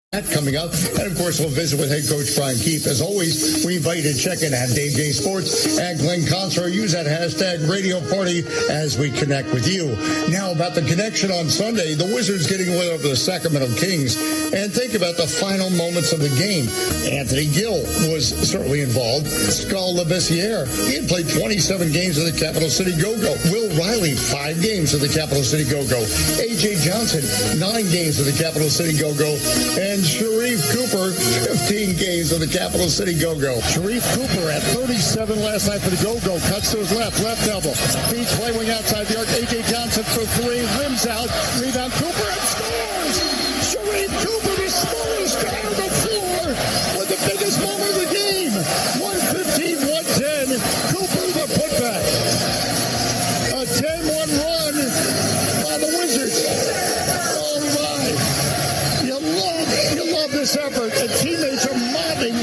Coming up, and of course we'll visit with head coach Brian Keefe. As always, we invite you to check in at Dave J Sports, at Glenn Consor. Use that hashtag Radio Party as we connect with you. Now about the connection on Sunday, the Wizards getting away over the Sacramento Kings, and think about the final moments of the game. Anthony Gill was certainly involved. Skal Labissiere, he had played 27 games of the Capital City Go-Go. Will Riley, 5 games of the Capital City Go-Go. A.J. Johnson, 9 games of the Capital City Go-Go. And Sharife Cooper, 15 games of the Capital City Go-Go. Sharife Cooper at 37 last night for the Go-Go. Cuts to his left elbow. Feeds play wing outside the arc. A.J. Johnson for 3. Rims out. Rebound. Cooper and scores! Sharife Cooper, the smallest guy on the floor, with the biggest moment of the game. 115-110. Cooper the putback. A 10-1 run by the Wizards. Oh, my. You love this effort. And teammates are mobbing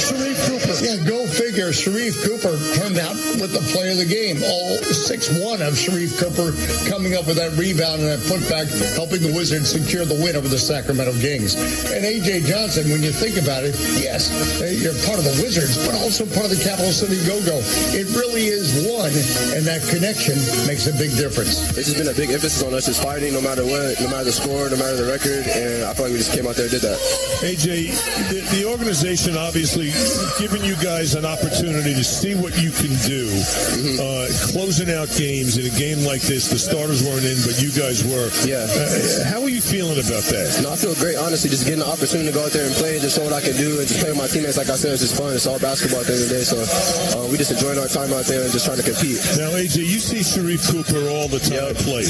Sharife Cooper. Yeah, go figure. Sharife Cooper turned out with the play of the game. All 6-1 of Sharife Cooper coming up with that rebound and that putback, helping the Wizards secure the win over the Sacramento Kings. And A.J. Johnson, when you think about it, yes, you're part of the Wizards, but also part of the Capital City Go-Go. It really is one, and that connection makes a big difference. It's just been a big emphasis on us just fighting no matter what, no matter the score, no matter the record, and I feel like we just came out there and did that. A.J., the organization obviously giving you guys an opportunity to see what you can do. Closing out games in a game like this, the starters weren't in, but you guys were. Yeah. How are you feeling about that? No, I feel great, honestly, just getting the opportunity to go out there and play and just show what I can do and just play with my teammates. Like I said, it's just fun. It's all basketball at the end of the day, so we just enjoying our time out there and just trying to compete. Now, A.J., you see Sharife Cooper all the time play,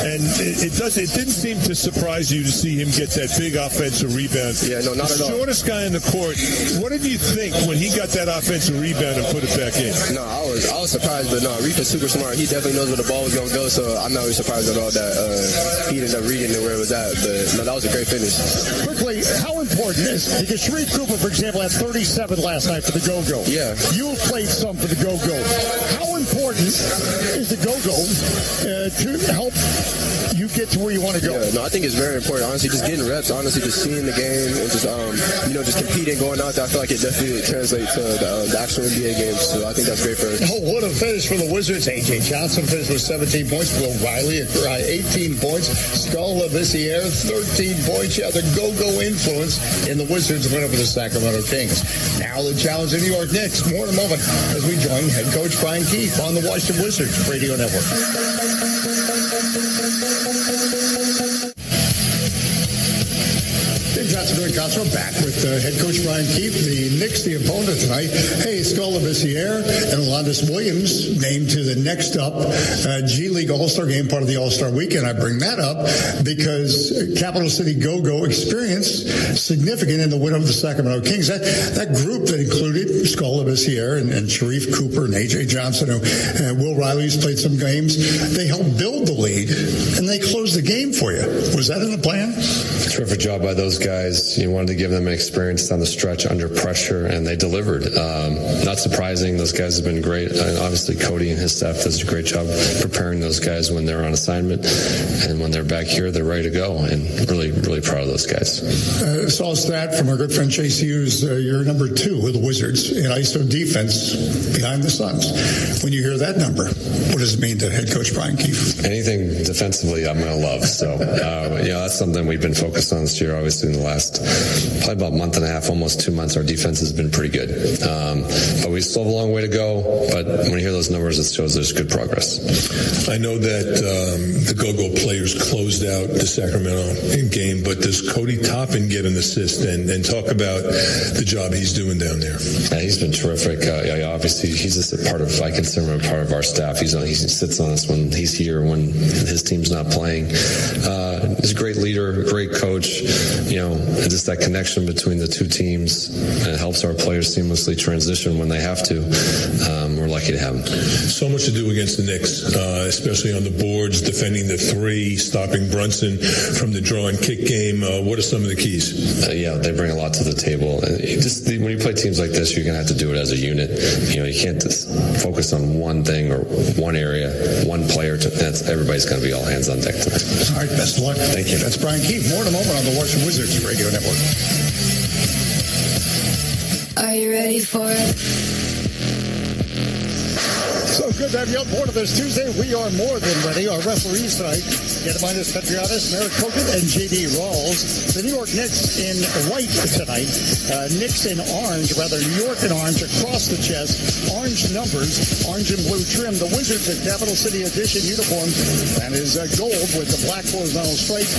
and it didn't seem to surprise you to see him get that big offensive rebound. Yeah, no, not at all. The shortest guy in the court. What did you think when he got that offensive rebound and put it back in? No, I was surprised, but no, Reef is super smart. He definitely knows where the ball was going to go, so I'm not really surprised at all that he ended up reading it where it was at. But no, that was a great finish. Quickly, how important is, because Sharife Cooper, for example, had 37 last night for the Go-Go. Yeah. You played some for the Go-Go. How important is the Go-Go to help you get to where you want to go? Yeah, no, I think it's very important. Honestly, just getting reps, honestly, just seeing the game and just, just competing, going out there, I feel like it definitely translates to the actual NBA games. So I think that's great for us. Oh, what a finish for the Wizards. A.J. Johnson finished with 17 points. Will Riley at 18 points. Skal Labissiere, 13 points. Yeah, the Go-Go influence in the Wizards win over the Sacramento Kings. Now the challenge in New York Knicks. More in a moment as we join head coach Brian Keefe on the Washington Wizards Radio Network. Johnson doing Castro back with head coach Brian Keefe. The Knicks, the opponent tonight. Hey, Skal Labissiere and Alondas Williams named to the next up G League All-Star game, part of the All-Star weekend. I bring that up because Capital City Go-Go experience significant in the win over the Sacramento Kings. That group that included Skal Labissiere and Sharife Cooper and A.J. Johnson and Will Riley's played some games. They helped build the lead and they closed the game for you. Was that in the plan? Terrific job by those guys. You wanted to give them an experience on the stretch under pressure, and they delivered. Not surprising. Those guys have been great. Obviously, Cody and his staff does a great job preparing those guys when they're on assignment, and when they're back here, they're ready to go. And really, really proud of those guys. Saw a stat from our good friend Chase Hughes. You're number 2 with the Wizards in ISO defense behind the Suns. When you hear that number, what does it mean to head coach Brian Keefe? Anything defensively, I'm going to love. So, that's something we've been focused on this year. Obviously, in the last probably about month and a half, almost 2 months, our defense has been pretty good. But we still have a long way to go. But when you hear those numbers, it shows there's good progress. I know that the Go-Go players closed out the Sacramento game, but does Cody Toppin get an assist and talk about the job he's doing down there? Yeah, he's been terrific. Obviously, he's just a part of, I consider him a part of our staff. He sits on us when he's here, when his team's not playing. He's a great leader, great coach. And just that connection between the two teams helps our players seamlessly transition when they have to. We're lucky to have them. So much to do against the Knicks, especially on the boards, defending the three, stopping Brunson from the draw and kick game. What are some of the keys? They bring a lot to the table. And when you play teams like this, you're going to have to do it as a unit. You can't just focus on one thing or one area, one player. Everybody's going to be all hands on deck tonight. All right, best of luck. Thank you. That's Brian Keefe. More in a moment on the Washington Wizards Radio Network. Are you ready for it? So good to have you on board this Tuesday. We are more than ready. Our referees tonight, Gediminas Petriotis, Merrick Kogan, and J.D. Rawls. The New York Knicks in white tonight. Knicks in orange, rather New York in orange across the chest. Orange numbers, orange and blue trim. The Wizards in Capital City Edition uniforms. That is gold with the black horizontal stripe.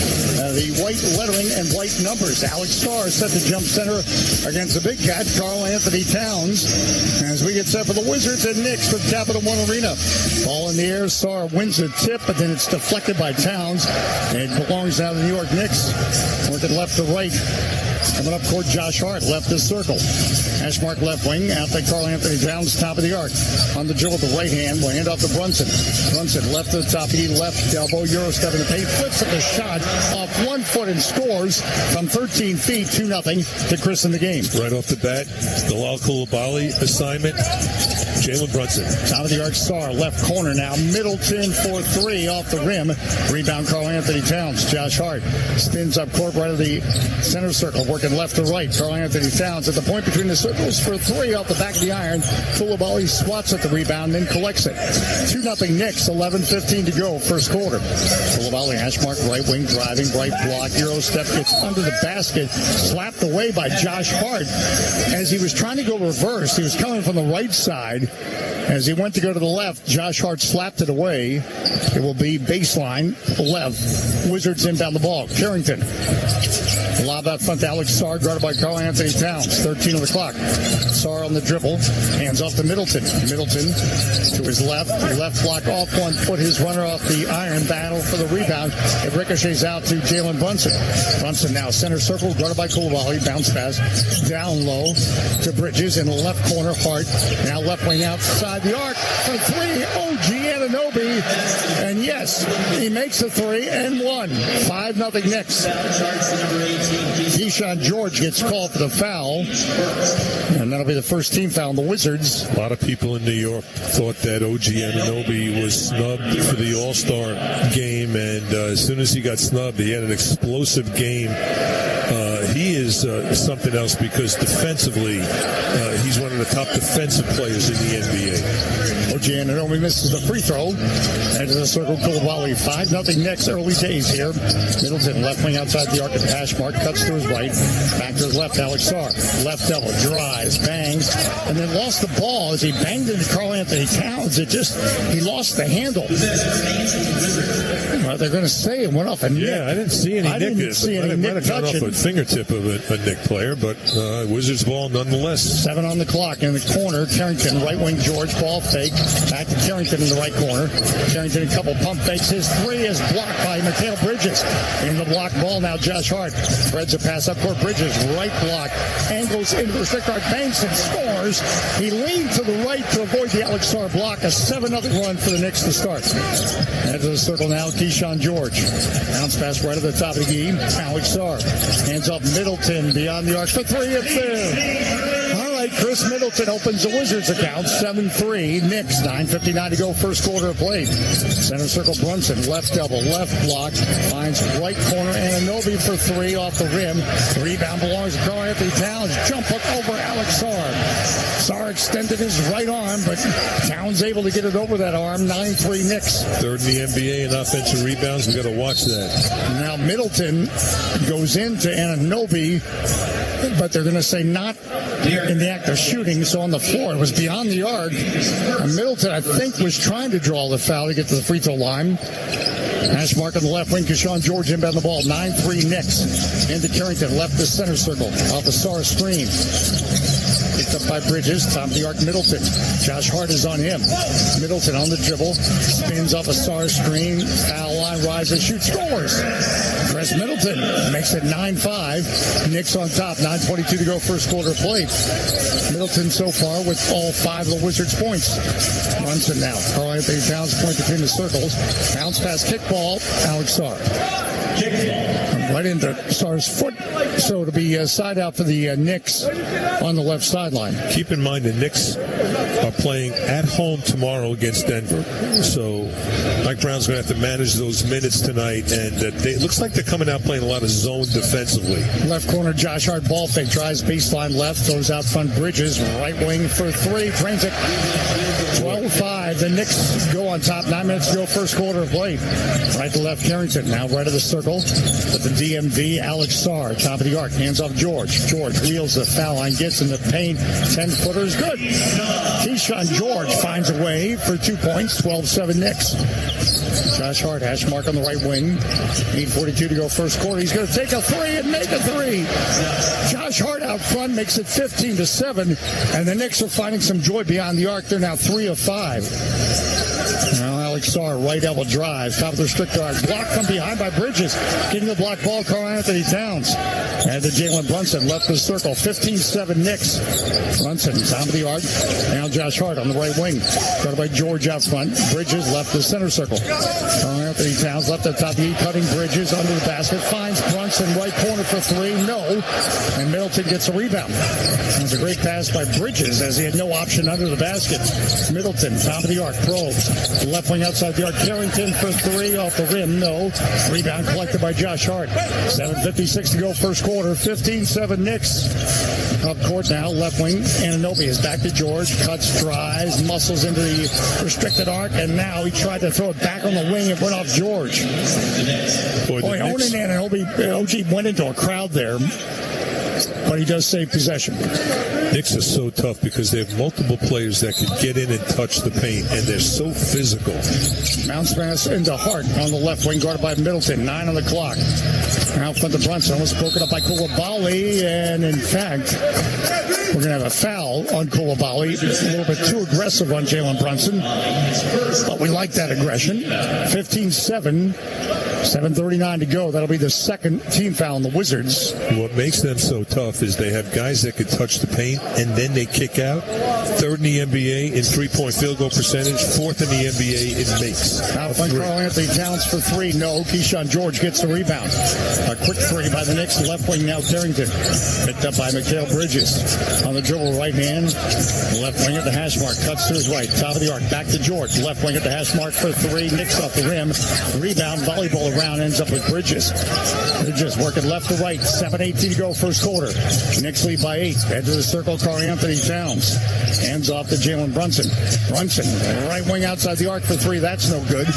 The white lettering and white numbers. Alex Sarr set to jump center against the big cat, Karl Anthony Towns. As we get set for the Wizards and Knicks from Capital One Arena. Ball in the air. Sarr wins the tip, but then it's deflected by Towns. It belongs now to the New York Knicks. Working left to right. Coming up court, Josh Hart, left this circle. Ashmark left wing, out to Karl Anthony Towns, top of the arc. On the dribble, the right hand, will hand off to Brunson. Brunson left to the top, he left elbow, Euro step in the paint, flips at the shot off 1 foot and scores from 13 feet, 2-0 to Chris in the game. Right off the bat, the Bilal Coulibaly assignment. Jalen Brunson. Top of the arc, Sarr, left corner now. Middleton for three off the rim. Rebound, Karl Anthony Towns. Josh Hart spins up court right of the center circle, working left to right. Karl Anthony Towns at the point between the circles for three off the back of the iron. Coulibaly swats at the rebound, then collects it. 2-0 Knicks, 11:15 to go, first quarter. Coulibaly, Ashmark, right wing, driving, right block. Euro step gets under the basket, slapped away by Josh Hart. As he was trying to go reverse, he was coming from the right side. As he went to go to the left, Josh Hart slapped it away. It will be baseline left. Wizards inbound the ball. Carrington. Lob out front to Alex Sarr, guarded by Karl Anthony Towns. 13 on the clock. Sarr on the dribble. Hands off to Middleton. Middleton to his left. Left block off 1 foot. His runner off the iron. Battle for the rebound. It ricochets out to Jalen Brunson. Brunson now center circle, guarded by Coulibaly. Bounce pass down low to Bridges in the left corner. Hart now left wing outside the arc for three. OG Anunoby. And yes, he makes a three and one. 5-0 Knicks. Keyshawn George gets called for the foul, and that'll be the first team foul on the Wizards. A lot of people in New York thought that OG Anunoby was snubbed for the All-Star game, and as soon as he got snubbed, he had an explosive game. He is something else because defensively, he's one of the top defensive players in the NBA. OG Anunoby misses the free throw. Into the circle, Coulibaly. 5-0 Knicks, early days here. Middleton left wing outside the arc at Ashmark, cuts to his right. Back to his left, Alex Sarr. Left double, drives, bangs, and then lost the ball as he banged into Karl Anthony Towns. He lost the handle. Well, they're going to say it went off a Knick. Yeah, I didn't see any Knick. I didn't see any Knick touching. Off a fingertip of a Knick player, but Wizards ball nonetheless. 7 on the clock in the corner. Carrington, right wing George, ball fake. Back to Carrington in the right corner. Carrington, a couple pump fakes. His three is blocked by Mikal Bridges. In the block ball now, Josh Hart. Spreads a pass up court. Bridges, right block. Angles into the restrict arc. Banks and scores. He leaned to the right to avoid the Alex Sarr block. A 7-0 run for the Knicks to start. Into the circle now, Keyshawn George. Bounce pass right at the top of the game. Alex Sarr. Hands off Middleton beyond the arc for three. It's there. All right, Chris Middleton opens the Wizards account. 7-3. Knicks, 9:59 to go, first quarter of play. Center circle Brunson, left double, left block. Finds right corner Anunoby for three off the rim. Rebound belongs to Karl Anthony Towns. Jump hook over Alex Sarr. Sarr extended his right arm, but Towns able to get it over that arm. 9-3 Knicks. Third in the NBA in offensive rebounds. We got to watch that. Now Middleton goes into Anunoby, but they're going to say not in the act of shooting, so on the floor. It was beyond the arc. And Middleton, I think, was trying to draw the foul to get to the free throw line. Ashmark on the left wing, Keyshawn George inbound the ball. 9-3 Knicks. Into Carrington, left the center circle. Off the Sarr screen. Picked up by Bridges. Top of the arc, Middleton. Josh Hart is on him. Middleton on the dribble. Spins off a star screen. Foul line, rises, shoots, scores. Chris Middleton makes it 9-5. Knicks on top. 9:22 to go, first quarter play. Middleton so far with all 5 of the Wizards' points. Brunson now. Karl Anthony Towns point between the circles. Bounce pass, kickball. Alex Sarr. Right into Sarr's foot. So it'll be a side out for the Knicks on the left sideline. Keep in mind the Knicks are playing at home tomorrow against Denver. So Mike Brown's going to have to manage those minutes tonight. And it looks like they're coming out playing a lot of zone defensively. Left corner, Josh Hart, ball fake, drives baseline left, throws out front Bridges. Right wing for 3, drains it. 12-5. The Knicks go on top. 9 minutes to go, first quarter of play. Right to left, Carrington. Now right of the circle. With the DMV, Alex Sarr. Top of the arc. Hands off George. George wheels the foul line. Gets in the paint. 10-footer is good. Keyshawn George finds a way for 2 points. 12-7 Knicks. Josh Hart, hash mark on the right wing. 8:42 to go, first quarter. He's going to take a 3 and make a 3. Josh Hart out front makes it 15-7. And the Knicks are finding some joy beyond the arc. They're now 3 of 5. Now Alex Sarr, right elbow drive, top of the restrictor arc, block from behind by Bridges, getting the block ball, Karl Anthony Towns. And to Jalen Brunson, left the circle, 15-7 Knicks. Brunson, top of the arc, now Josh Hart on the right wing, guarded by George out front, Bridges left the center circle. Karl Anthony Towns left the top, cutting Bridges under the basket, finds Brunson, right corner for 3, no, and Middleton gets a rebound. It was a great pass by Bridges as he had no option under the basket. Middleton, top of the arc, probes, left wing outside the arc, Carrington for 3 off the rim, no. Rebound collected by Josh Hart. 7:56 to go, first quarter, 15-7 Knicks. Up court now, left wing, Anunoby is back to George, cuts, drives, muscles into the restricted arc, and now he tried to throw it back on the wing and went off George. Boy, Onan Anunoby, OG went into a crowd there, but he does save possession. Knicks are so tough because they have multiple players that can get in and touch the paint, and they're so physical. Bounce pass into Hart on the left wing, guarded by Middleton. 9 on the clock. Out front to Brunson, almost broken up by Coulibaly, and in fact, we're going to have a foul on Coulibaly. It's a little bit too aggressive on Jalen Brunson, but we like that aggression. 15-7. 7:39 to go. That'll be the second team foul on the Wizards. What makes them so tough is they have guys that can touch the paint and then they kick out. 3rd in the NBA in 3-point field goal percentage. 4th in the NBA in makes. Out front, Karl Anthony Towns for 3. No. Keyshawn George gets the rebound. A quick 3 by the Knicks. Left wing now, Carrington. Picked up by Mikal Bridges. On the dribble, right hand. Left wing at the hash mark. Cuts to his right. Top of the arc. Back to George. Left wing at the hash mark for 3. Knicks off the rim. Rebound. Volleyball around, ends up with Bridges. Bridges working left to right. 7:18 to go, first quarter. Knicks lead by 8. Head to the circle, Karl Anthony Towns. Hands off to Jalen Brunson. Brunson, right wing outside the arc for 3. That's no good.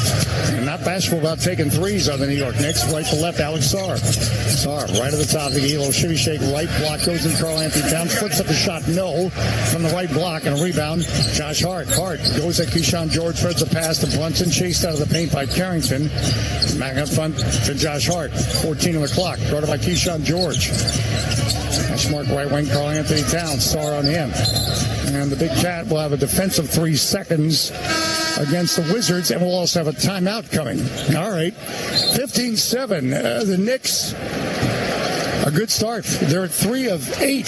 And not bashful about taking 3s on the New York Knicks. Right to left, Alex Sarr. Sarr, right at the top of the Elo. Shimmy shake, right block goes in Karl Anthony Towns. Flips up the shot, no. From the right block and a rebound. Josh Hart. Hart goes at Keyshawn George, threads a pass to Brunson. Chased out of the paint by Carrington. Back up front to Josh Hart. 14 on the clock. Guarded by Keyshawn George. Hash mark right wing, Karl Anthony Towns. Sarr on him. And the Big Cat will have a defensive 3 seconds against the Wizards, and we'll also have a timeout coming. All right. 15-7. The Knicks, a good start. They're at 3 of 8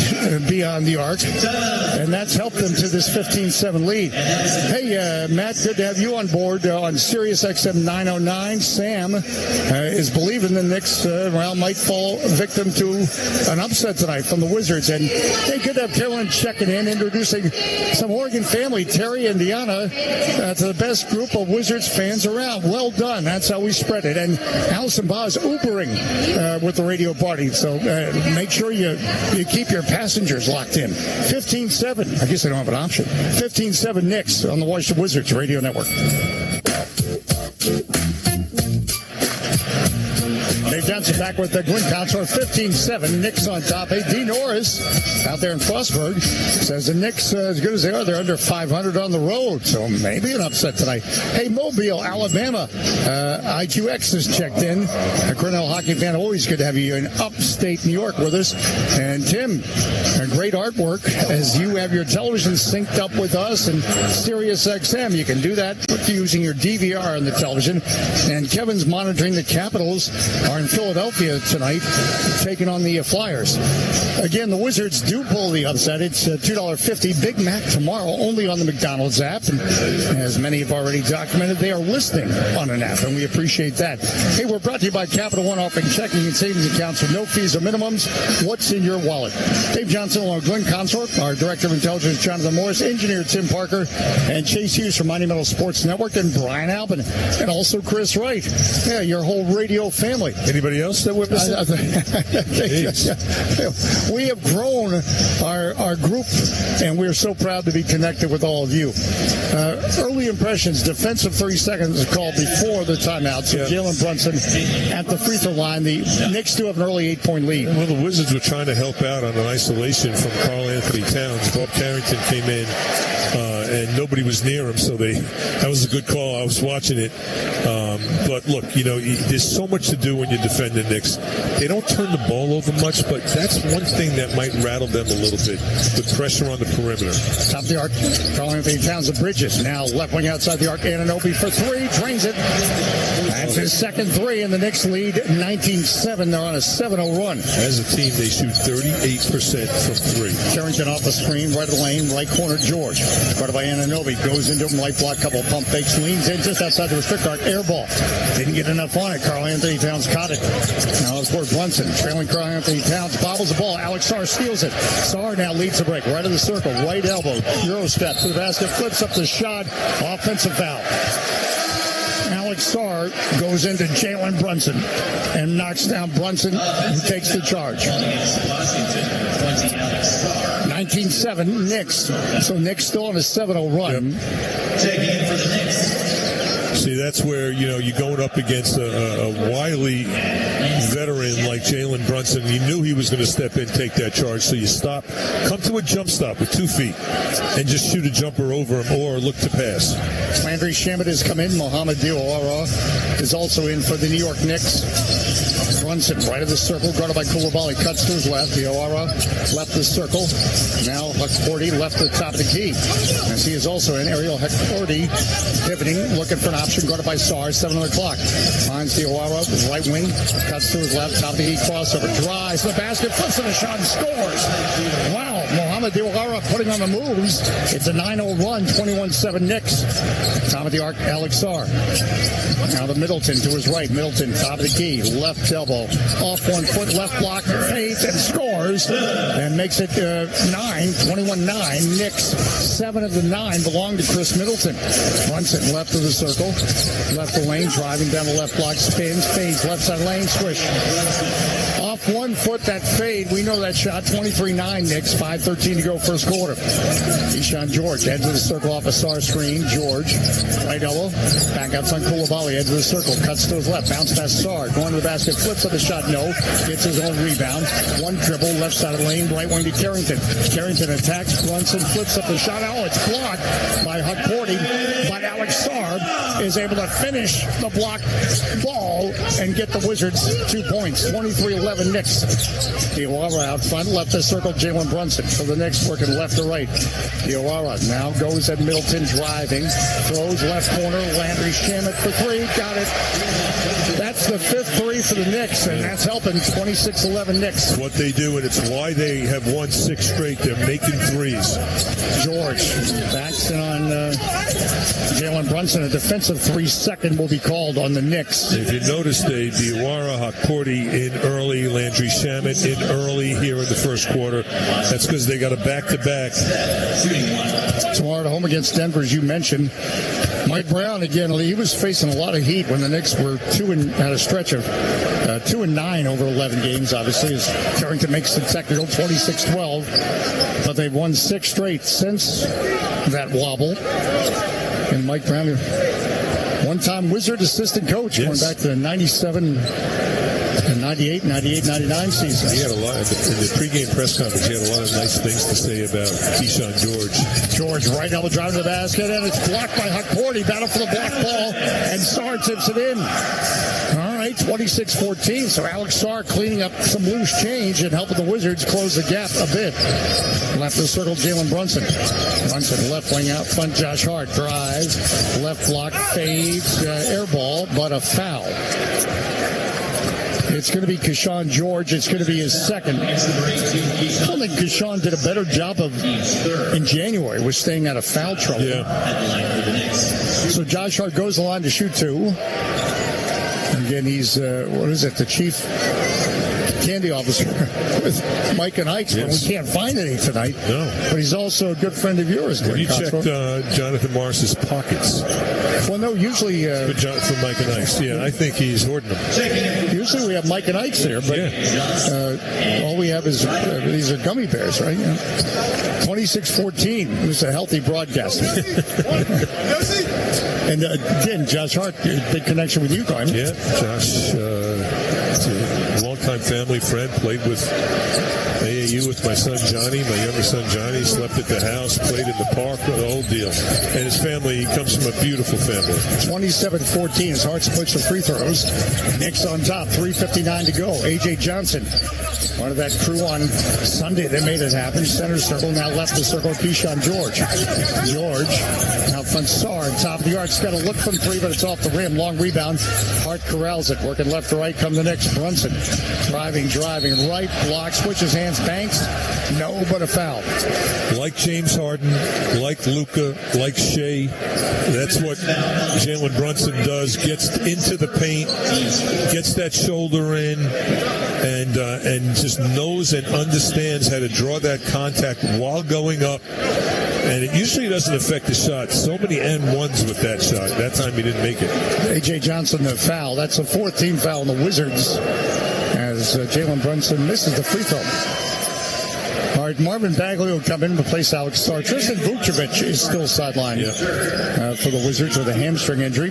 beyond the arc, and that's helped them to this 15-7 lead. Hey, Matt, good to have you on board on Sirius XM 909. Sam is believing the Knicks might fall victim to an upset tonight from the Wizards. And hey, good to have Carolyn checking in, introducing some Oregon family, Terry and Deanna, to the best group of Wizards fans around. Well done. That's how we spread it. And Allison Baugh is Ubering with the radio party. So make sure you keep your passengers locked in. 15-7. I guess I don't have an option. 15-7 Knicks on the Washington Wizards Radio Network. Dave Johnson back with the Glenn Consor, 15-7. Knicks on top. Hey, D. Norris out there in Frostburg says the Knicks, as good as they are, they're under 500 on the road, so maybe an upset tonight. Hey, Mobile, Alabama, IQX has checked in. A Cornell hockey fan, always good to have you in upstate New York with us. And Tim, a great artwork as you have your television synced up with us and Sirius XM. You can do that using your DVR on the television. And Kevin's monitoring the Capitals are in Philadelphia tonight, taking on the Flyers. Again, the Wizards do pull the upset. It's $2.50 Big Mac tomorrow, only on the McDonald's app. And as many have already documented, they are listening on an app, and we appreciate that. Hey, we're brought to you by Capital One Offering Checking and Savings Accounts with no fees or minimums. What's in your wallet? Dave Johnson along with Glenn Consort, our Director of Intelligence, Jonathan Morris, Engineer Tim Parker, and Chase Hughes from Monumental Sports Network, and Brian Albin, and also Chris Wright. Yeah, your whole radio family. Anybody else that with us? We have grown our group, and we're so proud to be connected with all of you. Early impressions, defensive 30 seconds is called before the timeout. So Jalen Brunson at the free throw line. The Knicks do have an early 8-point lead. Well, the Wizards were trying to help out on an isolation from Karl Anthony Towns. Bob Carrington came in, and nobody was near him, so that was a good call. I was watching it. But look, there's so much to do when you defend the Knicks. They don't turn the ball over much, but that's one thing that might rattle them a little bit, with pressure on the perimeter. Top of the arc, Karl Anthony Towns of Bridges. Now left wing outside the arc, Anunoby for three, drains it. That's his second three, and the Knicks lead 19-7. They're on a 7-0 run. As a team, they shoot 38% from three. Carrington off the screen, right of the lane, right corner, George. Guarded by Anunoby, goes into him, light block, couple pump fakes, leans in just outside the restrict arc, air ball. Didn't get enough on it. Karl Anthony Towns caught it. Now it's for Brunson. Trailing Karl Anthony Towns, bobbles the ball. Alex Sarr steals it. Sarr now leads the break. Right of the circle, right elbow, Euro step to the basket, flips up the shot, offensive foul. Alex Sarr goes into Jalen Brunson and knocks down Brunson, who takes the charge. 19-7, Knicks. So Knicks still on a 7-0 run. Taking it for the Knicks. See, that's where, you're going up against a wily veteran like Jalen Brunson. He knew he was going to step in, take that charge. So you stop, come to a jump stop with 2 feet, and just shoot a jumper over him or look to pass. Landry Shamet has come in. Mohamed Diawara is also in for the New York Knicks. Brunson, right of the circle, guarded by Coulibaly, cuts to his left. Diawara left the circle. Now Hukporti left the top of the key. As he is also in, Ariel Hukporti pivoting, looking for an option, guarded by Sarr, 7 on the clock. Finds Diawara, right wing, cuts to his left, top of the key, crossover, drives the basket, flips in a shot and scores. Wow, Mohamed Diawara putting on the moves. It's a 9-0 run, 21-7 Knicks. Top of the arc, Alex Sarr. Now to Middleton to his right. Middleton, top of the key, left elbow, off 1 foot, left block, fades and scores, and makes it 21-9. Knicks, 7 of the 9 belong to Chris Middleton. Brunson, left of the circle, left the lane, driving down the left block, spins, fades, left side lane, swish. Off 1 foot, that fade. We know that shot. 23-9 Knicks. 5:13 to go first quarter. Keyshawn George, edge of the circle off a Sarr screen. George, right elbow. Back outside Coulibaly, edge of the circle. Cuts to his left. Bounce past Sarr. Going to the basket. Flips up the shot. No. Gets his own rebound. One dribble. Left side of the lane. Right wing to Carrington. Carrington attacks. Brunson flips up the shot. Oh, it's blocked by Hukporti. But Alex Sarr is able to finish the block ball and get the Wizards 2 points. 23-11 Knicks. Diawara out front, left the circle, Jalen Brunson. For the Knicks, working left to right. Diawara now goes at Middleton, driving, throws left corner, Landry Shamet for three, got it. That's the fifth three for the Knicks, and that's helping. 26-11 Knicks. What they do, and it's why they have won 6 straight. They're making threes. George backs in on Jalen Brunson. A defensive 3-second will be called on the Knicks. If you notice, Diawara, Hukporti in early, Landry Shamet in early here in the first quarter. That's because they got a back-to-back. Tomorrow at home against Denver, as you mentioned. Mike Brown, again, he was facing a lot of heat when the Knicks were had a stretch of 2-9 over 11 games, obviously, as Carrington makes the technical 26-12. But they've won 6 straight since that wobble. And Mike Brown, one-time Wizard assistant coach, going back to 97. The 98, 99 season. He had a lot, in the pregame press conference, he had a lot of nice things to say about Keyshawn George. George right now drive to the basket, and it's blocked by Hukporti. Battle for the block ball, and Sarr tips it in. All right, 26-14. So Alex Sarr cleaning up some loose change and helping the Wizards close the gap a bit. Left of the circle, Jalen Brunson. Brunson left wing out front, Josh Hart drives. Left block, fades, air ball, but a foul. It's going to be Keyshawn George. It's going to be his second. I don't think Keyshawn did a better job in January with staying out of foul trouble. Yeah. So Josh Hart goes the line to shoot two. Again, he's, the chief candy officer with Mike and Ike's, but we can't find any tonight. No. But he's also a good friend of yours. Have you checked Jonathan Morris's pockets? Well, no, usually... for Mike and Ike's, yeah, I think he's hoarding them. Usually we have Mike and Ike's there, but all we have is these are gummy bears, right? 26-14. It was a healthy broadcast. And again, Josh Hart, big connection with you, Carmen. Yeah, Josh, is a longtime family friend, played with AAU with my son Johnny, my younger son Johnny, slept at the house, played in the park, the whole deal. And his family, he comes from a beautiful family. 27-14 as Hart splits the free throws. Knicks on top, 3:59 to go. A.J. Johnson, part of that crew on Sunday that made it happen. Center circle, now left the circle, Keyshawn George. George, out front, Sarr, top of the arc, got a look from three, but it's off the rim. Long rebound. Hart corrals it, working left to right, come the Knicks. Brunson, driving, right, block, switches hands, banks. No, but a foul. Like James Harden, like Luka, like Shea, that's what Jalen Brunson does. Gets into the paint, gets that shoulder in, and just knows and understands how to draw that contact while going up. And it usually doesn't affect the shot. So many N1s with that shot. That time he didn't make it. A.J. Johnson, the foul. That's a 14th foul on the Wizards as Jalen Brunson misses the free throw. All right, Marvin Bagley will come in to replace Alex Sarr. Tristan Vucevic is still sidelined for the Wizards with a hamstring injury.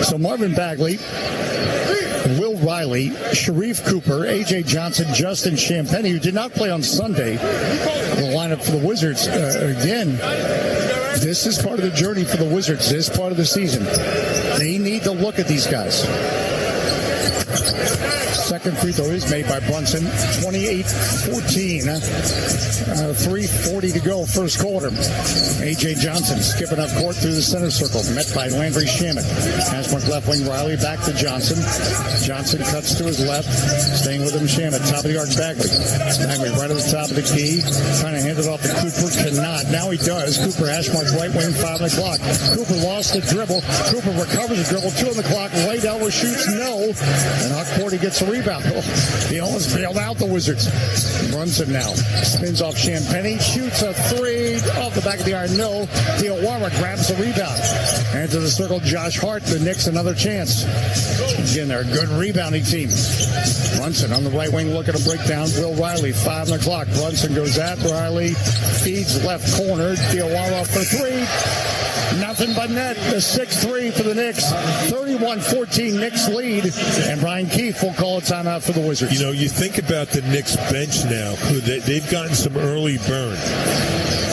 So Marvin Bagley, Will Riley, Sharif Cooper, A.J. Johnson, Justin Champagnie, who did not play on Sunday, the lineup for the Wizards. Again, this is part of the journey for the Wizards. This is part of the season. They need to look at these guys. Second free throw is made by Brunson. 28-14. 3:40 to go, first quarter. A.J. Johnson skipping up court through the center circle. Met by Landry Shamet. Ashmark left wing, Riley back to Johnson. Johnson cuts to his left. Staying with him, Shamet. Top of the arc, Bagley. Bagley right at the top of the key. Trying to hand it off to Cooper. Cannot. Now he does. Cooper, Ashmark right wing, 5 on the clock. Cooper lost the dribble. Cooper recovers the dribble. 2 on the clock. Right Elwer shoots no. And Hukporti gets a rebound. He almost bailed out the Wizards. Brunson now spins off Champagnie, shoots a three off the back of the iron. No. Diawara grabs the rebound. And to the circle, Josh Hart. The Knicks another chance. Again, they're a good rebounding team. Brunson on the right wing looking to break down. Will Riley, 5 on the clock. Brunson goes at Riley, feeds left corner. Diawara for three. Nothing but net. The 6-3 for the Knicks. 31-14 Knicks lead. And Brian Keefe will call a timeout for the Wizards. You know, you think about the Knicks bench now. They've gotten some early burn.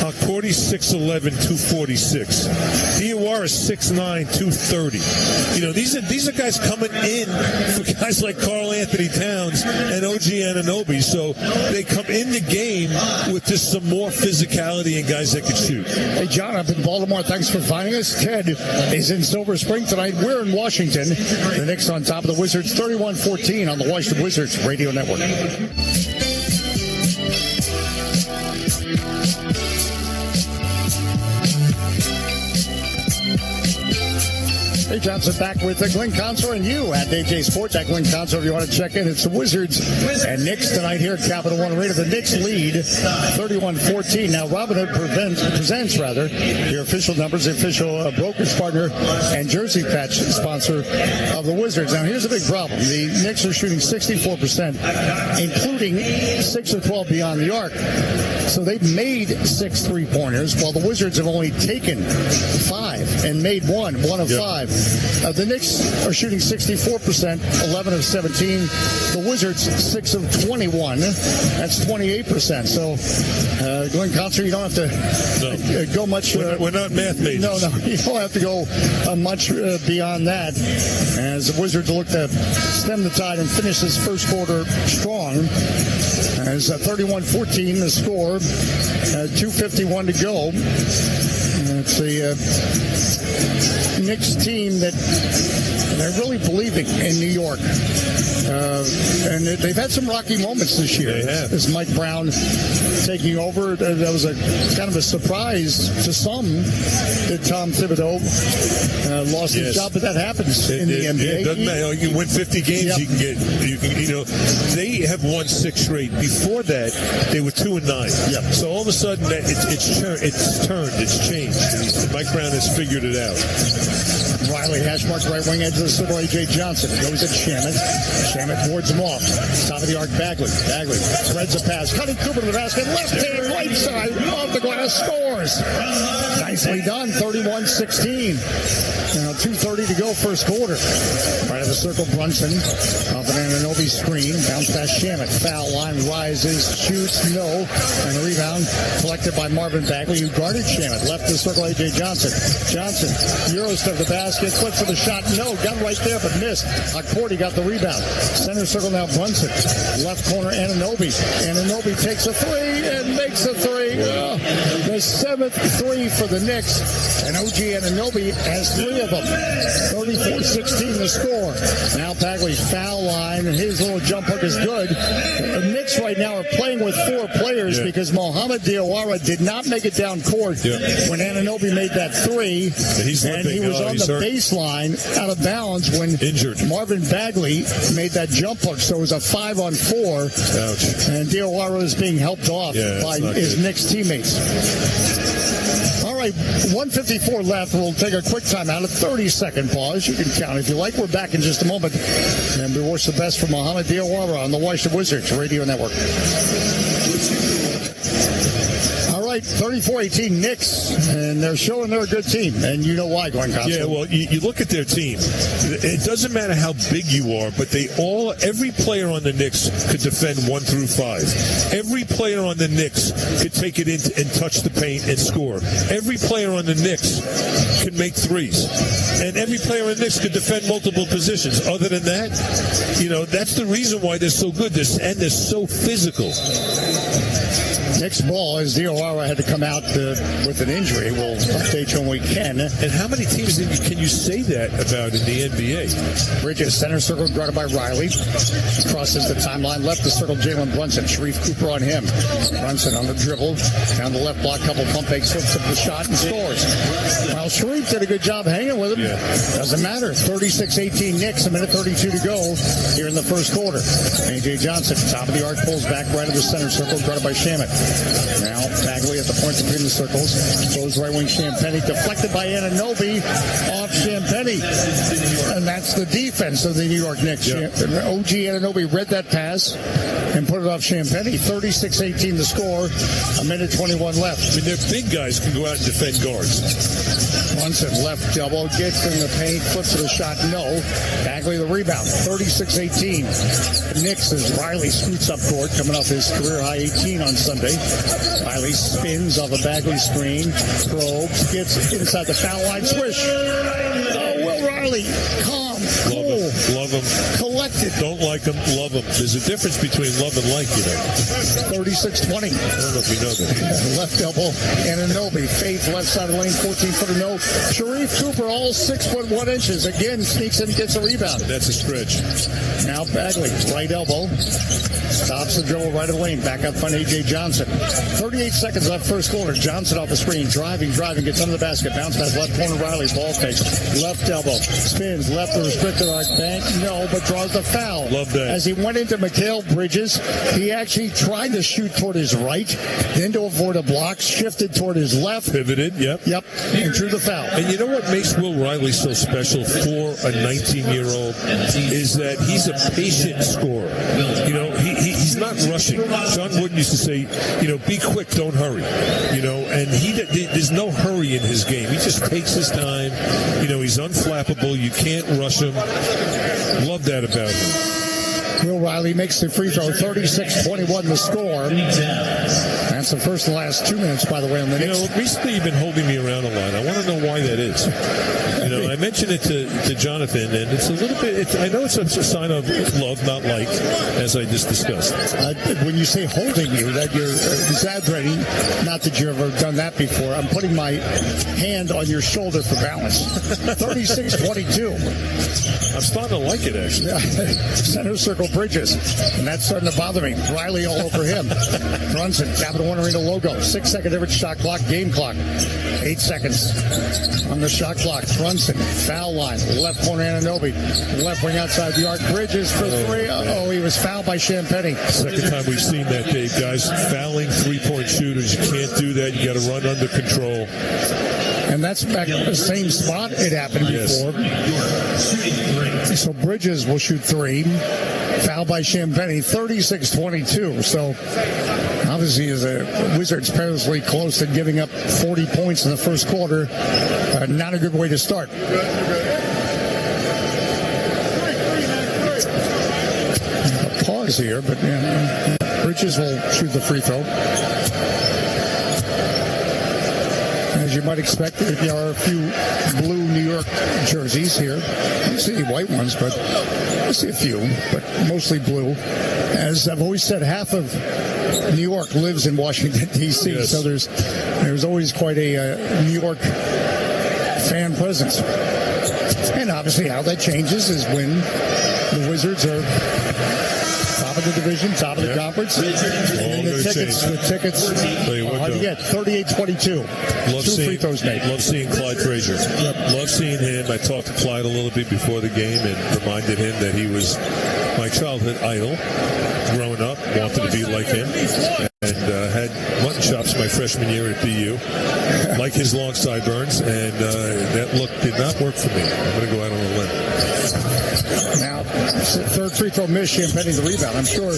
Hukporti 6'11", 246. Diawara 6'9", 230. You know, these are guys coming in for guys like Karl Anthony Towns and OG Anunoby. So they come in the game with just some more physicality and guys that can shoot. Hey, John, up in Baltimore. Thanks for finding us. Ted is in Silver Spring tonight. We're in Washington. The Knicks on top of the Wizards, 31-14 on the Washington Wizards Radio Network. Hey, Johnson back with Glenn Consor and you at AJ Sports at Glenn Consor. If you want to check in, it's the Wizards and Knicks tonight here at Capital One Arena. The Knicks lead 31-14. Now, Robinhood presents your official numbers, the official brokerage partner and jersey patch sponsor of the Wizards. Now, here's a big problem. The Knicks are shooting 64%, including 6 of 12 beyond the arc. So they've made 6 3-pointers, while the Wizards have only taken 5 and made 1 of 5. The Knicks are shooting 64%, 11 of 17. The Wizards, 6 of 21. That's 28%. So, Glenn Concert, you don't have to go much. We're not math majors. No, you don't have to go much beyond that. As the Wizards look to stem the tide and finish this first quarter strong. As 31-14 the score, 2:51 to go. It's the Knicks team that they're really believing in New York. And they've had some rocky moments this year. They have. As Mike Brown taking over, that was a kind of a surprise to some that Tom Thibodeau lost his job, but that happens in the NBA. It doesn't matter. You win 50 games, Yep. they have won 6 straight. Before that, they were 2-9. Yep. So all of a sudden, it's changed. Mike Brown has figured it out. Riley hash marks right wing edge of the circle. A.J. Johnson goes at Shamet. Shamet boards him off. Top of the arc, Bagley. Bagley threads a pass. Cutting Cooper to the basket. Left hand, right side of the glass. Scores. Nicely done. 31-16. Now 2:30 to go first quarter. Right of the circle, Brunson. Off an Anunoby screen. Bounce past Shamet. Foul line rises. Shoots. No. And a rebound collected by Marvin Bagley, who guarded Shamet. Left the circle, A.J. Johnson. Johnson. Euro step the basket. Flips for the shot. No. Got right there, but missed. Akporti got the rebound. Center circle now, Brunson. Left corner, Anunoby. Anunoby takes a three and makes a three. The 7th three for the Knicks. And OG Anunoby has 3 of them. 34-16 the score. Now Bagley's foul line, and his little jump hook is good. The Knicks right now are playing with 4 players because Mohamed Diawara did not make it down court when Anunoby made that 3. And he was on the baseline out of bounds when Marvin Bagley made that jump hook. So it was a 5-on-4. Ouch. And Diawara is being helped off by his Knicks teammates. All right, 1:54 left. We'll take a quick timeout, a 30-second pause. You can count if you like. We're back in just a moment. And we wish the best for Mohamed Diawara on the Washington Wizards Radio Network. All right, 34-18 Knicks, and they're showing they're a good team, and you know why, Glenn Constant. Yeah, well, you look at their team. It doesn't matter how big you are, but every player on the Knicks could defend 1 through 5. Every player on the Knicks could take it in and touch the paint and score. Every player on the Knicks could make threes. And every player on the Knicks could defend multiple positions. Other than that, that's the reason why they're so good. And they're so physical. Knicks ball, as Diawara had to come out with an injury. We'll update you when we can. And how many teams can you say that about in the NBA? Bridges, center circle, guarded by Riley. Crosses the timeline, left the circle, Jalen Brunson. Sharif Cooper on him. Brunson on the dribble. Down the left block, couple pump fakes, hooks up the shot and scores. Well, Sharif did a good job hanging with him. Doesn't matter. 36-18 Knicks, a minute 32 to go here in the first quarter. A.J. Johnson, top of the arc, pulls back right of the center circle, guarded by Shamet. Now Bagley at the points between the circles. Goes right wing Champagnie. Deflected by Anunoby. Off Champagnie. And that's the defense of the New York Knicks. OG Anunoby read that pass and put it off Champagnie. 36-18 the score. A minute 21 left. I mean, their big guys can go out and defend guards. Brunson left double. Gets in the paint. Flips to the shot. No. Bagley the rebound. 36-18. Knicks as Riley scoots up court. Coming off his career high 18 on Sunday. Riley spins off a Bagley screen, probes, gets inside the foul line, swish. Will Riley, calm, cool, love him, collected. Don't like him, love him. There's a difference between love and like, 36-20. I don't know if you know that. Left elbow, Anunoby, fades left side of the lane, 14-footer no. Sharif Cooper, all 6'1" again, sneaks in and gets a rebound. That's a stretch. Now Bagley, right elbow. Stops the dribble right of the lane. Back up front, A.J. Johnson. 38 seconds left first quarter. Johnson off the screen. Driving, gets under the basket. Bounce pass left corner, Riley. Ball fakes. Left elbow. Spins. Left the restricted arc bank. No, but draws the foul. Love that. As he went into Mikal Bridges, he actually tried to shoot toward his right. Then to avoid a block, shifted toward his left. Pivoted, yep. And drew the foul. And you know what makes Will Riley so special for a 19-year-old is that he's a patient scorer. He's he's not rushing. John Wooden used to say, be quick, don't hurry. And there's no hurry in his game. He just takes his time. He's unflappable. You can't rush him. Love that about him. Will Riley makes the free throw, 36-21 the score. That's the first and last 2 minutes, by the way, on the Knicks. Recently you've been holding me around a lot. I want to know why that is. I mentioned it to Jonathan, and it's a little bit, I know it's a sign of love, not like, as I just discussed. When you say holding you, that you're exaggerating, not that you've ever done that before. I'm putting my hand on your shoulder for balance. 36-22. I'm starting to like it, actually. Center circle Bridges, and that's starting to bother me. Riley all over him. Brunson, Capital One Arena logo. 6-second average shot clock, game clock. 8 seconds on the shot clock. Brunson, foul line, left corner Anunoby. Left wing outside the arc. Bridges for three. Oh, he was fouled by Champagny. Second time we've seen that, Dave. Guys fouling three-point shooters. You can't do that. You got to run under control. And that's back at the same spot it happened before. So Bridges will shoot three. Foul by Champagny, 36-22. So obviously, as a Wizards perilously close to giving up 40 points in the first quarter, not a good way to start. A pause here, but Bridges will shoot the free throw. As you might expect, there are a few blue New York jerseys here. I don't see any white ones, but I see a few, but mostly blue. As I've always said, half of New York lives in Washington, D.C., yes. So there's always quite a New York fan presence. And obviously how that changes is when the Wizards are top of the division, top of the conference. And the tickets, hard to get. 38-22. Two free throws made. Love seeing Clyde Frazier. Yep. Love seeing him. I talked to Clyde a little bit before the game and reminded him that he was my childhood idol. Growing up, wanted to be like him. And had mutton chops my freshman year at BU. Like his long sideburns. And that look did not work for me. I'm going to go out on a limb. Now, third free throw miss, Champagny the rebound. I'm sure a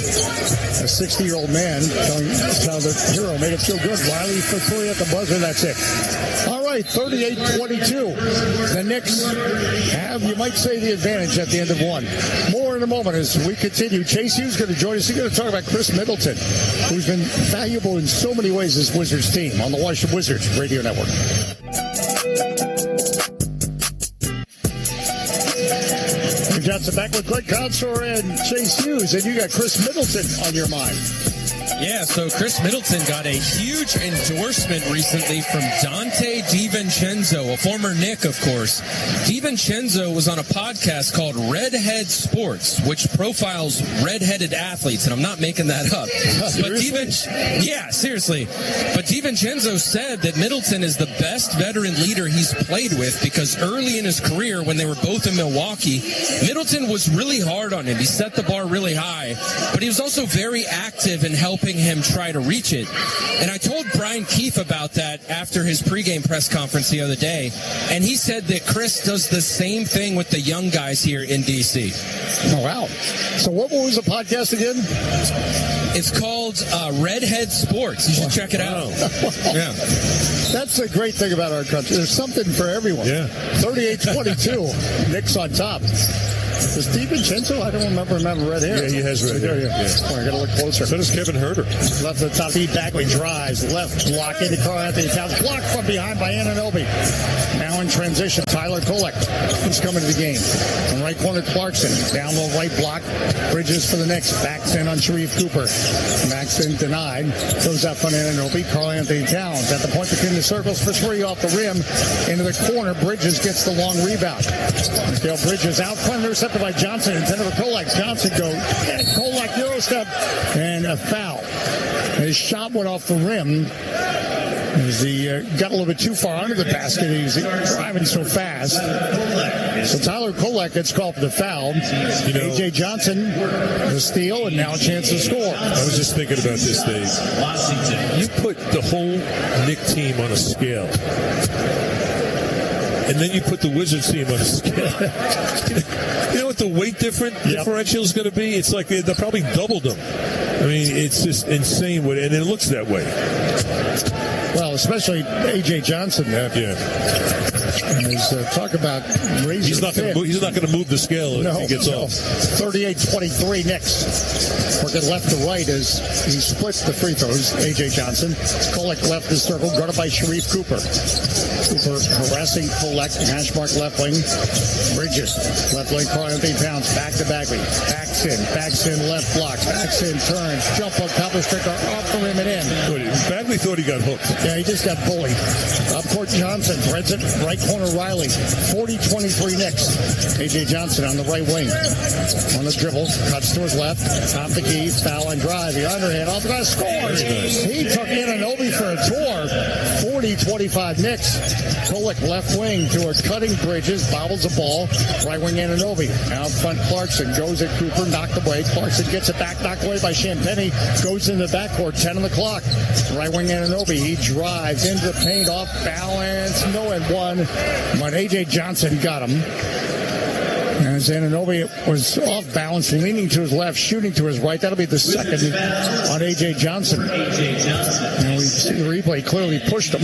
60-year-old man telling the hero made it feel good. Riley for three at the buzzer, that's it. All right, 38-22. The Knicks have, you might say, the advantage at the end of one. More in a moment as we continue. Chase Hughes is going to join us. He's going to talk about Chris Middleton, who's been valuable in so many ways as Wizards team on the Washington Wizards Radio Network. Johnson back with Greg Consor and Chase Hughes, and you got Chris Middleton on your mind. Yeah, so Chris Middleton got a huge endorsement recently from Dante DiVincenzo, a former Knick, of course. DiVincenzo was on a podcast called Redhead Sports, which profiles redheaded athletes, and I'm not making that up. Yeah, seriously. But DiVincenzo said that Middleton is the best veteran leader he's played with because early in his career, when they were both in Milwaukee, Middleton was really hard on him. He set the bar really high, but he was also very active in helping him try to reach it. And I told Brian Keefe about that after his pregame press conference the other day, and he said that Chris does the same thing with the young guys here in D.C. Oh, wow. So what was the podcast again? It's called Redhead Sports. You should check it out. Yeah. That's the great thing about our country. There's something for everyone. Yeah. 38-22. Knicks on top. Does DiVincenzo? I don't remember red hair. Yeah, he has red hair. Yeah. Oh, I got to look closer. So does Kevin Huerter. Left the top, feet backward, drives. Left, block into Karl-Anthony Towns. Blocked from behind by Anunoby. Now in transition, Tyler Kolek. Who's coming to the game? In right corner, Clarkson. Down low right block. Bridges for the Knicks. Backs in on Sharif Cooper. Backs in denied. Throws out front Anunoby. Karl-Anthony Towns at the point between the circles for three off the rim. Into the corner. Bridges gets the long rebound. Dale Bridges out front, intercepted by Johnson. Intended for Kolek. Johnson goes. Kolek Euro step. And a foul. His shot went off the rim. As he got a little bit too far under the basket. He was driving so fast. So Tyler Kolek gets called for the foul. A.J. Johnson, the steal, and now a chance to score. I was just thinking about this, Dave. You put the whole Knick team on a scale. And then you put the Wizards team on a scale. You know what the weight differential is going to be? It's like they probably doubled them. I mean, it's just insane, and it looks that way. Well, especially A.J. Johnson. Yeah. And talk about raising. He's not going to move the scale if he gets off. 38-23 Knicks. Working left to right as he splits the free throws. A.J. Johnson. Kolek left the circle, guarded by Sharif Cooper. Cooper harassing Kolek, hash mark left wing. Bridges, left wing, Karl-Anthony Towns, back to Bagley. Backs in, left block, backs in, turns, jump on top of the striker, off the rim and in. Bagley thought he got hooked. Yeah, he just got bullied. Up court Johnson, threads it, right corner Riley. 40-23 Knicks. A.J. Johnson on the right wing. On the dribble, cuts to his left, top the key, foul and drive. The underhand, off the glass, scores. He took Anunoby for a tour. 40-25 Knicks. Kolek left wing to a cutting Bridges, bobbles the ball. Right wing Anunoby. Out front Clarkson goes at Cooper, knocked away. Clarkson gets it back, knocked away by Champagnie. Goes in the backcourt, 10 on the clock. Right wing Anunoby, he drives into the paint, off balance, no and one. But A.J. Johnson got him. As Anunoby was off balance, leaning to his left, shooting to his right. That'll be the second on A.J. Johnson. And we see the replay clearly pushed him.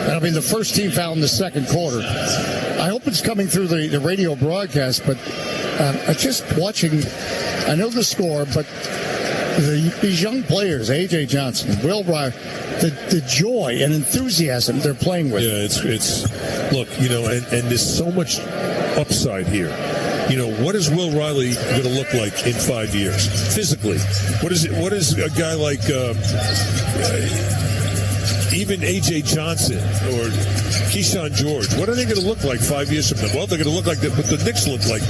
That'll be the first team foul in the second quarter. I hope it's coming through the radio broadcast, but just watching, I know the score, but these young players, A.J. Johnson, Will Riley, the joy and enthusiasm they're playing with. Yeah, it's look, and there's so much upside here. What is Will Riley going to look like in 5 years physically? What is a guy like even A.J. Johnson or Keyshawn George, what are they going to look like 5 years from now? Well, they're going to look like what the Knicks look like.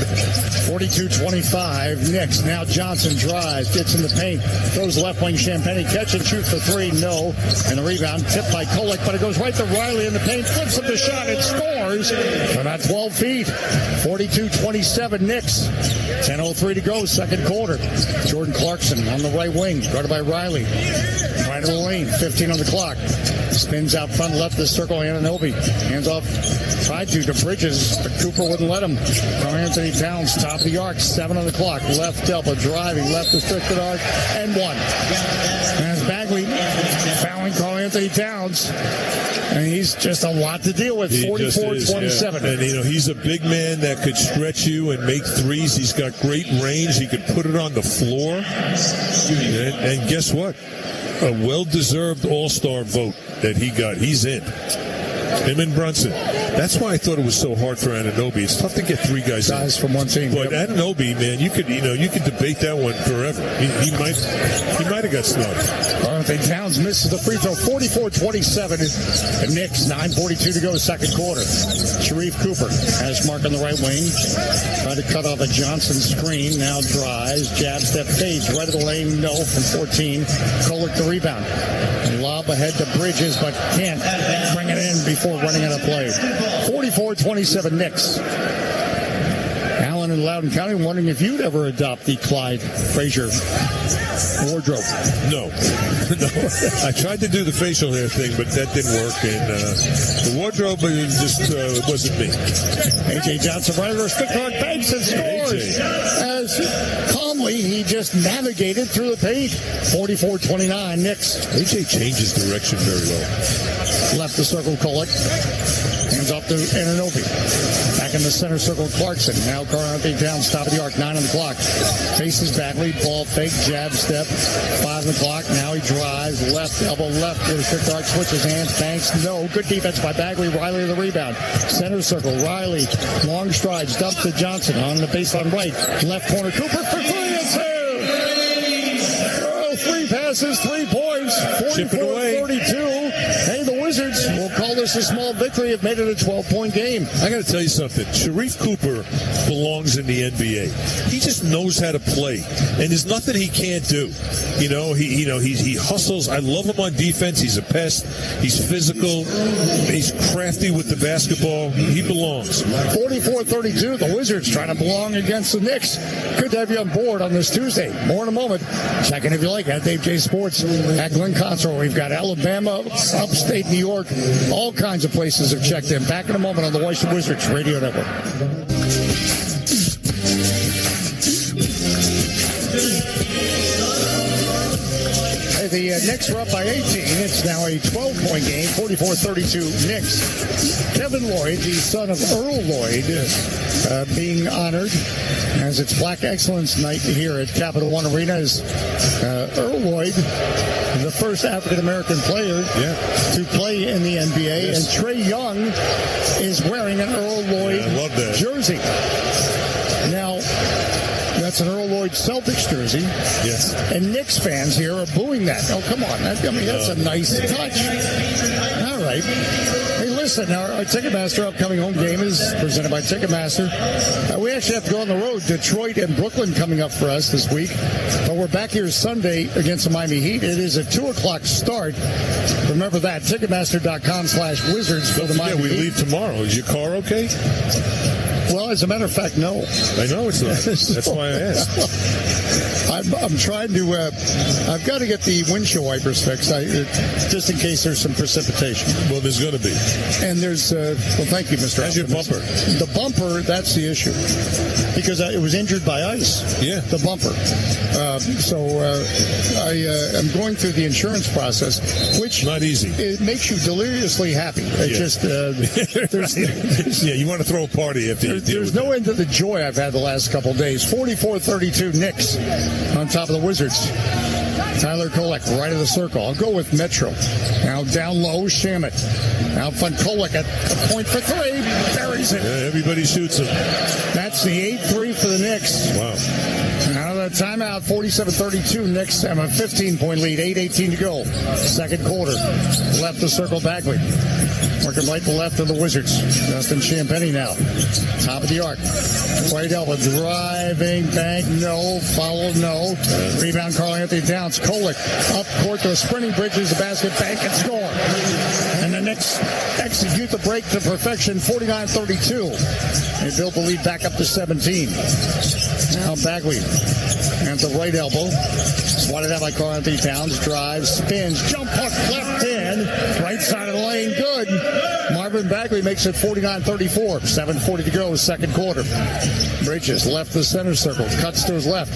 42-25 Knicks. Now Johnson drives, gets in the paint, throws left wing Champagnie, catch and shoot for three, no. And the rebound tipped by Kolek, but it goes right to Riley in the paint, flips up the shot and scores from about 12 feet. 42-27 Knicks. 10:03 to go, second quarter. Jordan Clarkson on the right wing, guarded by Riley. Right of the lane, 15 on the clock. Spins out front, left the circle, Anunoby. Hands off, tried to Bridges, but Cooper wouldn't let him. Karl-Anthony Towns, top of the arc, 7 on the clock. Left elbow, driving, left restricted arc, and 1. As Bagley fouling Karl-Anthony Towns. And he's just a lot to deal with, 44-27. Yeah. And, he's a big man that could stretch you and make threes. He's got great range. He could put it on the floor. And guess what? A well-deserved all-star vote that he got. He's in. Him and Brunson. That's why I thought it was so hard for Anunoby. It's tough to get three guys from one team. But Anunoby, man, you could debate that one forever. He might have got snubbed. Karl-Anthony Towns misses the free throw. 44-27. The Knicks, 9:42 to go, second quarter. Sharif Cooper has mark on the right wing. Trying to cut off a Johnson screen. Now drives. Jab step fades. Right of the lane. No from 14. Kolek the rebound. Lob ahead to Bridges, but can't bring it in before running out of play. 44-27 Knicks. Allen in Loudoun County wondering if you'd ever adopt the Clyde Frazier wardrobe. No. I tried to do the facial hair thing, but that didn't work. And the wardrobe just wasn't me. A.J. Johnson right over stick guard, banks and scores. As calmly he just navigated through the paint. 44-29 Knicks. A.J. changes direction very well. Left the circle, Kolek. Hands off to Anunoby. Back in the center circle, Clarkson. Now Karl-Anthony Towns, top of the arc, 9 on the clock. Faces Bagley, ball fake, jab step, 5 on the clock. Now he drives, left, elbow left, to the strict arc, switches hands, banks, no. Good defense by Bagley, Riley the rebound. Center circle, Riley, long strides, dump to Johnson on the baseline right. Left corner, Cooper for 3 and 2. 3 passes, 3 points, 44-32. Hey, the Wizards will call this a small victory. Have made it a 12-point game. I got to tell you something. Sharif Cooper belongs in the NBA. He just knows how to play, and there's nothing he can't do. He hustles. I love him on defense. He's a pest. He's physical. He's crafty with the basketball. He belongs. 44-32. The Wizards trying to belong against the Knicks. Good to have you on board on this Tuesday. More in a moment. Check in if you like at Dave J Sports at Glenn Consor. We've got Alabama, upstate New York, all kinds of places have checked in. Back in a moment on the Washington Wizards Radio Network. the Knicks are up by 18. It's now a 12-point game, 44-32 Knicks. Kevin Lloyd, the son of Earl Lloyd, being honored as it's Black Excellence Night here at Capital One Arena. Is Earl Lloyd, the first African-American player to play in the NBA, and Trae Young is wearing an Earl Lloyd jersey. Now, that's an Earl Lloyd Celtics jersey. Yes. And Knicks fans here are booing that. Oh, come on. That's a nice touch. All right. Hey, listen, our Ticketmaster upcoming home game is presented by Ticketmaster. We actually have to go on the road. Detroit and Brooklyn coming up for us this week. But we're back here Sunday against the Miami Heat. It is a 2 o'clock start. Remember that. Ticketmaster.com/Wizards for the Miami Heat. We leave tomorrow. Is your car okay? Well, as a matter of fact, no. I know it's not. That's why I asked. I'm trying to. I've got to get the windshield wipers fixed, just in case there's some precipitation. Well, there's going to be. And there's. Well, thank you, Mr. How's your bumper? The bumper. That's the issue, because it was injured by ice. Yeah. The bumper. So I am going through the insurance process, which not easy. It makes you deliriously happy. It just. You want to throw a party after. There's no end to the joy I've had the last couple of days. 44-32 Knicks on top of the Wizards. Tyler Kolek right of the circle. I'll go with Metro. Now down low, Shamet. Out front, Kolek at a point for three. Buries it. Yeah, everybody shoots him. That's the 8-3 for the Knicks. Wow. Out of the timeout, 47-32. Knicks have a 15-point lead. 8:18 to go. Second quarter. Left the circle, Bagley. Working right to left of the Wizards. Justin Champagnie now. Top of the arc. Right elbow. Driving. Bank. No. Follow. No. Rebound. Karl-Anthony Towns. Kolek up court to the sprinting Bridges. The basket. Bank and score. And the Knicks execute the break to perfection. 49-32. They built the lead back up to 17. Now Bagley at the right elbow. Swatted out by Karl-Anthony Towns. Drives. Spins. Jump hook. Left in. Right side of the lane. Good. Marvin Bagley makes it 49-34. 7:40 to go, second quarter. Bridges left the center circle. Cuts to his left.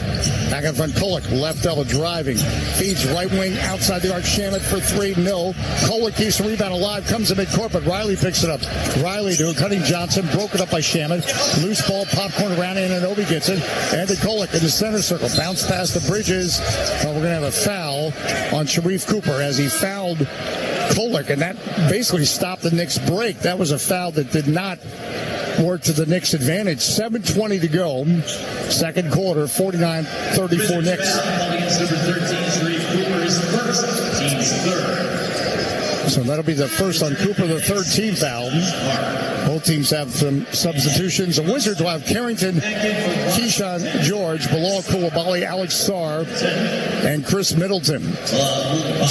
Back in front, Kolek. Left elbow driving. Feeds right wing outside the arc. Shamet for three. No. Kolek keeps the rebound alive. Comes to midcourt, but Riley picks it up. Riley to Cutting Johnson. Broken up by Shamet. Loose ball. Popcorn around. Anunoby gets it. And to Kolek in the center circle. Bounce past the Bridges. We're going to have a foul on Sharif Cooper as he fouled Kolek, and that basically stopped the Knicks' break. That was a foul that did not work to the Knicks' advantage. 7:20 to go. Second quarter, 49-34 Knicks. So that'll be the first on Cooper, the third team foul. Both teams have some substitutions. The Wizards will have Carrington, Keyshawn George, Bilal Coulibaly, Alex Sarr, and Chris Middleton.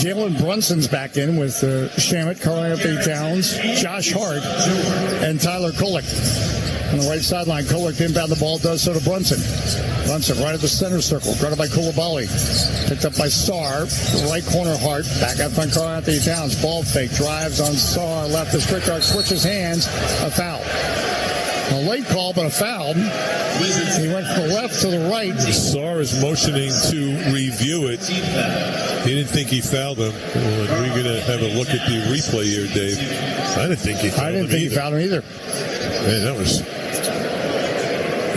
Jalen Brunson's back in with Shamet, Karl-Anthony Towns, Josh Hart, and Tyler Kolek. On the right sideline, Kolek inbound the ball, does so to Brunson. Brunson right at the center circle, guarded by Coulibaly. Picked up by Sarr, right corner Hart, back out front Karl-Anthony Towns. Ball fake, drives on Sarr, left the strict arc, switches hands, a foul. A late call, but a foul. He went from the left to the right. Sarr is motioning to review it. He didn't think he fouled him. We're going to have a look at the replay here, Dave. I didn't think he fouled him. I didn't think he fouled him either. Man, that was...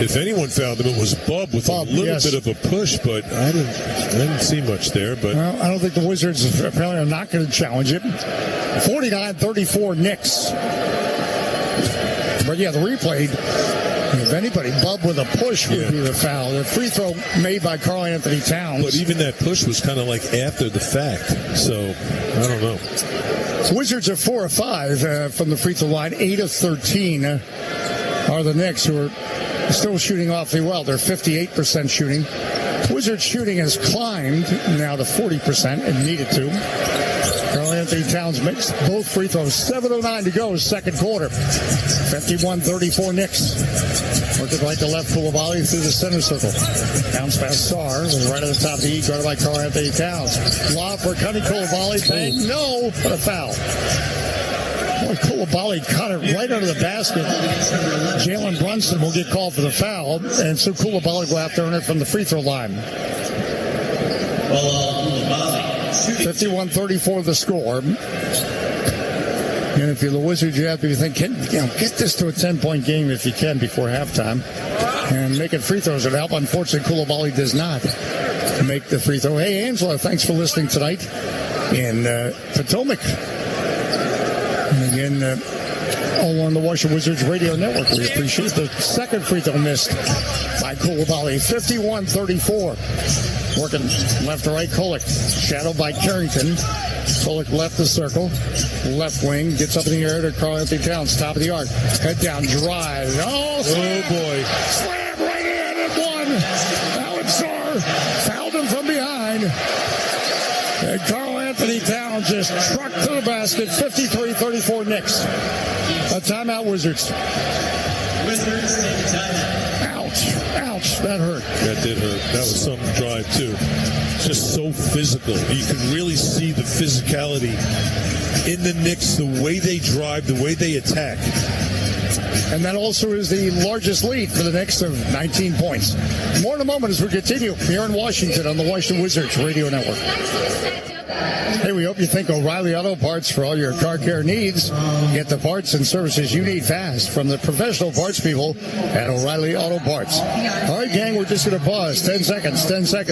If anyone fouled him, it was Bub with a little bit of a push, but I didn't see much there. But well, I don't think the Wizards apparently are not going to challenge it. 49-34 Knicks. But yeah, the replay, if anybody, Bub with a push would be the foul. The free throw made by Karl-Anthony Towns. But even that push was kind of like after the fact. So, I don't know. Wizards are 4 of 5 from the free throw line. 8 of 13 are the Knicks, who are still shooting awfully well. They're 58% shooting. Wizards shooting has climbed now to 40% and needed to. Karl-Anthony Towns makes both free throws. 7:09 to go, second quarter. 51-34 Knicks. Working right to left, Coulibaly through the center circle. Bounce past Sarr, right at the top of the E, guarded by Karl-Anthony Towns. Lob for Cutting Coulibaly. Bang, no, but a foul. Boy, Coulibaly caught it right under the basket. Jalen Brunson will get called for the foul, and so Coulibaly will have to earn it from the free throw line. 51-34 the score. And if you're the Wizards, you have to be thinking, get this to a 10-point game if you can before halftime. And making free throws would help. Unfortunately, Coulibaly does not make the free throw. Hey, Angela, thanks for listening tonight in Potomac. And again, all on the Washington Wizards radio network. We appreciate the second free throw missed by Coulibaly. 51-34. Working left to right, Kolek. Shadowed by Carrington. Kolek left the circle. Left wing. Gets up in the air to Karl-Anthony Towns. Top of the arc. Head down. Drive. Oh boy. Slam right in at one. Alex Sarr fouled him from behind. And Karl-Anthony Towns just trucked to the basket. 53-34 Knicks. A timeout, Wizards. Ouch, that hurt. That did hurt. That was some drive, too. Just so physical. You can really see the physicality in the Knicks, the way they drive, the way they attack. And that also is the largest lead for the Knicks of 19 points. More in a moment as we continue here in Washington on the Washington Wizards Radio Network. Hey, we hope you think O'Reilly Auto Parts for all your car care needs. Get the parts and services you need fast from the professional parts people at O'Reilly Auto Parts. All right, gang, we're just going to pause. 10 seconds.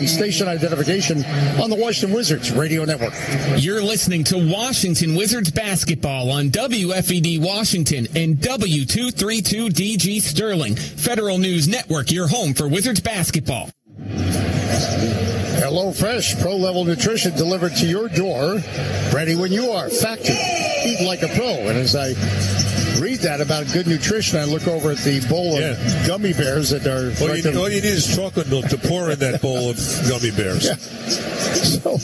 Station identification on the Washington Wizards Radio Network. You're listening to Washington Wizards basketball on WFED Washington and W232DG Sterling. Federal News Network, your home for Wizards basketball. HelloFresh, pro-level nutrition delivered to your door, ready when you are. Factory, eat like a pro. And as I read that about good nutrition, I look over at the bowl of gummy bears that are... All you need is chocolate milk to pour in that bowl of gummy bears. Yeah. So,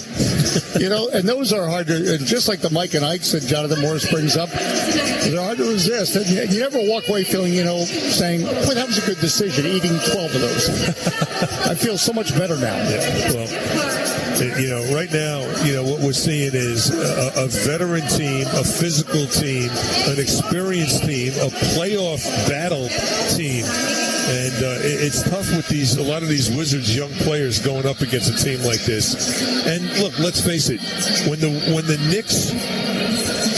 and those are hard to... And just like the Mike and Ikes that Jonathan Morris brings up, they're hard to resist. And you never walk away feeling, saying, boy, that was a good decision, eating 12 of those. I feel so much better now. Yeah, well, right now, what we're seeing is a veteran team, a physical team, an experienced team, a playoff battle team. And it's tough with a lot of these Wizards young players going up against a team like this. And look, let's face it, when the Knicks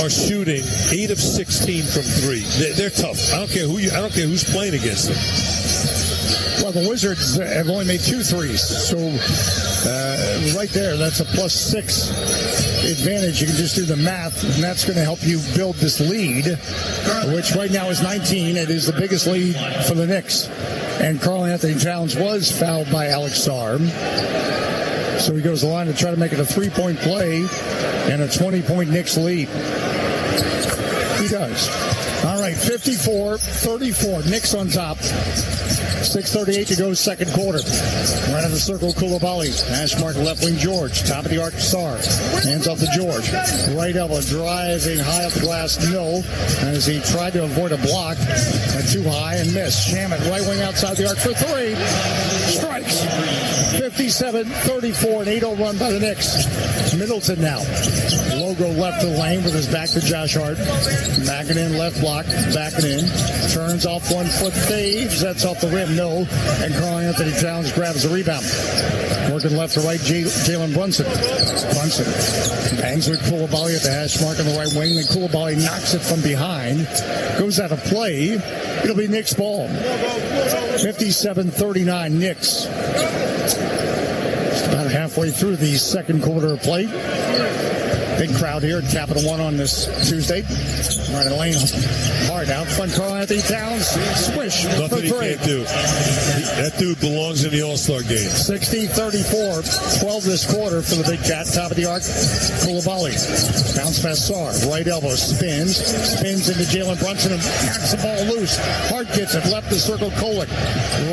are shooting 8 of 16 from 3, they're tough. I don't care who's playing against them. Well, the Wizards have only made 2 threes, so right there, that's a +6 advantage. You can just do the math, and that's going to help you build this lead, which right now is 19. It is the biggest lead for the Knicks. And Karl-Anthony Towns was fouled by Alex Sarr. So he goes to the line to try to make it a 3-point play and a 20-point Knicks lead. He does. All right, 54-34. Knicks on top. 6:38 to go, second quarter. Right in the circle, Coulibaly. Hash mark left wing, George. Top of the arc, Sarr. Hands off to George. Right elbow, driving high up the glass, no. As he tried to avoid a block. Went too high and missed. Shamet, right wing outside the arc for 3. Strikes. 57-34, an 8-0 run by the Knicks. Middleton now. Logo left the lane with his back to Josh Hart. Backing in, left block, backing in. Turns off 1 foot, fades. That's off the rim, no. And Karl-Anthony Towns grabs the rebound. Working left to right, Jalen Brunson. Brunson bangs with Coulibaly at the hash mark on the right wing. Then Coulibaly knocks it from behind. Goes out of play. It'll be Knicks ball. 57-39 Knicks. Just about halfway through the second quarter of play. Big crowd here at Capital One on this Tuesday. Right in the lane. Hard out front. Karl-Anthony Towns. Swish. Nothing he can't do. That dude belongs in the All-Star game. 60-34. 12 this quarter for the Big Cat. Top of the arc. Coulibaly. Bounce pass Sarr. Right elbow. Spins. Spins into Jalen Brunson and knocks the ball loose. Hart gets it. Left the circle. Kolek.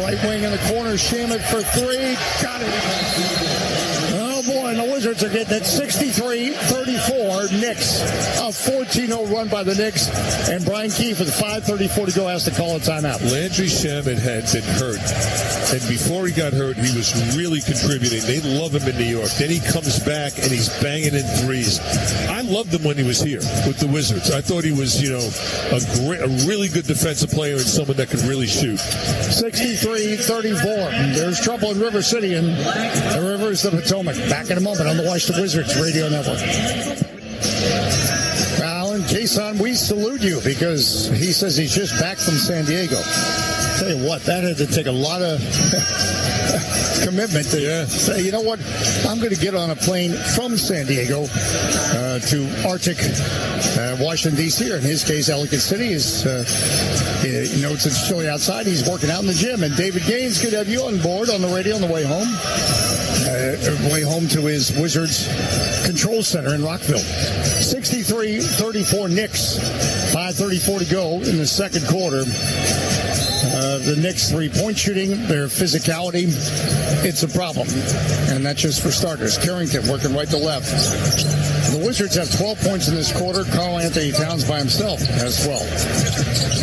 Right wing in the corner. Shamet for 3. Got it. Oh boy, and the Wizards are getting it. 63-34 Knicks. A 14-0 run by the Knicks. And Brian Keefe with 5:34 to go has to call a timeout. Landry Shamet had been hurt. And before he got hurt, he was really contributing. They love him in New York. Then he comes back and he's banging in threes. I loved him when he was here with the Wizards. I thought he was, a really good defensive player and someone that could really shoot. 63-34. There's trouble in River City, and the River is the Potomac. Back in a a moment on the Washington Wizards Radio Network. Alan Cason, we salute you because he says he's just back from San Diego. Tell you what, that had to take a lot of commitment to say, you know what, I'm going to get on a plane from San Diego to Arctic Washington, D.C., or in his case, Ellicott City. He notes it's chilly outside. He's working out in the gym. And David Gaines, good to have you on board on the radio on the way home. Way home to his Wizards Control Center in Rockville. 63-34 Knicks. 5:34 to go in the second quarter. The Knicks' three-point shooting, their physicality, it's a problem. And that's just for starters. Carrington working right to left. The Wizards have 12 points in this quarter. Karl Anthony Towns by himself has 12.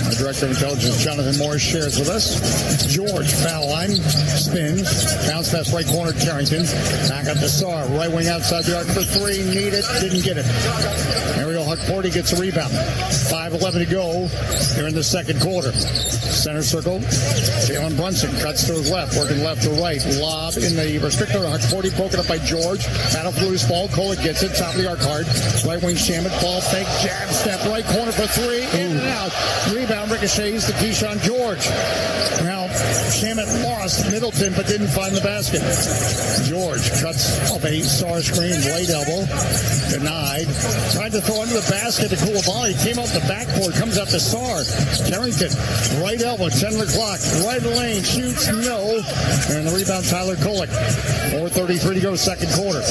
Our Director of Intelligence, Jonathan Morris, shares with us. George, foul line, spins, bounce pass right corner, Carrington. Back up to Sarr, right wing outside the arc for three. Need it, didn't get it. Ariel Hukporti gets a rebound. 5:11 to go here in the second quarter. Center circle, Jalen Brunson cuts to his left, working left to right. Lob in the restrictor. Hukporti broken up by George. Battle for loose ball. Kolek gets it. Top of the arc hard. Right wing Shamet. Ball fake. Jab step. Right corner for three. In and out. Rebound ricochets to Keyshawn George. Now, Shamet lost Middleton but didn't find the basket. George cuts off a Sarr screen. Right elbow. Denied. Tried to throw under the basket to Coulibaly. Came off the backboard. Comes out to Sarr. Carrington. Right elbow. 10 on the clock. Right lane. Shoots. No. And the rebound, Tyler Kolek. 4:33 to go, second quarter.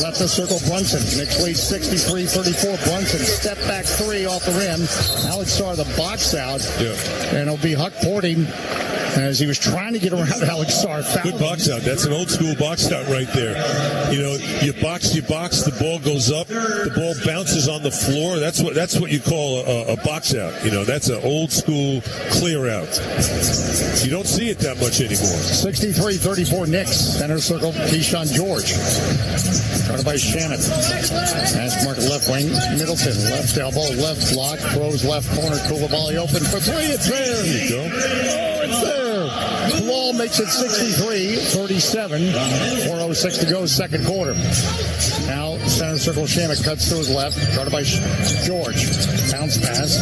Left the circle, Brunson. Knicks lead 63-34. Brunson, step back three off the rim. Alex Sarr, the box out. And it'll be Hukporti as he was trying to get around Alex Sarr. Good box out. That's an old school box out right there. You know, you box, the ball goes up, the ball bounces on the floor. That's what you call a box out. You know, that's an old school clear out. You don't see it that much anymore. 63-34 Knicks. Center circle, Keyshawn George. Guarded by Shannon. Pass mark left wing, Middleton. Left elbow, left block, throws left corner. Coulibaly open for three. It's there. There you go. Oh, it's there. Wall makes it 63-37. 4:06 to go, second quarter. Now, center circle, Shamet cuts to his left. Guarded by George. Bounce pass.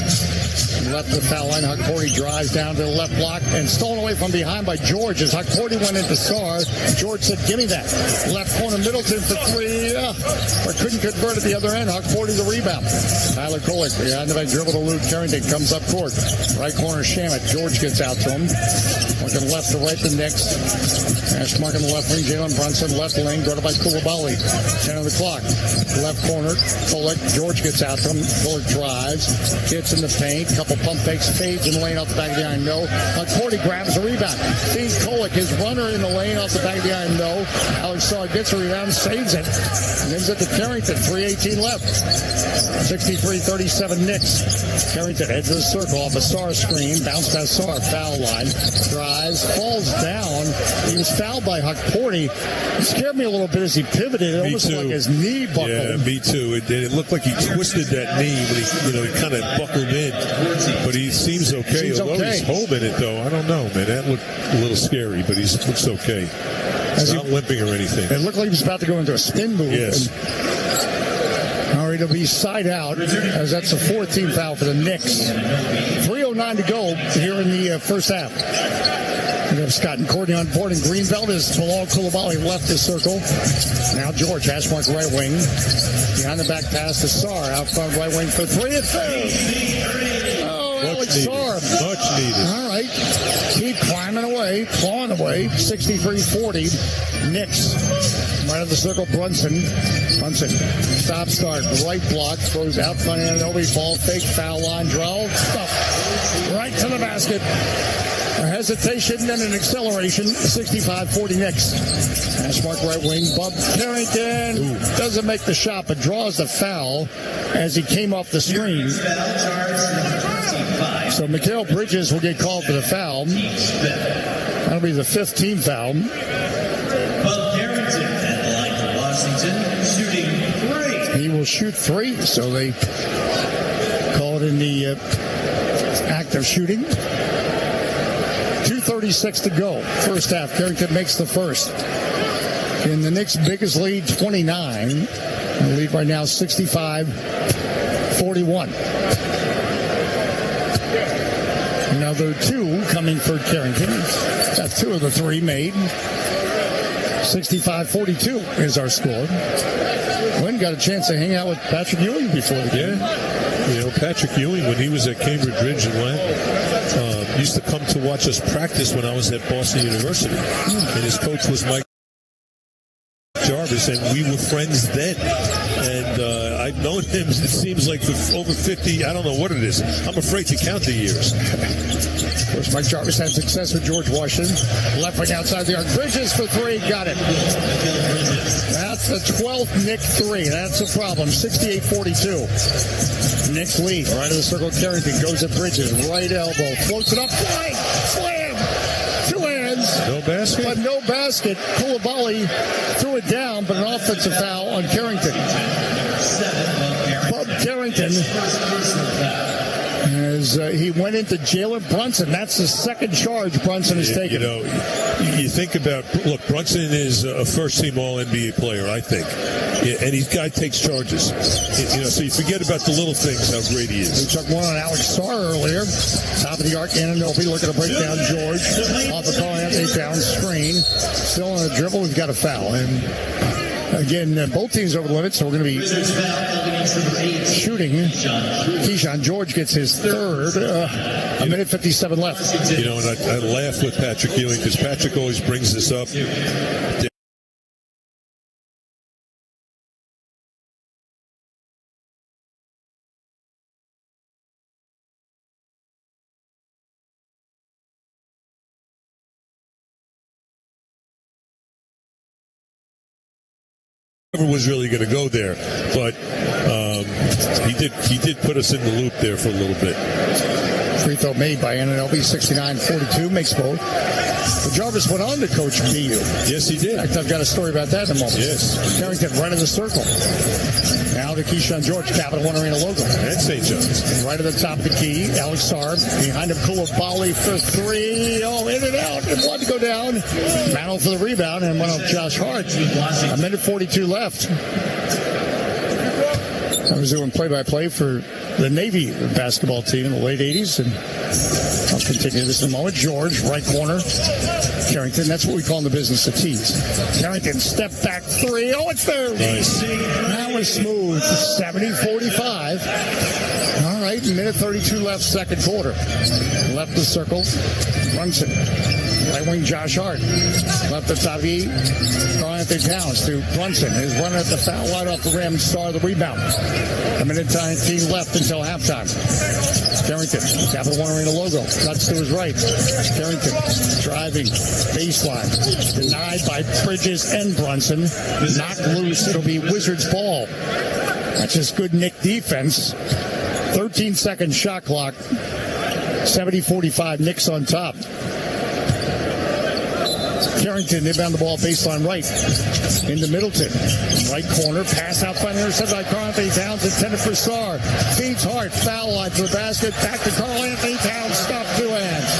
Left the foul line. Hukporti drives down to the left block and stolen away from behind by George as Hukporti went into Sarr. George said, give me that. Left corner, Middleton for three. But couldn't convert at the other end. Hukporti the rebound. Tyler Kolek behind the back dribble to Luke Carrington. Comes up court. Right corner, Shamet. George gets out to him. Looking left to right, the Knicks. Hash mark on the left wing, Jalen Brunson. Left lane, guarded by Coulibaly. 10 on the clock. Left corner, Kolek. George gets out to him. Kolek drives. Gets in the paint. Couple pump fakes, fades in the lane off the back of the iron, no. Hukporti grabs the rebound. Sees Kolek, his runner in the lane off the back of the iron, no. Alex Sarr gets the rebound, saves it. And then it to Carrington, 3:18 left. 63-37 Knicks. Carrington heads to the circle off a Sarr screen. Bounce pass Sarr, foul line. Drives, falls down. He was fouled by Hukporti. It scared me a little bit as he pivoted. It almost looked like his knee buckled. Yeah, me too. It looked like he twisted that knee when he kind of buckled in. But he seems okay. Although he's holding it, though, I don't know, man. That looked a little scary, but he looks okay. He's not limping or anything. It looked like he was about to go into a spin move. Yes. All right, it'll be side out as that's a 14th foul for the Knicks. 3:09 to go here in the first half. We have Scott and Courtney on board, and Greenbelt is Bilal Coulibaly left the circle. Now George, hash mark right wing. Behind the back pass to Sarr. Out front right wing for three. It's there. Alex Sarr. Much needed. All right. Keep climbing away, clawing away. 63-40. Knicks. Right of the circle, Brunson. Stop, start. Right block. Throws out front. Anunoby. Ball fake. Foul line. Draw. Stuff. Right to the basket. A hesitation, then an acceleration. 65-40 Knicks. Hash mark right wing. Bump. Carrington doesn't make the shot, but draws the foul as he came off the screen. So Mikal Bridges will get called for the foul. That'll be the 5th team foul. He will shoot three, so they call it in the act of shooting. 2:36 to go. First half. Carrington makes the first. in the Knicks' biggest lead, 29. The lead right now, 65-41. Another two coming for Carrington. Got two of the three made. 65-42 is our score. Glenn got a chance to hang out with Patrick Ewing before the game. Yeah. You know, Patrick Ewing, when he was at Cambridge Ridge and used to come to watch us practice when I was at Boston University. And his coach was Mike Jarvis, and we were friends then. And I've known him, it seems like, for over 50, I don't know what it is. I'm afraid to count the years. Of course, Mike Jarvis had success with George Washington. Left wing outside the arc. Bridges for three. Got it. That's the 12th Nick three. That's a problem. 68-42. Knicks lead. Right of the circle. Carrington goes at Bridges. Right elbow. Floats it up. Slam. Two hands. No basket? But no basket. Koulibaly threw it down, but an offensive foul on Carrington. Bub Carrington, as he went into Jalen Brunson. That's the second charge Brunson has taken. You know, you think about, look, Brunson is a first-team All-NBA player, I think. Yeah, and guy takes charges. You know, so you forget about the little things, how great he is. We took one on Alex Sarr earlier. Top of the arc, Anunoby looking to break down George. Off the Carl Anthony Towns screen. Still on the dribble, we've got a foul. And again, both teams over the limit, so we're going to be shooting. Keyshawn George gets his third. A minute 57 left. You know, and I laugh with Patrick Ewing because Patrick always brings this up. Never was really going to go there, but he did put us in the loop there for a little bit. Free throw made by Anunoby, 69-42, makes both. But Jarvis went on to coach BU. Yes, he did. In fact, I've got a story about that in a moment. Yes. Carrington right of the circle. Now to Keyshawn George, Capital One Arena logo. And St. John's. Right at the top of the key, Alex Sarr. Behind him, Koulibaly for three. Oh, in and out. And one to go down. Mantle for the rebound, and one off Josh Hart. A minute 42 left. I was doing play-by-play for the Navy basketball team in the late 80s, and I'll continue this in a moment. George, right corner. Carrington, that's what we call in the business a tease. Carrington, step back three. Oh, it's there. Nice. That was smooth. 70-45. All right, minute 32 left, second quarter. Left the circle. Brunson. Right wing Josh Hart. Left the top E. Carl Anthony Towns to Brunson. His runner at the foul line off the rim. Star the rebound. A minute 19 left until halftime. Carrington, Capital One Arena logo. Cuts to his right. Carrington driving baseline. Denied by Bridges and Brunson. Knocked loose. It'll be Wizards ball. That's just good Nick defense. 13-second shot clock. 70-45. Knicks on top. Carrington inbound the ball baseline right into Middleton. Right corner, pass out front, intercepted by Carl Anthony Towns, intended for Sarr. Feeds Hart, foul line to the basket, back to Carl Anthony Towns, stop two hands.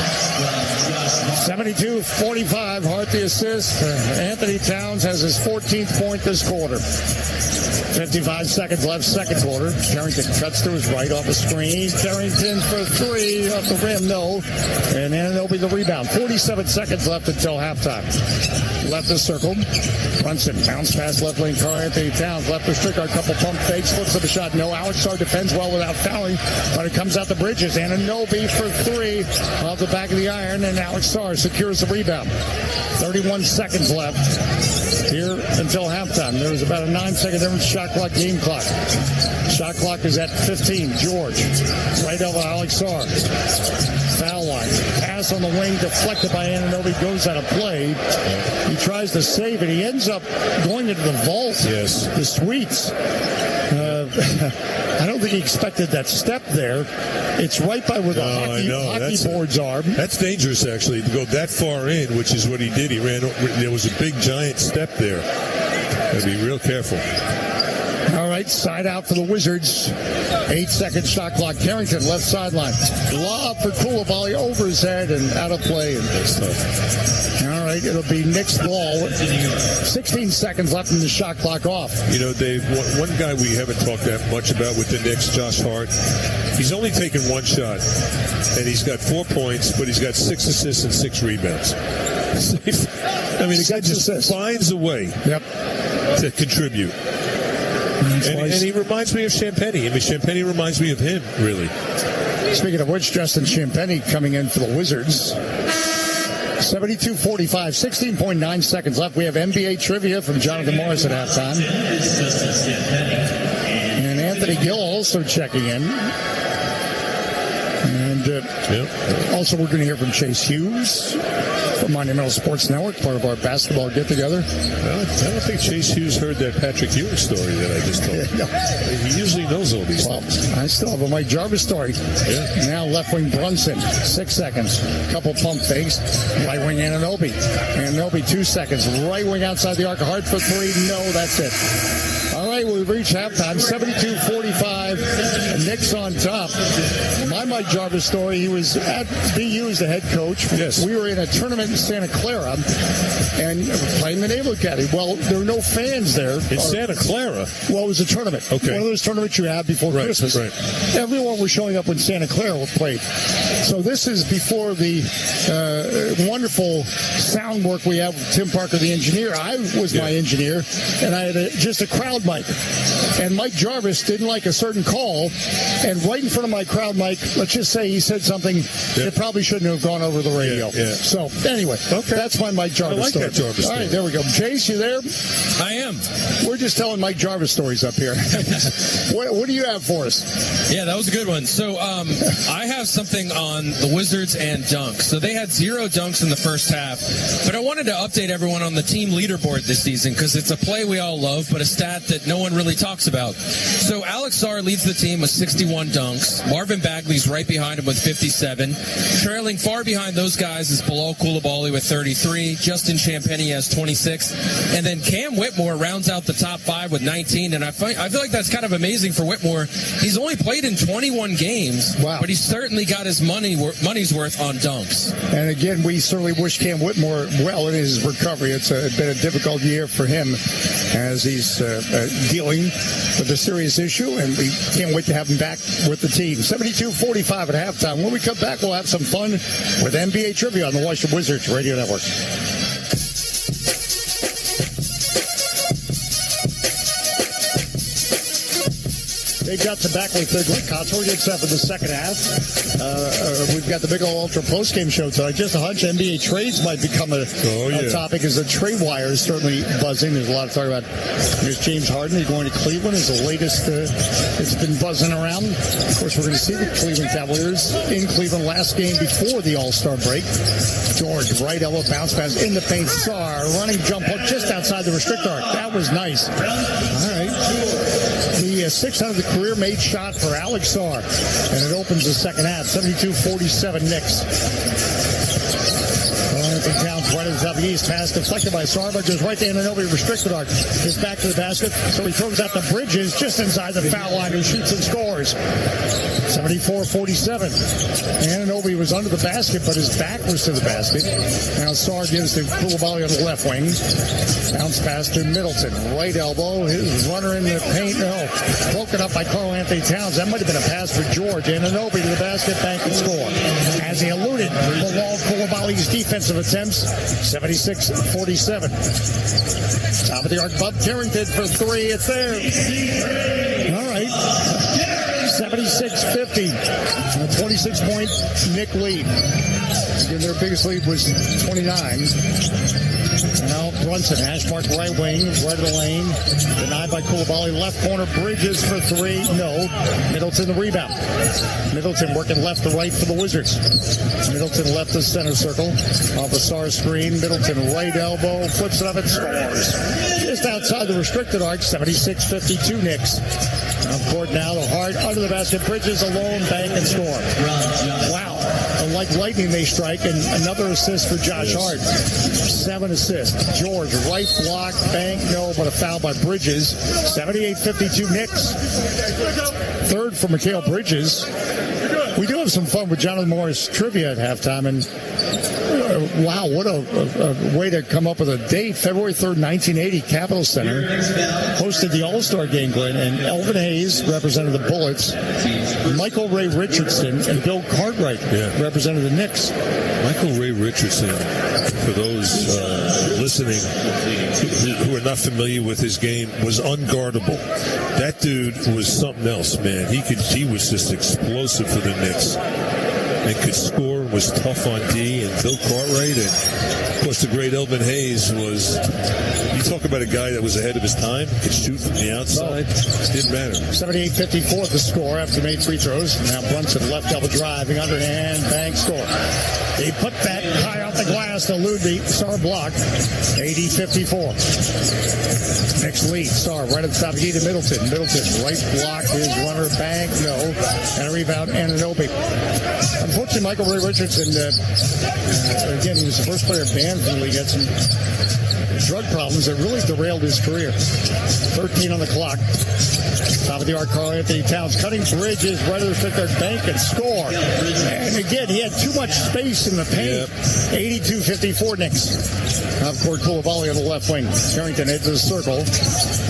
72-45, Hart the assist. Anthony Towns has his 14th point this quarter. 55 seconds left, second quarter. Carrington cuts to his right off the screen. Carrington for three, off the rim, no. And Anunoby the rebound. 47 seconds left until halftime. Left the circle. Brunson, bounce pass left lane, Carl Anthony Towns. Left the striker, a couple pump fakes, flips up a shot. No, Alex Sarr defends well without fouling, but it comes out the Bridges. Anunoby for three, off the back of the iron, and Alex Sarr secures the rebound. 31 seconds left here until halftime. There was about a 9-second difference. Shot clock, game clock. Shot clock is at 15. George, right over Alex Sarr. Foul line. Pass on the wing, deflected by Anunoby, goes out of play. He tries to save it. He ends up going into the vault. Yes. The suites. I don't think he expected that step there. It's right by where the hockey boards are. That's dangerous, actually, to go that far in, which is what he did. He ran. There was a big, giant step there. Gotta be real careful. All right, side out for the Wizards. 8-second shot clock. Carrington, left sideline. Lob for Koulibaly over his head and out of play. And all right, right, it'll be Knicks ball. 16 seconds left in the shot clock off. You know, Dave, one guy we haven't talked that much about with the Knicks, Josh Hart, he's only taken one shot, and he's got 4 points, but he's got 6 assists and 6 rebounds. I mean, the guy just finds a way to contribute. And he reminds me of Champagny. I mean, Champagny reminds me of him, really. Speaking of which, Justin Champagny coming in for the Wizards. 72-45, 16.9 seconds left. We have NBA trivia from Jonathan Morris at halftime. And Anthony Gill also checking in. And also we're going to hear from Chase Hughes from Monumental Sports Network, part of our basketball get-together. Well, I don't think Chase Hughes heard that Patrick Ewing story that I just told. No. He usually knows all these things. I still have a Mike Jarvis story. Yeah. Now left wing Brunson, 6 seconds. Couple pump fakes. Right wing Anunoby. Anunoby, 2 seconds. Right wing outside the arc. Hard for 3. No, that's it. All right, we've reached halftime. 72-45. Knicks on top. My Mike Jarvis story, he was at BU as the head coach. Yes. We were in a tournament in Santa Clara and playing the Naval Academy. Well, there were no fans there. In Santa Clara? Well, it was a tournament. Okay. One of those tournaments you have before Christmas. Right. Everyone was showing up when Santa Clara played. So this is before the wonderful sound work we have with Tim Parker, the engineer. I was my engineer, and I had just a crowd mic. And Mike Jarvis didn't like a certain call, and right in front of my crowd mic, let's just say he said something that probably shouldn't have gone over the radio. Yeah. So, anyway, that's my Mike Jarvis story. That Jarvis All right, there we go. Chase, you there? I am. We're just telling Mike Jarvis stories up here. What do you have for us? Yeah, that was a good one. So I have something on the Wizards and dunks. So they had 0 dunks in the first half, but I wanted to update everyone on the team leaderboard this season because it's a play we all love, but a stat that no one really talks about. So Alex Sarr leads the team with 61 dunks. Marvin Bagley's right behind him with 57. Trailing far behind those guys is Bilal Coulibaly with 33. Justin Champagny has 26. And then Cam Whitmore rounds out the top 5 with 19. And I feel like that's kind of amazing for Whitmore. He's only played in 21 games, but he's certainly got his money's worth on dunks. And again, we certainly wish Cam Whitmore well in his recovery. It's been a difficult year for him as he's dealing with a serious issue, and we can't wait to have him back with the team. 72-45 at halftime. When we come back, we'll have some fun with NBA trivia on the Washington Wizards Radio Network. Dave Johnson back with Glenn Consor. Gets up in the second half. We've got the Big Ol' Ultra post-game show tonight. Just a hunch, NBA trades might become a topic as the trade wire is certainly buzzing. There's a lot of talk about there's James Harden. He's going to Cleveland is the latest. It's been buzzing around. Of course, we're going to see the Cleveland Cavaliers in Cleveland last game before the All-Star break. George, right elbow, bounce pass in the paint. Sarr, running jump hook just outside the restrictor arc. That was nice. All right. The 600th career-made shot for Alex Sarr, and it opens the second half. 72-47 Knicks. Anthony Towns right at the top of the East. Pass deflected by Sarr, but goes right to Anunoby, restricted arc. Gets back to the basket, so he throws out the Bridges just inside the foul line, who shoots and scores. 74-47. Anunoby was under the basket, but his back was to the basket. Now Sarr gives to Coulibaly on the left wing. Bounce pass to Middleton. Right elbow. His runner in the paint. No. Broken up by Karl Anthony Towns. That might have been a pass for George. Anunoby to the basket, bank and score. As he alluded, Bilal Coulibaly's defensive attempts, 76-47. Top of the arc, Bub Carrington for 3. It's there. All right. 76-50. A 26-point Knick lead. Again, their biggest lead was 29. Now Brunson, hash mark right wing, right of the lane. Denied by Coulibaly. Left corner, Bridges for 3. No. Middleton the rebound. Middleton working left to right for the Wizards. Middleton left the center circle. Off the Sarr screen. Middleton right elbow. Flips it up and scores. Just outside the restricted arc. 76-52 Knicks. On court now, the hard under the basket. Bridges alone, bank and score. Wow. Like lightning they strike, and another assist for Josh Hart. 7 assists. George, right block, bank, no, but a foul by Bridges. 78-52 Knicks. Third for Mikal Bridges. We do have some fun with Jonathan Morris trivia at halftime, and wow, what a way to come up with a date. February 3rd, 1980, Capitol Center hosted the All-Star Game, Glenn, and Elvin Hayes represented the Bullets. Michael Ray Richardson and Bill Cartwright represented the Knicks. Michael Ray Richardson, for those listening who are not familiar with his game, was unguardable. That dude was something else, man. He was just explosive for the Knicks and could score, was tough on D, and Bill Cartwright, and of course the great Elvin Hayes was, you talk about a guy that was ahead of his time, could shoot from the outside, didn't matter. 78-54 the score after they made free throws. Now Brunson left double driving, underhand, bang, score. He put that high off the glass to elude the Star block. 80-54. Next lead, Star right at the top of the key to Middleton. Middleton right block, his runner, bang, no. And a rebound, Anunoby. Unfortunately, Michael Ray Richardson, again, he was the first player banned from the league. Had some drug problems that really derailed his career. 13 on the clock. Top of the arc, Karl Anthony Towns cutting bridges, right of the fifth, bank and score. And again, he had too much space in the paint. 82-54 Knicks. Half court Koulibaly on the left wing. Carrington into the circle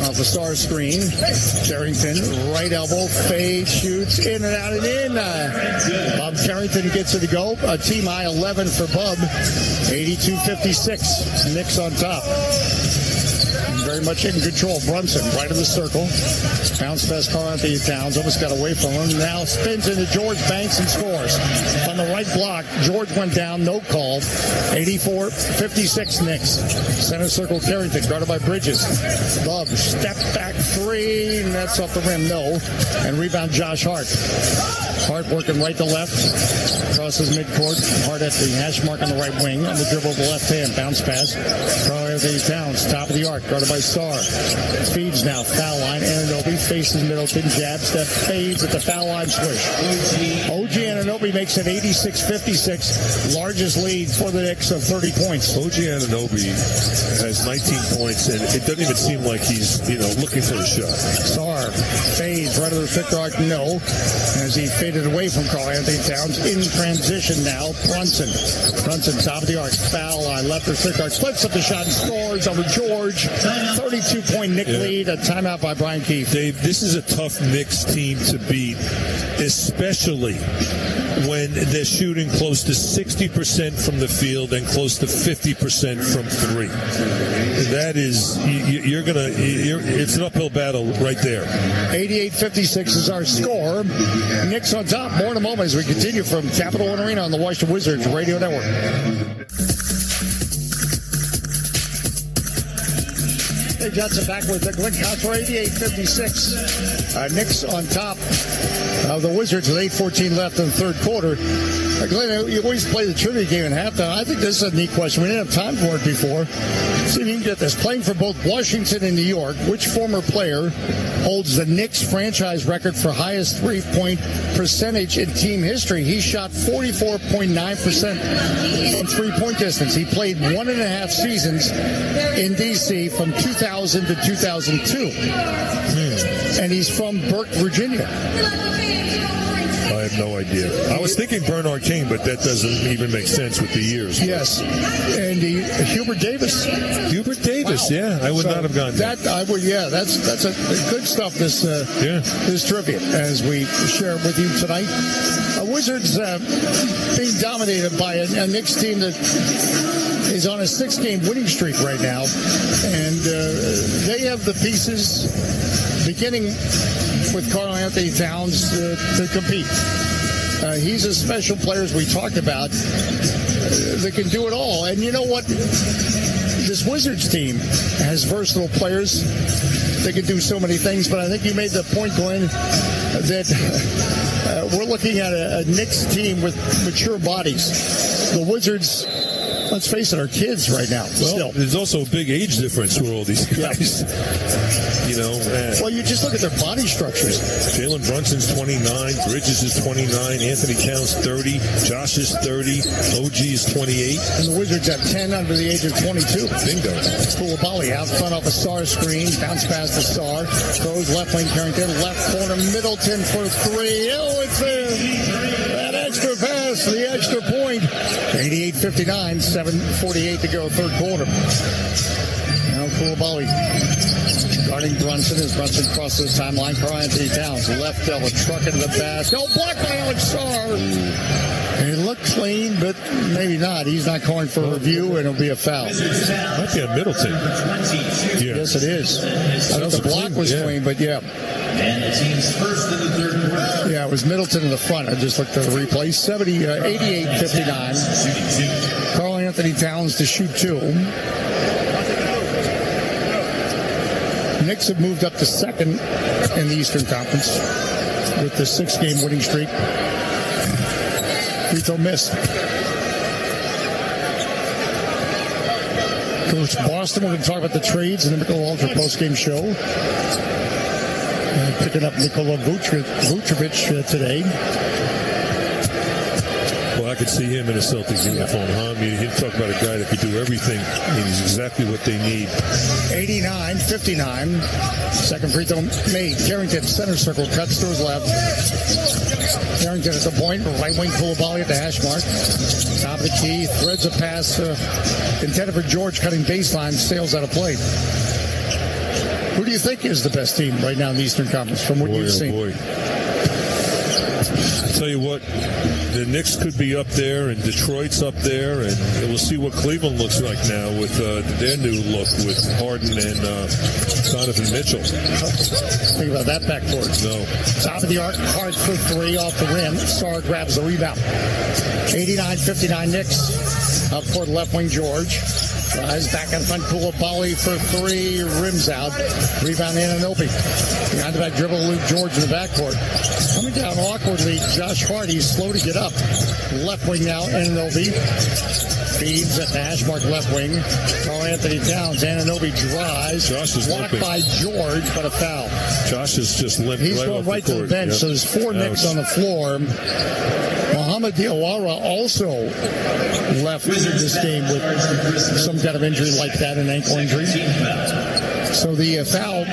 off the Star screen. Carrington right elbow fade, shoots in and out and in. Bob Carrington gets it to go. A team high 11 for Bub. 82-56. Knicks on top. Very much in control. Brunson right of the circle. Bounce pass Karl Anthony Towns. Almost got away from him. Now spins into George Banks and scores. On the right block, George went down. No call. 84-56 Knicks. Center circle Carrington guarded by Bridges. Love step back three. And that's off the rim. No. And rebound Josh Hart. Hart working right to left. Crosses midcourt. Hart at the hash mark on the right wing. On the dribble of the left hand. Bounce pass. Karl Anthony Towns. Top of the arc. Guarded by Star. Feeds now. Foul line. Anunoby faces Middleton. Jab step. Fades at the foul line swish. OG Anunoby makes it 86-56. Largest lead for the Knicks of 30 points. OG Anunoby has 19 points, and it doesn't even seem like he's, looking for a shot. Star fades right of the fifth arc. No. As he faded away from Karl Anthony Towns. In transition now. Brunson top of the arc. Foul line. Left or fifth arc. Splits up the shot and scores over George. 32-point Knick lead. A timeout by Brian Keefe. Dave, this is a tough Knicks team to beat, especially when they're shooting close to 60% from the field and close to 50% from three. That is, it's an uphill battle right there. 88-56 is our score. Knicks on top. More in a moment as we continue from Capital One Arena on the Washington Wizards Radio Network. Hey, Johnson back with the Glenn Contra, 88-56. Knicks on top of the Wizards with 8:14 left in the third quarter. Glenn, you always play the trivia game in halftime. I think this is a neat question. We didn't have time for it before. See if you can get this. Playing for both Washington and New York, which former player holds the Knicks franchise record for highest three-point percentage in team history? He shot 44.9% from three-point distance. He played 1.5 seasons in D.C. from 2000 to 2002. And he's from Burke, Virginia. I have no idea. I was thinking Bernard King, but that doesn't even make sense with the years. Yes. And Hubert Davis. Hubert Davis, wow. Yeah. I would not have gone there. That's a good stuff, this trivia, as we share with you tonight. Wizards being dominated by a Knicks team that is on a 6-game winning streak right now. And they have the pieces beginning with Karl Anthony Towns to compete. He's a special player, as we talked about, that can do it all. And you know what? This Wizards team has versatile players. They can do so many things, but I think you made the point, Glenn, that we're looking at a Knicks team with mature bodies. The Wizards, let's face it, are kids right now. Well, there's also a big age difference with all these guys. Well, you just look at their body structures. Jalen Brunson's 29, Bridges is 29, Anthony Towns 30, Josh is 30, OG is 28. And the Wizards have 10 under the age of 22. Bingo. Koulibaly out front off a Star screen, bounce past the Star, throws left wing Carrington, left corner Middleton for three. Oh, it's there. That extra pass, the extra point. 89-59, 7:48 to go, third quarter. Now Koulibaly guarding Brunson as Brunson crosses the timeline. Karl-Anthony Towns, left elbow, truck into the basket. Oh, blocked by Alex Sarr. It looked clean, but maybe not. He's not calling for a review, and it'll be a foul. Might be on Middleton. Yeah. Yes, it is. I thought the block was clean, but yeah. And the team's first in the third quarter. Yeah, it was Middleton in the front. I just looked at the replay. 88-59. Karl-Anthony Towns to shoot two. Knicks have moved up to second in the Eastern Conference with the 6-game winning streak. Free throw missed. Coach Boston, we're going to talk about the trades in the Michael Walter postgame show. Picking up Nikola Vucevic today. Well, I could see him in a Celtics uniform, huh? I mean, he'd talk about a guy that could do everything. I mean, he's exactly what they need. 89-59. Second free throw made. Carrington, center circle, cuts to his left. Carrington at the point, right wing Koulibaly at the hash mark. Top of the key, threads a pass intended for George, cutting baseline, sails out of play. Who do you think is the best team right now in the Eastern Conference from what you've seen? Boy. I'll tell you what, the Knicks could be up there, and Detroit's up there, and we'll see what Cleveland looks like now with their new look with Harden and Donovan Mitchell. Think about that backcourt. No. Top of the arc, hard for three off the rim. Sarr grabs the rebound. 89-59 Knicks. Up court, left wing George. Rise back on front, Koulibaly for three, rims out. Rebound Anunoby. Behind the back dribble, Luke George in the backcourt. Coming down awkwardly, Josh Hart. He's slow to get up. Left wing now, Anunoby. Feeds at the hash mark left wing. Karl-Anthony Towns. Anunoby drives. Josh is blocked limping by George, but a foul. Josh is just limping. He's right going off right the to court. the bench, Yep. so there's four Knicks on the floor. Mohamed Diawara also left this game with some kind of injury like that, an ankle injury. So the foul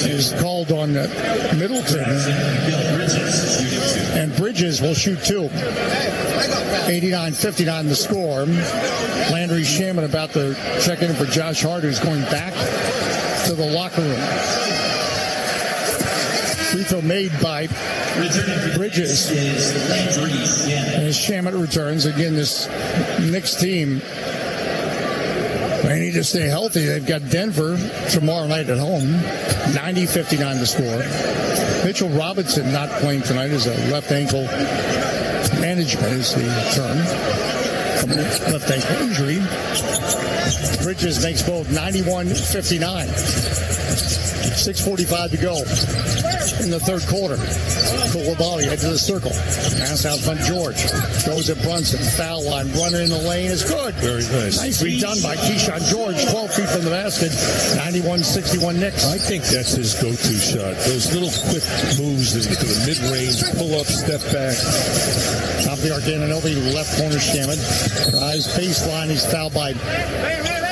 is called on Middleton, and Bridges will shoot two. 89-59 the score. Landry Shamet about to check in for Josh Hart, who's going back to the locker room. Free throw made by Bridges. And as Shamet returns, again, this Knicks team, they need to stay healthy. They've got Denver tomorrow night at home. 90-59 the score. Mitchell Robinson not playing tonight as a left ankle management is the term. Left ankle injury. Bridges makes both 91-59. 6:45 to go in the third quarter. Koulibaly head to the circle. Pass out front, George. Goes at Brunson. Foul line. Runner in the lane is good. Very nice. Nicely done by Keyshawn George. 12 feet from the basket. 91-61 Knicks. I think that's his go-to shot. Those little quick moves into the mid-range, pull-up, step back. Top of the arc, Anunoby, left corner, Shamet. Rise baseline. He's fouled by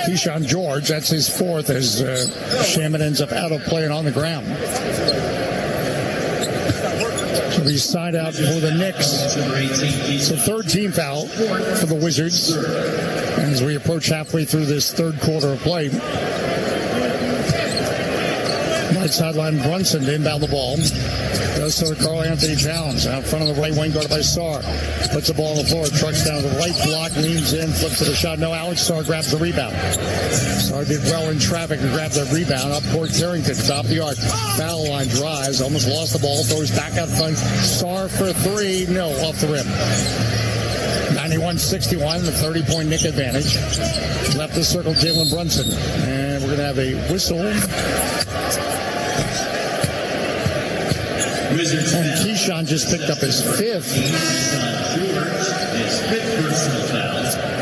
Keyshawn George. That's his fourth as Shamet ends up out of play and on the ground. So he's side out for the Knicks. So third team foul for the Wizards as we approach halfway through this third quarter of play. Right sideline, Brunson to inbound the ball. Goes to Karl-Anthony Towns out front of the right wing, guarded by Sarr. Puts the ball on the floor, trucks down to the right block, leans in, flips to the shot. No, Alex Sarr grabs the rebound. Sarr did well in traffic and grabbed the rebound. Up court, Carrington, top of the arc. Foul line, drives, almost lost the ball, throws back out front. Sarr for three, no, off the rim. 91-61, the 30-point Knick advantage. Left the circle, Jalen Brunson. And we're going to have a whistle. And Keyshawn just picked up his fifth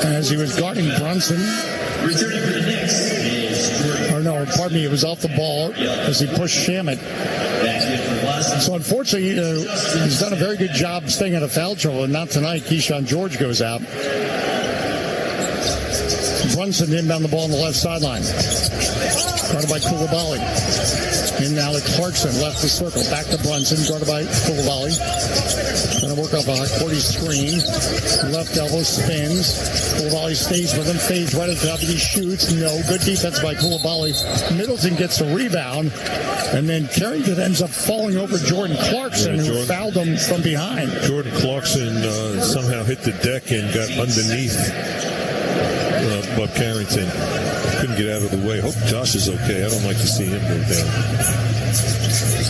as he was guarding Brunson. Or no, pardon me, it was off the ball as he pushed Shamet. So unfortunately, he's done a very good job staying out of foul trouble, and not tonight. Keyshawn George goes out. Brunson inbound the ball on the left sideline. Guarded by Koulibaly. In now to Clarkson, left the circle. Back to Brunson, guarded by Koulibaly. work off a Cordy screen. Left elbow spins. Koulibaly stays with him. Fades right at the top. He shoots. No. Good defense by Koulibaly. Middleton gets a rebound. And then Carrington ends up falling over Jordan Clarkson, who fouled him from behind. Jordan Clarkson somehow hit the deck and got underneath Bob Carrington. Couldn't get out of the way. Hope Josh is okay. I don't like to see him go down.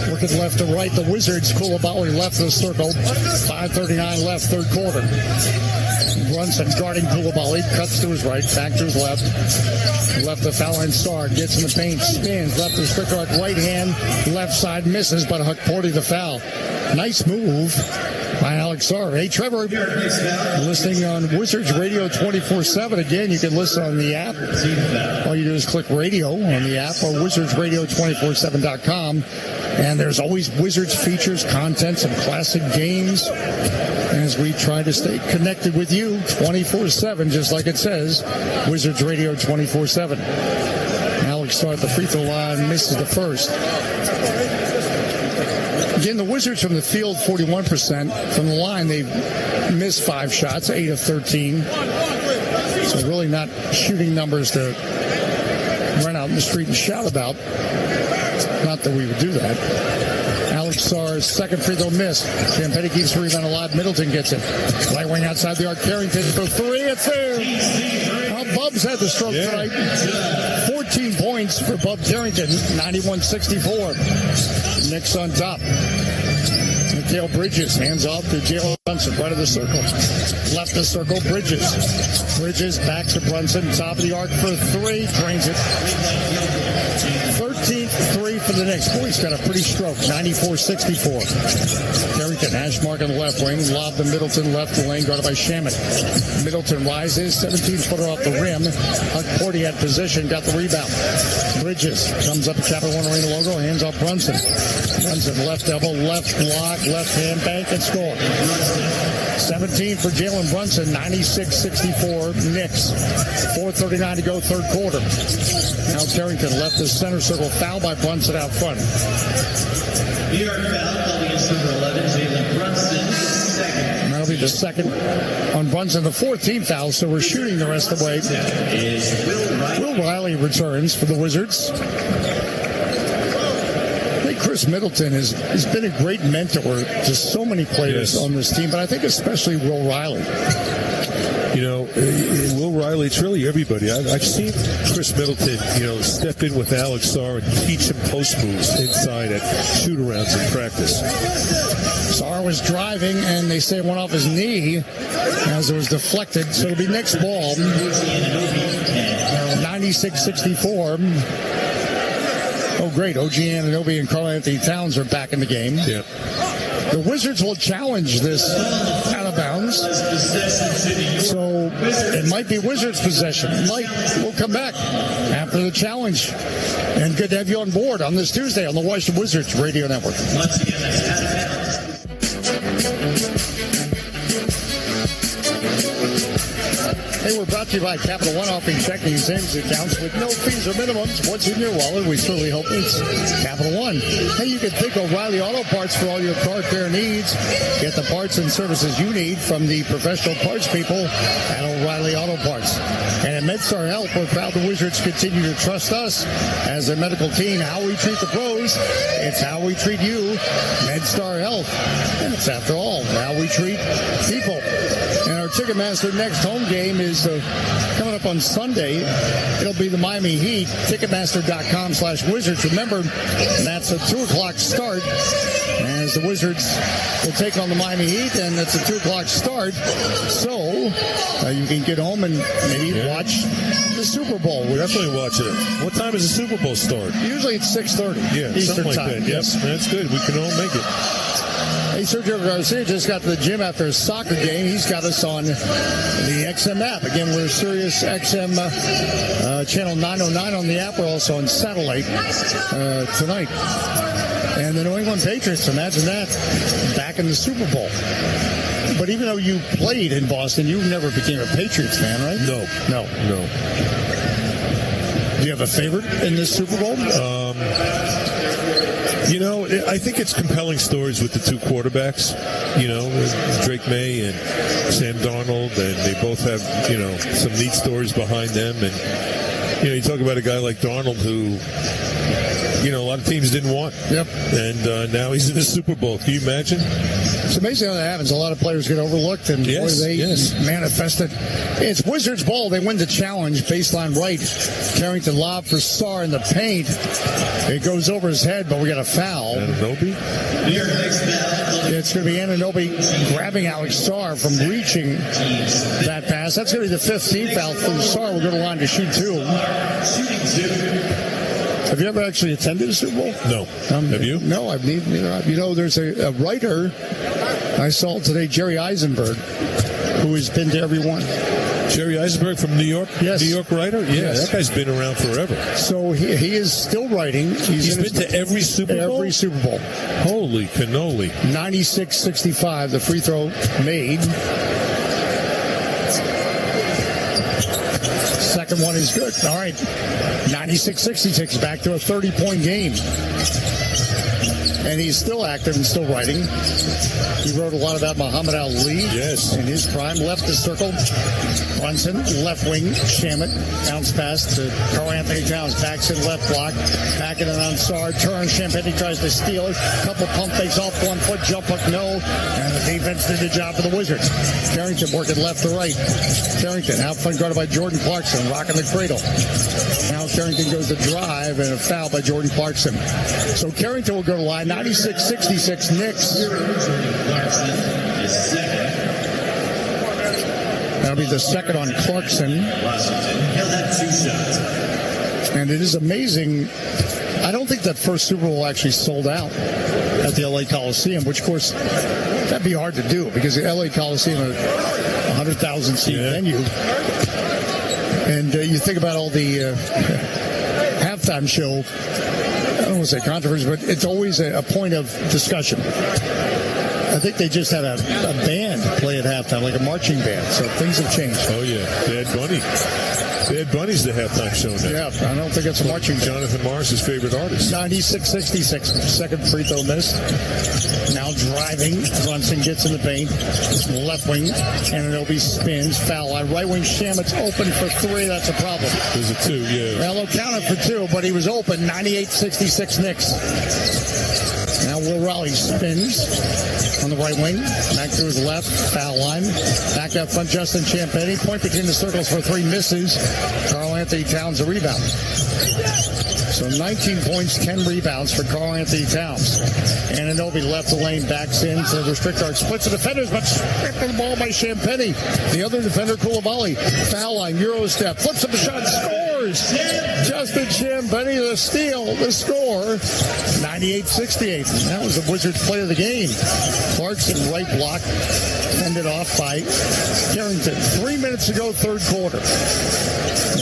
Looking left to right, the Wizards. Koulibaly left of the circle. 5:39 left, third quarter. Brunson guarding Koulibaly, cuts to his right, back to his left. Left the foul line Sarr, gets in the paint, spins, left the strict arc, right hand, left side, misses, but Hukporti the foul. Nice move by Alex Sarr. Hey, Trevor, listening on Wizards Radio 24/7. Again, you can listen on the app. All you do is click radio on the app or wizardsradio247.com. And there's always Wizards features, content, some classic games, as we try to stay connected with you 24/7, just like it says, Wizards Radio 24/7. Alex Sarr at the free throw line, misses the first. Again, the Wizards from the field, 41%. From the line, they've missed 5 shots, 8 of 13. So really not shooting numbers to run out in the street and shout about. Not that we would do that. Alex Sarr's second free throw missed. Champetti keeps the rebound alive. Middleton gets it. Right wing outside the arc. Carrington for 3. It's there. Bubs had the stroke tonight. 14 points for Bub Carrington. 91-64. Knicks on top. Mikal Bridges hands off to Jalen Brunson, right of the circle. Left the circle, Bridges. Bridges back to Brunson, top of the arc for 3, drains it. 13th 3 for the Knicks. Boy, he's got a pretty stroke, 94-64. Carrington, hash mark on the left wing, lob to Middleton, left lane, guarded by Shaman. Middleton rises, 17-footer off the rim. Hukporti had position, got the rebound. Bridges comes up to Capital One Arena logo, hands off Brunson. Brunson, left elbow, left block, left hand bank, and score. 17 for Jalen Brunson, 96-64 Knicks. 4:39 to go, third quarter. Now Carrington left the center circle, foul by Brunson out front. New York foul, calling against number 11, Jalen Brunson, second. That'll be the second on Brunson, the 14th foul, so we're shooting the rest of the way. Will Riley returns for the Wizards. Chris Middleton has been a great mentor to so many players on this team, but I think especially Will Riley. You know, Will Riley, it's really everybody. I've seen Chris Middleton, step in with Alex Sarr and teach him post moves inside at shoot-arounds in practice. Sarr was driving, and they say it went off his knee as it was deflected, so it'll be Knicks ball. 96-64. Oh, great. OG Anunoby and Karl-Anthony Towns are back in the game. Yeah. The Wizards will challenge this out of bounds. So it might be Wizards possession. We'll come back after the challenge. And good to have you on board on this Tuesday on the Washington Wizards Radio Network. Once again, that's out of bounds. Hey, we're brought to you by Capital One, offering checking and savings accounts with no fees or minimums. What's in your wallet? We certainly hope it's Capital One. Hey, you can pick O'Reilly Auto Parts for all your car care needs. Get the parts and services you need from the professional parts people at O'Reilly Auto Parts. And at MedStar Health, we're proud the Wizards continue to trust us as a medical team. How we treat the pros, it's how we treat you. MedStar Health. And it's, after all, how we treat people. And our Ticketmaster next home game is coming up on Sunday. It'll be the Miami Heat. Ticketmaster.com/Wizards. Remember, that's a 2 o'clock start as the Wizards will take on the Miami Heat, and it's a 2 o'clock start. So you can get home and maybe watch the Super Bowl. We'll definitely watch it. What time does the Super Bowl start? Usually it's 6:30. Yeah, Eastern something like time. that. Yes, that's good. We can all make it. Hey, Sergio Garcia just got to the gym after a soccer game. He's got us on the XM app. Again, we're Sirius XM channel 909 on the app. We're also on satellite tonight. And the New England Patriots, imagine that, back in the Super Bowl. But even though you played in Boston, you never became a Patriots fan, right? No. Do you have a favorite in this Super Bowl? You know, I think it's compelling stories with the two quarterbacks, you know, Drake May and Sam Darnold, and they both have, you know, some neat stories behind them. And, you know, you talk about a guy like Darnold who, you know, a lot of teams didn't want. Yep. And now he's in the Super Bowl. Can you imagine? It's amazing how that happens. A lot of players get overlooked, and boy, they manifest it. It's Wizards ball. They win the challenge. Baseline right. Carrington lob for Sarr in the paint. It goes over his head, but we got a foul. Anunoby? It's going to be Anunoby grabbing Alex Sarr from reaching that pass. That's going to be the 5th team foul for Sarr. We'll go to the line to shoot 2. Have you ever actually attended a Super Bowl? No. Have you? No, I've neither. You know, there's a writer I saw today, Jerry Eisenberg, who has been to every one. Jerry Eisenberg from New York? Yes. New York writer? Yeah, yes. That guy's been around forever. So he is still writing. He's been to every Super Bowl? Every Super Bowl. Holy cannoli. 96-65, the free throw made. Second one is good. All right. 96-66, back to a 30-point game. And he's still active and still writing. He wrote a lot about Muhammad Ali. Yes. In his prime. Left the circle. Brunson, left wing. Shamet, bounce pass to Karl Anthony Towns. Backs in left block. Back in on Sarr. Turn. Champagny tries to steal it. Couple pump fakes off 1 foot. Jump hook, no. And the defense did the job for the Wizards. Carrington working left to right. Carrington out front guarded by Jordan Clarkson. Rocking the cradle. Now Carrington goes to drive and a foul by Jordan Clarkson. So Carrington will go to line. 96-66 Knicks. That'll be the second on Clarkson. And it is amazing. I don't think that first Super Bowl actually sold out at the LA Coliseum, which of course that'd be hard to do because the LA Coliseum is a 100,000 seat venue. And you think about all the halftime show. I don't want to say controversy, but it's always a point of discussion. I think they just had a band play at halftime, like a marching band. So things have changed. Oh, yeah. Bad Bunny. Bad Bunny's the halftime show now. Yeah, I don't think it's a marching band. Jonathan Morris's favorite artist. 96-66. Second free throw missed. Now driving. Brunson gets in the paint. Left wing. Anunoby spins. Foul line. Right wing. Shamet's open for 3. That's a problem. There's a 2, yeah. Well, he'll count it for 2, but he was open. 98-66 Knicks. Now Will Raleigh spins on the right wing. Back to his left. Foul line. Back up front. Justin Champagny. Point between the circles for 3. Misses. Karl Anthony Towns a rebound. So 19 points, 10 rebounds for Karl Anthony Towns. Anunoby left the lane, backs in to restrict arc, splits the defenders, but stripped the ball by Champagny. The other defender, Koulibaly. Foul line, Euro step, flips up the shot, scores! Justin Champagny, the steal, the score. 98-68. That was the Wizards' play of the game. Clarkson, right block, fended off by Carrington. 3 minutes to go, third quarter.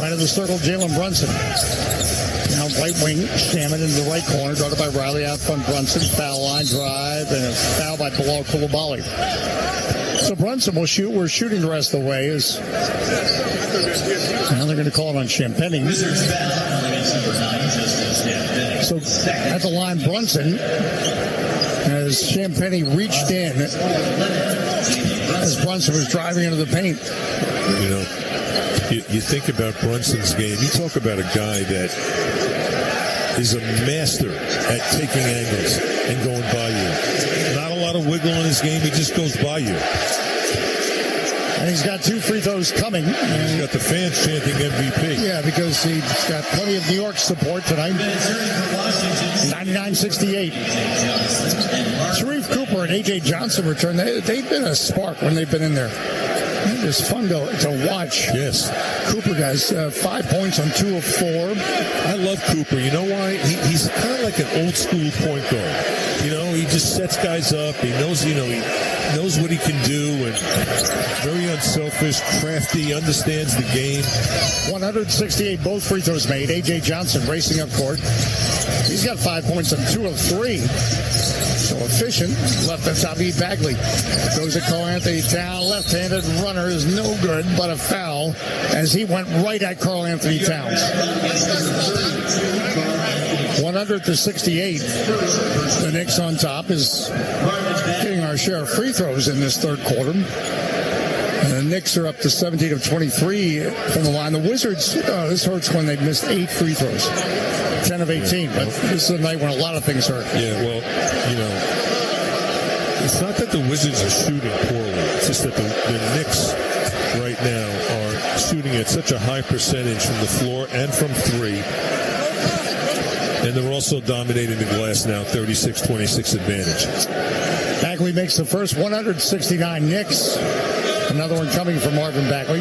Right of the circle, Jalen Brunson. Now right wing, Shamet in the right corner, guarded by Riley out front. Brunson, foul line, drive, and a foul by Bilal Koulibaly. So Brunson will shoot. We're shooting the rest of the way. Now they're going to call it on Champagny. So at the line, Brunson, as Champagny reached in, as Brunson was driving into the paint. You know, you think about Brunson's game. You talk about a guy that is a master at taking angles and going by you. Not a lot of wiggle in his game. He just goes by you. And he's got 2 free throws coming. And he's got the fans chanting MVP. Yeah, because he's got plenty of New York support tonight. 99-68. Sharif Cooper and A.J. Johnson return. They've been a spark when they've been in there. It's fun to watch. Yes. Cooper, guys, 5 points on 2 of 4. I love Cooper. You know why? He's kind of like an old school point guard. You know, he just sets guys up. He knows, he knows what he can do, and very unselfish, crafty, understands the game. 168, both free throws made. A.J. Johnson racing up court. He's got 5 points on 2 of 3. So efficient. Left at Talib Bagley. Goes to Karl Anthony Towns. Left-handed runner is no good, but a foul as he went right at Karl Anthony Towns. 100-68. The Knicks on top is getting our share of free throws in this third quarter. And the Knicks are up to 17 of 23 from the line. The Wizards, this hurts when they've missed 8 free throws. 10 of 18, but this is a night when a lot of things hurt. Yeah, well, it's not that the Wizards are shooting poorly. It's just that the Knicks right now are shooting at such a high percentage from the floor and from three. And they're also dominating the glass now, 36-26 advantage. Bagley makes the first, 169 Knicks. Another one coming from Marvin Bagley.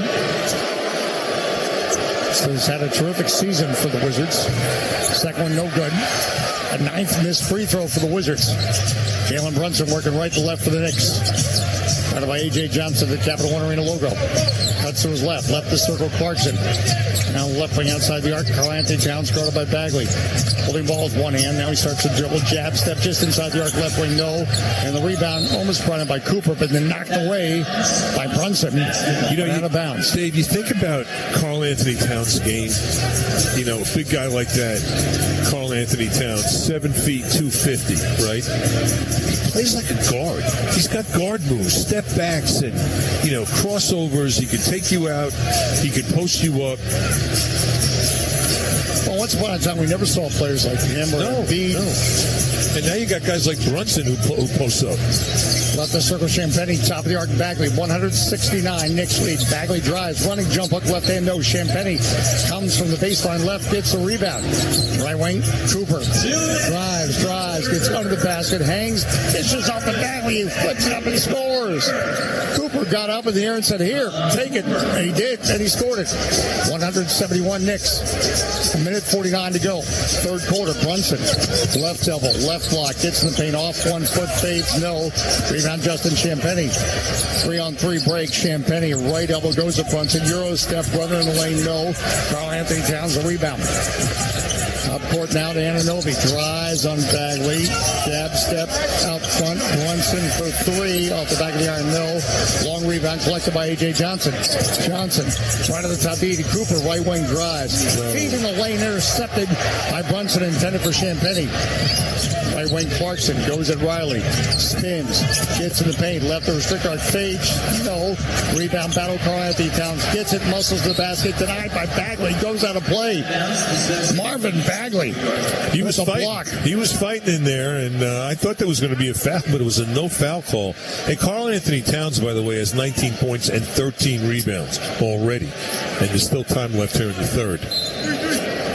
So he's had a terrific season for the Wizards. Second one, no good. A 9th missed free throw for the Wizards. Jalen Brunson working right to left for the Knicks. Guarded by A.J. Johnson, the Capital One Arena logo. Cuts to his left. Left to circle Clarkson. Now left wing outside the arc. Karl-Anthony Towns guarded by Bagley. Holding ball with one hand. Now he starts to dribble. Jab step just inside the arc. Left wing, no. And the rebound almost brought in by Cooper, but then knocked away by Brunson. Out of bounds. Dave, you think about Karl-Anthony Towns' game. A big guy like that. Karl-Anthony Towns, 7 feet, 250, right? He plays like a guard. He's got guard moves, step backs, and, crossovers. He could take you out. He could post you up. Well, once upon a time, we never saw players like him or Embiid. No. And now you got guys like Brunson who post up. Left the circle, Champagnie, top of the arc, Bagley, 169, Knicks lead. Bagley drives, running jump hook, left hand, no. Champagnie comes from the baseline left, gets the rebound. Right wing, Cooper drives, gets under the basket, hangs, dishes off the Bagley, he flips it up and scores. Cooper got up in the air and said, here, take it. And he did, and he scored it. 171 Knicks. A minute 49 to go. Third quarter, Brunson, left elbow, left block, gets in the paint, off 1 foot, fades, no. Rebound, Justin Champagnie. 3-on-3 break, Champagnie, right elbow goes to Brunson. Euro step, runner in the lane, no. Karl-Anthony Towns, the rebound. Up court now to Anunoby. Drives on Bagley. Jab step out front. Brunson for 3 off the back of the iron, no. Long rebound collected by A.J. Johnson. Johnson right to the top, to Cooper. Right wing drives. Feed in the lane, intercepted by Brunson, intended for Champagnie. Right wing Clarkson goes at Riley. Spins. Gets in the paint. Left to restrict arc. Fades. No. Rebound battle. Karl-Anthony Towns gets it. Muscles the basket. Denied by Bagley. Goes out of play. Marvin Bagley. He was fighting. He was fighting in there, and I thought there was going to be a foul, but it was a no foul call. And Karl-Anthony Towns, by the way, has 19 points and 13 rebounds already. And there's still time left here in the third.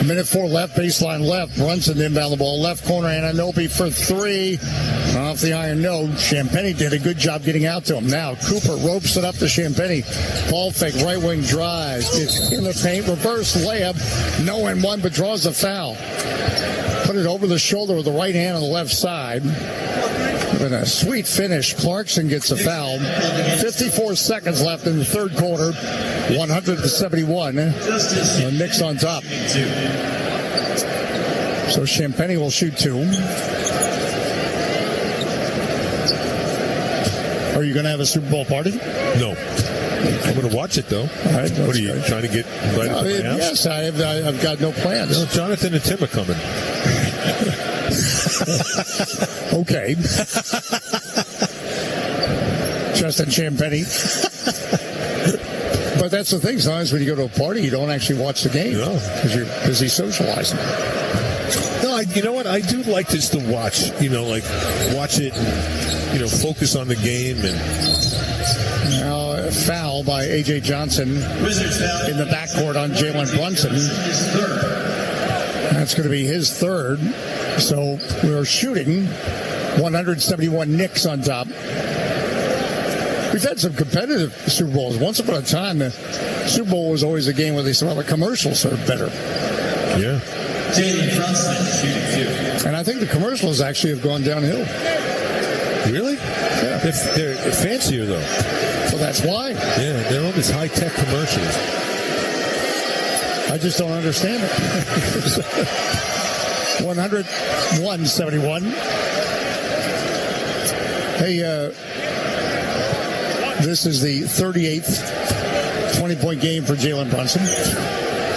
Minute 4 left, baseline left. Brunson inbound the ball. Left corner, Anunoby for 3. Off the iron, no. Champagnie did a good job getting out to him. Now, Cooper ropes it up to Champagnie. Ball fake, right wing drives. Gets in the paint, reverse layup. No and one, but draws the foul. Put it over the shoulder with the right hand on the left side. With a sweet finish, Clarkson gets a foul. 54 seconds left in the third quarter. 100-71. The Knicks on top. So Champagnie will shoot 2. Are you going to have a Super Bowl party? No. I'm going to watch it, though. All right, what are you trying to get invited to my house? Yes, I've got no plans. No, Jonathan and Tim are coming. Okay. Justin Champagnie. But that's the thing. Sometimes when you go to a party, you don't actually watch the game because you're busy socializing. No, you know what? I do like just to watch. Watch it and focus on the game. And now a foul by A.J. Johnson in the backcourt on Jalen Brunson. That's going to be his third. So we're shooting 171 Knicks on top. We've had some competitive Super Bowls. Once upon a time, the Super Bowl was always a game where they said, well, the commercials are better. Yeah. And I think the commercials actually have gone downhill. Really? Yeah. They're fancier, though. So that's why. Yeah, they're all these high-tech commercials. I just don't understand it. 101-71. Hey, this is the 38th 20-point game for Jalen Brunson.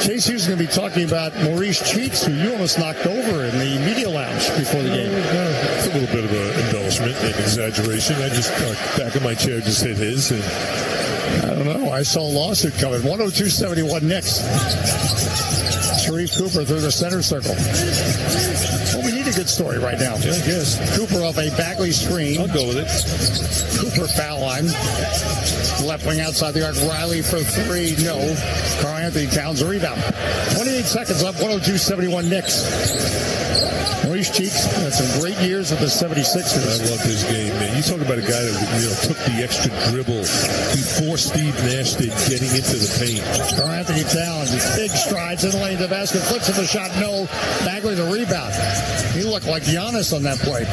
Chase Hughes is going to be talking about Maurice Cheeks, who you almost knocked over in the media lounge before the game. It's a little bit of an embellishment and exaggeration. I just, back of my chair just hit his. And I don't know. I saw a lawsuit coming. 102.71 Knicks. Sharif Cooper through the center circle. Well, we need a good story right now. Yeah, I guess. Cooper off a Bagley screen. I'll go with it. Cooper foul line. Left wing outside the arc. Riley for three. No. Karl Anthony Towns a rebound. 28 seconds left. 102.71 Knicks. Maurice Cheeks had some great years with the 76ers. I love his game, man. You talk about a guy that took the extra dribble before Steve Nash did getting into the paint. Karl Anthony Towns, big strides in the lane to the basket, flips of the shot, no. Bagley the rebound. He looked like Giannis on that play.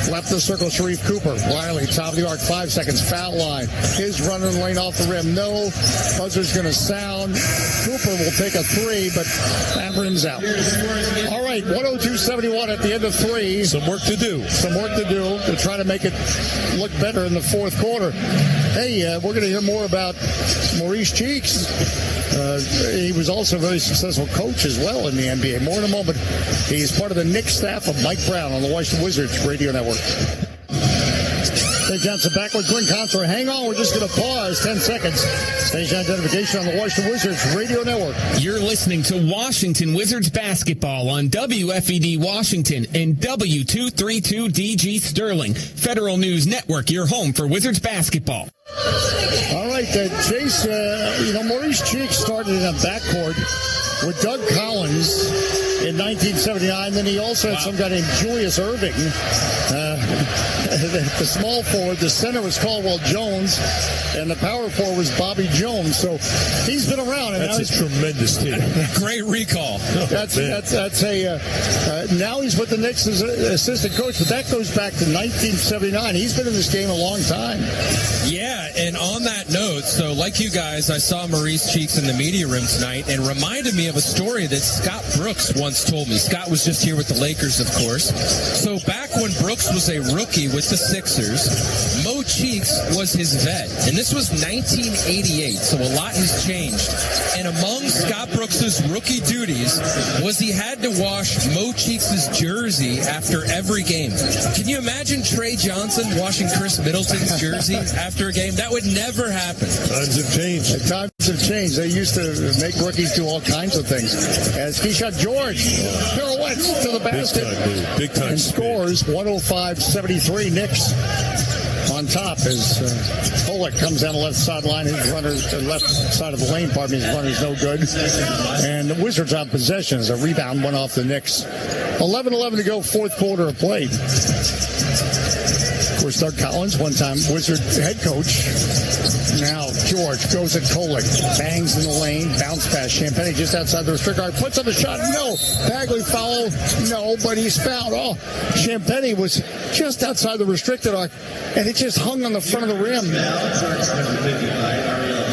Left the circle, Sharif Cooper. Riley, top of the arc, 5 seconds, foul line. His run in the lane off the rim, no. Buzzer's going to sound. Cooper will take a three, but that rim's out. All right, 102.71 at the end of three. Some work to do. Some work to do to try to make it look better in the fourth quarter. Hey, we're going to hear more about Maurice Cheeks. He was also a very successful coach as well in the NBA. More in a moment. He's part of the Knicks staff of Mike Brown on the Washington Wizards Radio Network. Dave Johnson back with Glenn Consor. Hang on, we're just going to pause 10 seconds. Station identification on the Washington Wizards Radio Network. You're listening to Washington Wizards basketball on WFED Washington and W232DG Sterling. Federal News Network, your home for Wizards basketball. All right, Chase, Maurice Cheeks started in a backcourt with Doug Collins in 1979. Then he also had some guy named Julius Erving. The small forward, the center was Caldwell Jones, and the power forward was Bobby Jones. So he's been around. And that's a tremendous team. Great recall. Now he's with the Knicks as assistant coach, but that goes back to 1979. He's been in this game a long time. Yeah, and on that note, so like you guys, I saw Maurice Cheeks in the media room tonight and reminded me of a story that Scott Brooks once told me. Scott was just here with the Lakers, of course. So back when Brooks was a rookie with the Sixers, Mo Cheeks was his vet. And this was 1988, so a lot has changed. And among Scott Brooks's rookie duties was he had to wash Mo Cheeks' jersey after every game. Can you imagine Trey Johnson washing Chris Middleton's jersey after a game? That would never happen. Times have changed. Times have changed. They used to make rookies do all kinds of things. As Keyshawn George pirouettes to the basket. Big time. And scores 105-73. Knicks on top as Kolek comes down the left sideline. His runner's left side of the lane, his runner's no good. And the Wizards on possession as a rebound went off the Knicks. 11-11 to go, fourth quarter of play. Of course, Doug Collins, one-time Wizard head coach. Now George goes at Kolek, bangs in the lane, bounce pass. Champagne just outside the restrict arc, puts up a shot. No. Bagley foul. No, but he's fouled. Oh, Champagne was just outside the restricted arc, and it just hung on the front of the rim.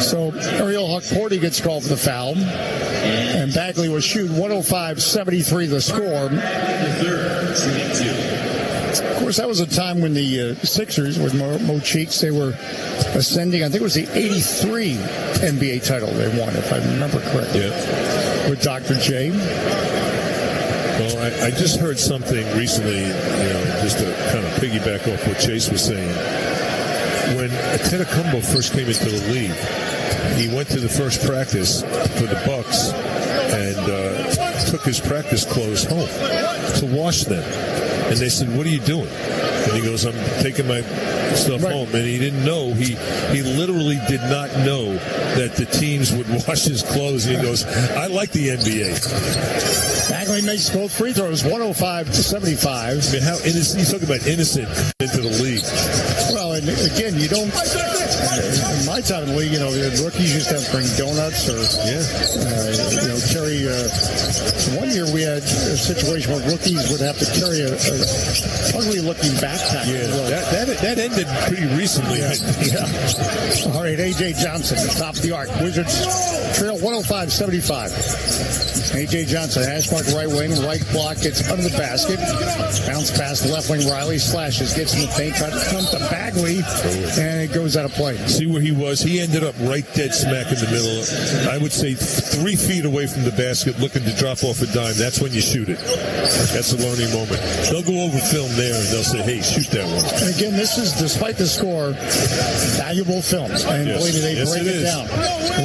So Ariel Hukporti gets called for the foul, and Bagley was shooting 105-73 the score. Of course, that was a time when the Sixers, with Mo Cheeks, they were ascending. I think it was the 83 NBA title they won, if I remember correctly, with Dr. J. Well, I just heard something recently, just to kind of piggyback off what Chase was saying. When Antetokounmpo first came into the league, he went to the first practice for the Bucks and took his practice clothes home to wash them. And they said, "What are you doing?" And he goes, "I'm taking my stuff home." And he didn't know. He literally did not know that the teams would wash his clothes. And he goes, "I like the NBA." Bagley makes both free throws, 105-75. I mean, how innocent? You talk about innocent into the league. Well, and again, you don't. In my time in the league, the rookies used to have to bring donuts or carry. One year we had a situation where rookies would have to carry a ugly-looking backpack. Yeah, that ended pretty recently. Yeah. All right, A.J. Johnson, top of the arc. Wizards trail 105-75. A.J. Johnson, hash mark right wing, right block, gets under the basket. Bounce pass left wing, Riley slashes, gets in the paint, tries to come to Bagley, and it goes out of play. See where he was? He ended up right dead smack in the middle. I would say 3 feet away from the basket, looking to drop off a dime. That's when you shoot it. That's a learning moment. They'll go over film there, and they'll say, hey, shoot that one. And again, this is, despite the score, valuable film. And believe me, they break it down.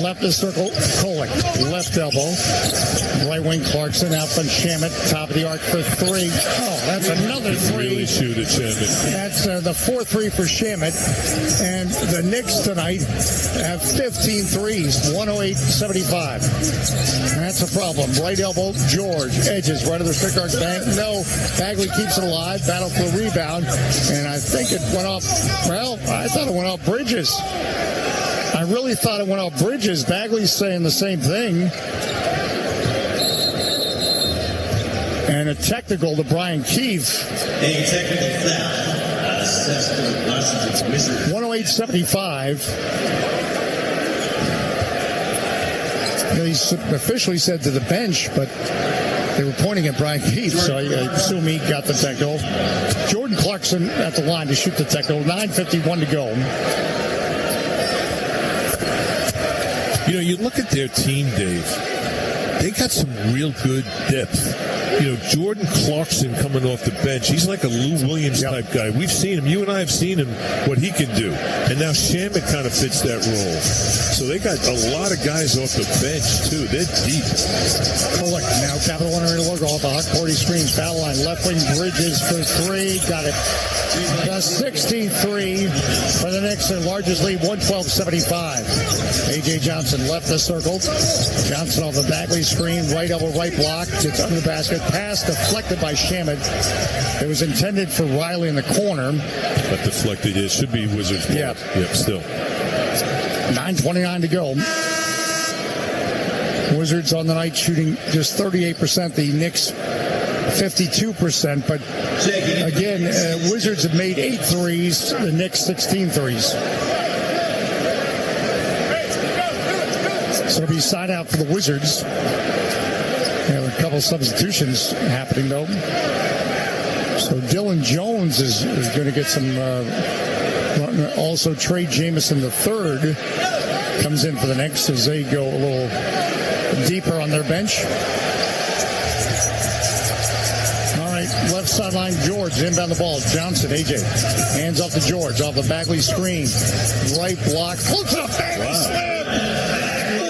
Left of circle, Kolek. Left elbow. Right wing, Clarkson. Out front, Shamet. Top of the arc for 3. Oh, that's another 3. Really shoot it, Shamet. That's the 4-3 for Shamet. And the Knicks tonight have 15 threes, 108-75. That's a problem. Right elbow, George. Edges, right of the strict arc. No, Bagley keeps it alive. Battle for the rebound. And I think it went off, well, I thought it went off Bridges. I really thought it went off Bridges. Bagley's saying the same thing. And a technical to Brian Keefe. A technical foul. 108-75. He officially said to the bench, but they were pointing at Brian Keefe, so I assume he got the technical. Jordan Clarkson at the line to shoot the technical. 9:51 to go. You know, you look at their team, Dave. They got some real good depth. You know, Jordan Clarkson coming off the bench. He's like a Lou Williams type guy. We've seen him. You and I have seen him, what he can do. And now Shamet kind of fits that role. So they got a lot of guys off the bench, too. They're deep. Kolek now Capital One Arena logo off the Huck 40 screen. Foul line. Left wing, Bridges for 3. Got it. 63 for the Knicks. Their largest lead, 112-75. A.J. Johnson left the circle. Johnson off the Bagley screen. Right elbow, right block. Gets under the basket. Pass deflected by Shamet. It was intended for Riley in the corner. But deflected. It should be Wizards ball. Yeah. Yep, still. 9:29 to go. Wizards on the night shooting just 38%. The Knicks 52%. But again, Wizards have made 8 threes. The Knicks 16 threes. So it'll be side out for the Wizards. Have a couple substitutions happening, though. So Dylan Jones is going to get some. Also, Trey Jameson III comes in for the Knicks as they go a little deeper on their bench. All right, left sideline, George inbound the ball. Johnson, AJ, hands off to George, off the Bagley screen. Right block, pulls it up, slam.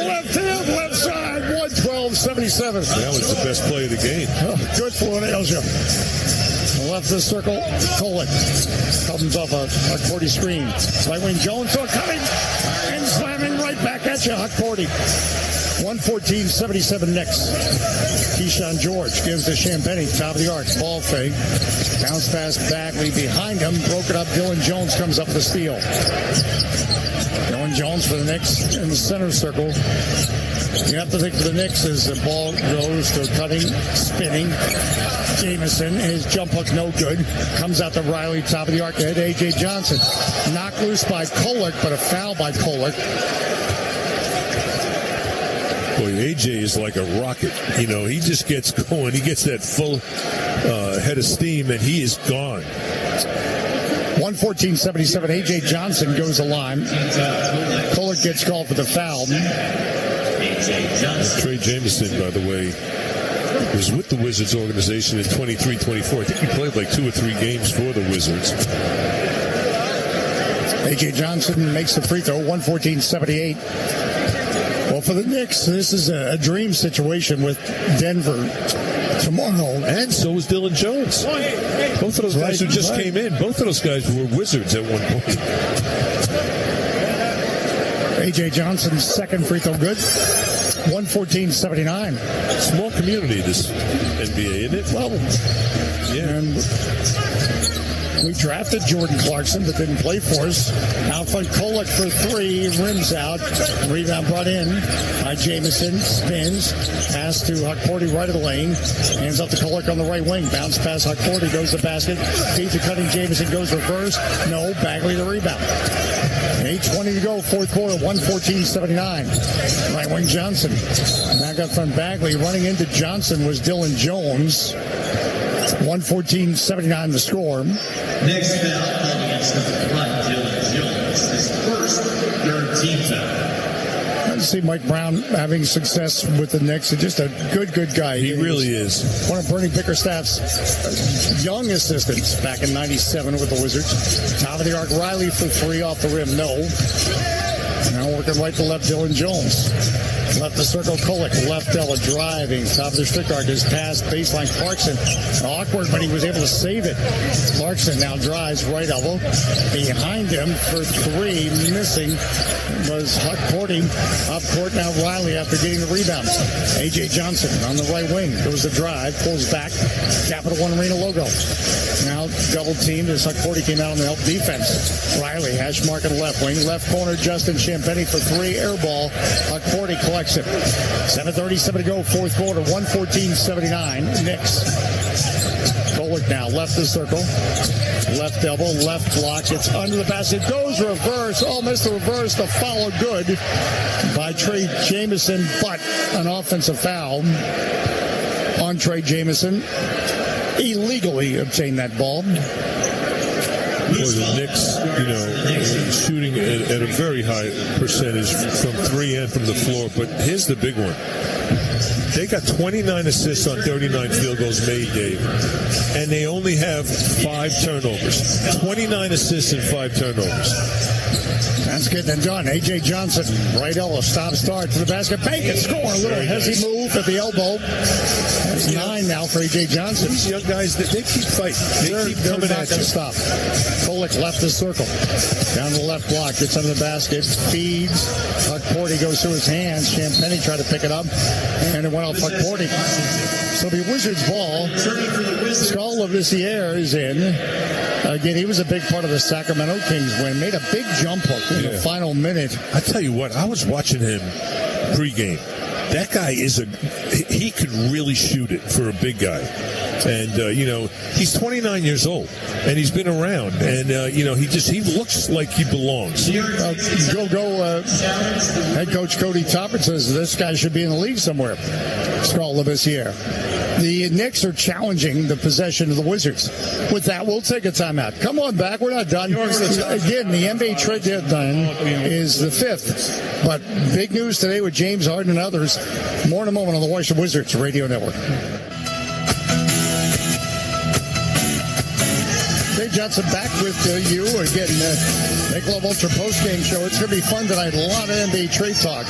Left hand, left side, 112-77. That was the best play of the game. Oh, good for Philadelphia. Left the circle, Kolek comes off a Huck 40 screen. Right wing Jones, so coming and slamming right back at you, Huck 40. 114-77 Knicks. Keyshawn George gives to Champagnie, top of the arc, ball fake. Bounce pass Bagley behind him, broke it up. Dylan Jones comes up with the steal. Dylan Jones for the Knicks in the center circle. You have to think for the Knicks as the ball goes to cutting, spinning. Jameson, his jump hook no good. Comes out to Riley, top of the arc ahead. A.J. Johnson. Knocked loose by Kolek, but a foul by Kolek. Boy, A.J. is like a rocket. You know, he just gets going. He gets that full head of steam, and he is gone. 114-77. A.J. Johnson goes the line. Kolek gets called for the foul. Trey Jameson, by the way, was with the Wizards organization in 23-24. I think he played like 2 or 3 games for the Wizards. A.J. Johnson makes the free throw, 114-78. Well, for the Knicks, this is a dream situation with Denver tomorrow. And so is Dylan Jones. Both of those guys who just came in, both of those guys were Wizards at one point. A.J. Johnson's second free throw good. 114-79. Small community, this NBA, isn't it? Well, yeah. And we drafted Jordan Clarkson, but didn't play for us. Out front, Kolek for 3, rims out. Rebound brought in by Jameson, spins, pass to Huck 40 right of the lane. Hands up to Kolek on the right wing. Bounce pass, Huck 40 goes to the basket. Feeds to cutting, Jameson goes reverse. No, Bagley the rebound. 8:20 to go, fourth quarter, 114-79. Right wing Johnson. Back up from Bagley. Running into Johnson was Dylan Jones. 114-79 the score. Next foul called against the front, Dylan Jones. His first third team foul. I see Mike Brown having success with the Knicks. Just a good guy. He really is. One of Bernie Bickerstaff's young assistants back in 97 with the Wizards. Top of the arc, Riley for three off the rim. No. Now working right to left, Dylan Jones. Left the circle, Kolek. Left Ella driving. Top of the strict arc is past baseline. Clarkson. Awkward, but he was able to save it. Clarkson now drives right elbow. Behind him for three. Missing was Huck Porty. Up court now Riley after getting the rebound. A.J. Johnson on the right wing. Goes the drive. Pulls back. Capital One Arena logo. Now double teamed as Huck Porty came out on the help defense. Riley hash mark at left wing. Left corner Justin Champagnie for three. Air ball. Huck Porty collects it. 7:37 to go, fourth quarter, 114-79. Knicks. Kolek now, left the circle. Left elbow, left block. It's under the basket. Goes reverse. Oh, missed the reverse. The foul good by Trey Jamison, but an offensive foul on Trey Jamison. Illegally obtained that ball. Boy, the Knicks, shooting at a very high percentage from three and from the floor. But here's the big one. They got 29 assists on 39 field goals made, Dave. And they only have 5 turnovers. 29 assists and 5 turnovers. That's getting it done. A.J. Johnson, right elbow, stop, start to the basket. Bank and score. A little hezzy move at the elbow. That's 9 now for A.J. Johnson. These young guys, they keep fighting. They keep coming at you. Stop. Kolek left the circle. Down the left block. Gets under the basket. Feeds. Huck Porty goes through his hands. Champagnie tried to pick it up. And it went off Huck Porty. So the Wizards ball. Skull of Vissiere is in. Again, he was a big part of the Sacramento Kings win. Made a big jump hook in the final minute. I tell you what, I was watching him pregame. That guy he could really shoot it for a big guy. And, he's 29 years old, and he's been around. And, he looks like he belongs. Head coach Cody Toppin says this guy should be in the league somewhere. Skull of Vissiere. The Knicks are challenging the possession of the Wizards. With that, we'll take a timeout. Come on back. We're not done. Again, the NBA trade deadline is the 5th. But big news today with James Harden and others. More in a moment on the Washington Wizards Radio Network. Dave Johnson back with you again. Make Love Ultra post-game show. It's going to be fun tonight. A lot of NBA trade talk.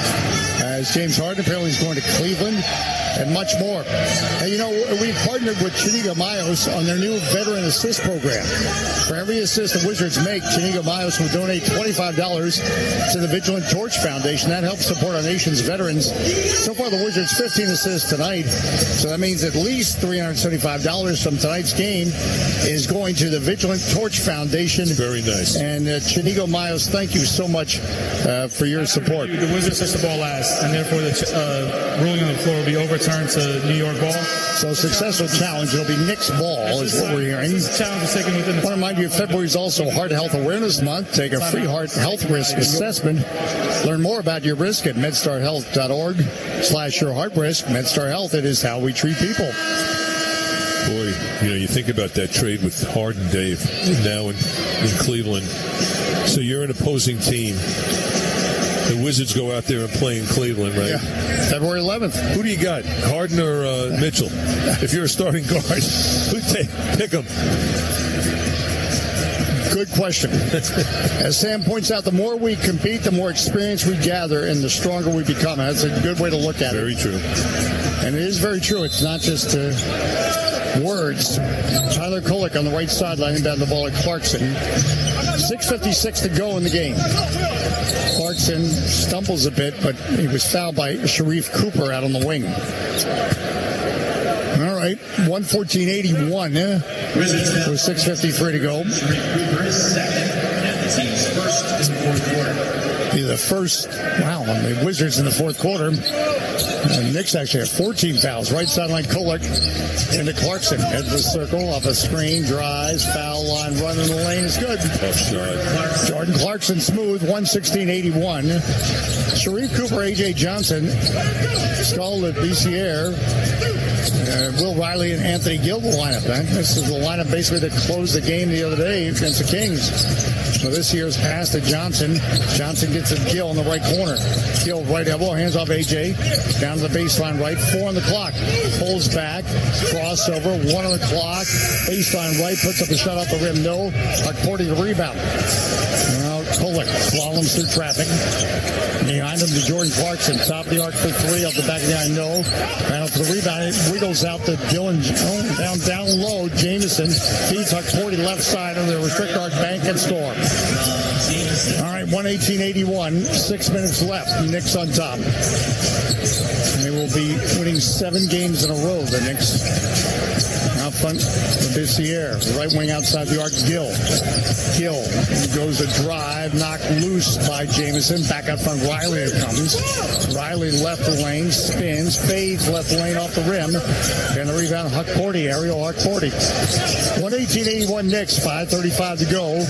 As James Harden apparently is going to Cleveland. And much more. And we've partnered with Chinigo Mayos on their new veteran assist program. For every assist the Wizards make, Chinigo Mayos will donate $25 to the Vigilant Torch Foundation. That helps support our nation's veterans. So far, the Wizards 15 assists tonight. So that means at least $375 from tonight's game is going to the Vigilant Torch Foundation. Very nice. And Chinigo Mayos, thank you so much for your support. The Wizards touched the ball last, and therefore the ruling on the floor will be overturned to New York ball. So successful challenge. It'll be Knicks ball is what we're hearing. Challenge is taken within. I want to remind you, February is also Heart Health Awareness Month. Take a free heart health risk assessment. Learn more about your risk at medstarhealth.org/your heart risk. MedStar Health, it is how we treat people. Boy, you think about that trade with Harden, Dave, now in Cleveland. So you're an opposing team. The Wizards go out there and play in Cleveland, right? Yeah. February 11th. Who do you got, Harden or Mitchell? If you're a starting guard, pick them. Good question. As Sam points out, the more we compete, the more experience we gather, and the stronger we become. That's a good way to look at it. Very true. And it is very true. It's not just words. Tyler Kolek on the right sideline inbound the ball at Clarkson. 6:56 to go in the game. Clarkson stumbles a bit, but he was fouled by Sharif Cooper out on the wing. All right, 114-81 with 6:53 to go. Be the first, on the Wizards in the fourth quarter. Knicks actually have 14 fouls. Right sideline, Kolek into Clarkson. Heads the circle, off a screen, drives, foul line, running the lane. It's good. Jordan Clarkson smooth, 116-81. Sharif Cooper, A.J. Johnson, Skull at BCR. Will Riley and Anthony Gill will line up. This is the lineup basically that closed the game the other day against the Kings. So this year's pass to Johnson. Johnson gets a Gill in the right corner. Gill right elbow, hands off AJ. Down to the baseline right, 4 on the clock. Pulls back, crossover, 1 on the clock. Baseline right, puts up a shot off the rim. No. According to the rebound. Now Kolek slaloms through traffic. Behind him to Jordan Clarkson. Top of the arc for 3 off the back of the eye. No. Right off the rebound. It wiggles out to Dylan. Down low. Jameson feeds Huck-Porty left side of the restrict arc bank and score. All right, 118-81. 6 minutes left. Knicks on top. And they will be winning 7 games in a row. The Knicks out front of Bissiere. Right wing outside the arc, Gill. Gill goes a drive, knocked loose by Jameson. Back out front, Riley comes. Riley left the lane, spins, fades left lane off the rim. And the rebound, Huck-Porty, Ariel Huck-Porty. 118-81 Knicks, 5:35 to go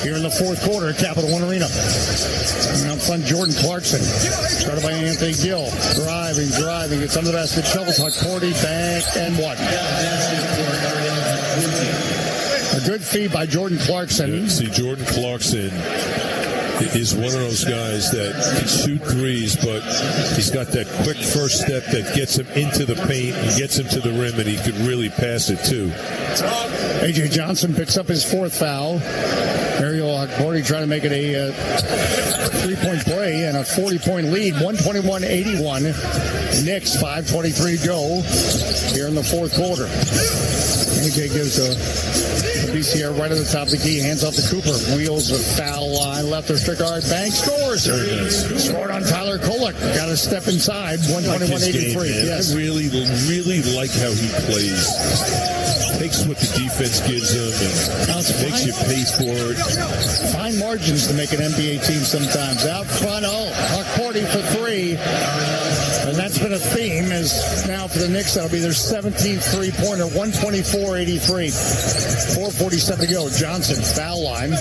here in the fourth quarter at Capital One Arena. And out front, Jordan Clarkson. Started by Anthony Gill. Driving. Gets under the basket, shovels Huck-Porty, back, and one. A good feed by Jordan Clarkson. Yeah, see, Jordan Clarkson is one of those guys that can shoot threes, but he's got that quick first step that gets him into the paint and gets him to the rim, and he could really pass it too. A.J. Johnson picks up his 4th foul. Ariel Huck-Porty trying to make it a 3-point play and a 40-point lead, 121-81. Knicks, 5:23 to go here in the fourth quarter. A.J. gives a BCR right at the top of the key, hands off to Cooper, wheels the foul line, left restrict arc, bank, scores. Scored on Tyler Kolek. Got to step inside, 121-83. Yes. I really like how he plays. Takes what the defense gives him and makes you pay for it. Fine margins to make an NBA team sometimes. Out front, Huck-Porty for 3. And that's been a theme, as now for the Knicks, that'll be their 17th three-pointer, 124-83. 4:47 to go. Johnson, foul line.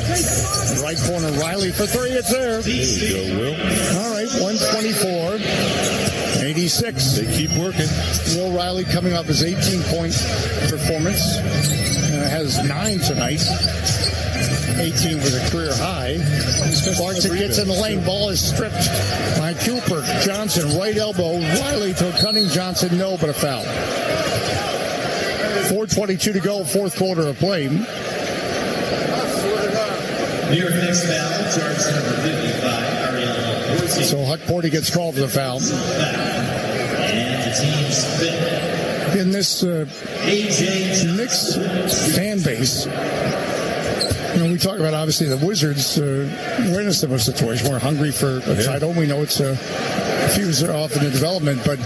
Right corner, Riley for 3. It's there. There you go, Will. All right, 124-86. They keep working. Will Riley coming off his 18-point performance. Has 9 tonight. 18 was a career high. Clarkson gets in the lane. Ball is stripped by Cooper. Johnson, right elbow. Riley to Cunning. Johnson, no, but a foul. 4:22 to go, fourth quarter of play. New York Knicks foul, charge number 55, Ariel Huck-Porty. So Huck-Porty gets called for the foul. And the team's fifth. In this Knicks fan base, we talk about, obviously, the Wizards. We're in a similar situation. We're hungry for a title. We know it's a few years off in the development. But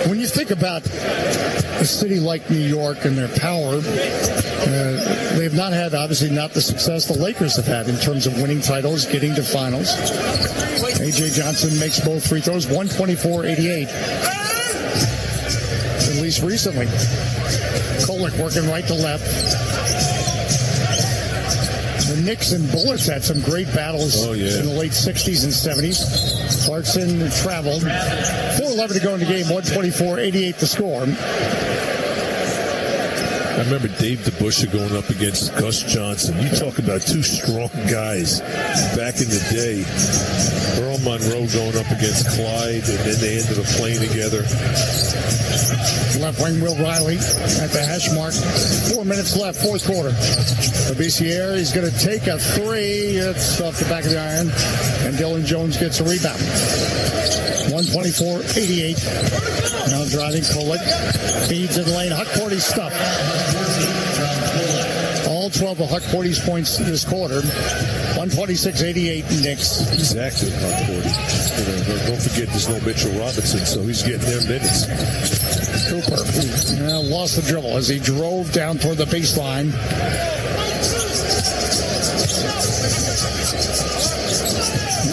when you think about a city like New York and their power, they have not had, obviously, not the success the Lakers have had in terms of winning titles, getting to finals. A.J. Johnson makes both free throws, 124-88. At least recently. Kolek working right to left. The Knicks and Bullets had some great battles in the late 60s and 70s. Clarkson traveled. 4:11 to go in the game, 124-88 to score. I remember Dave DeBusschere going up against Gus Johnson. You talk about 2 strong guys back in the day. Earl Monroe going up against Clyde, and then they ended up playing together. Left wing Will Riley at the hash mark. 4 minutes left, fourth quarter. Bissiere, he's going to take a 3. It's off the back of the iron. And Dylan Jones gets a rebound. 124-88. Now driving Kolek. Feeds in the lane. Huck-Porty stuff. All 12 of Huck-Porty's points this quarter. 126-88 Knicks. Exactly, Huck-Porty. Don't forget there's no Mitchell Robinson, so he's getting their minutes. Cooper lost the dribble as he drove down toward the baseline.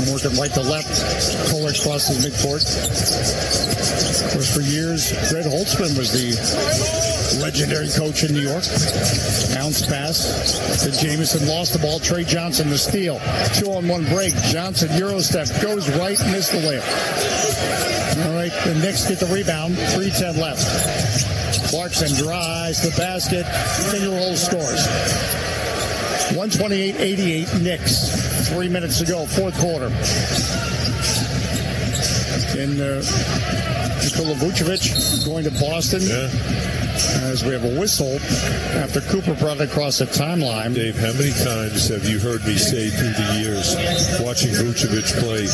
Working right to left. Kolek crosses midcourt. Of course, for years, Fred Holtzman was the legendary coach in New York. Bounce pass to Jamison. Lost the ball. Trey Johnson the steal. 2-on-1 break. Johnson, Euro step. Goes right. Missed the layup. All right, the Knicks get the rebound. 3:10 left. Clarkson drives the basket. Finger roll scores. 128-88 Knicks. 3 minutes to go, fourth quarter. And Nikola Vucevic going to Boston. Yeah. As we have a whistle after Cooper brought it across the timeline. Dave, how many times have you heard me say through the years, watching Vucevic play,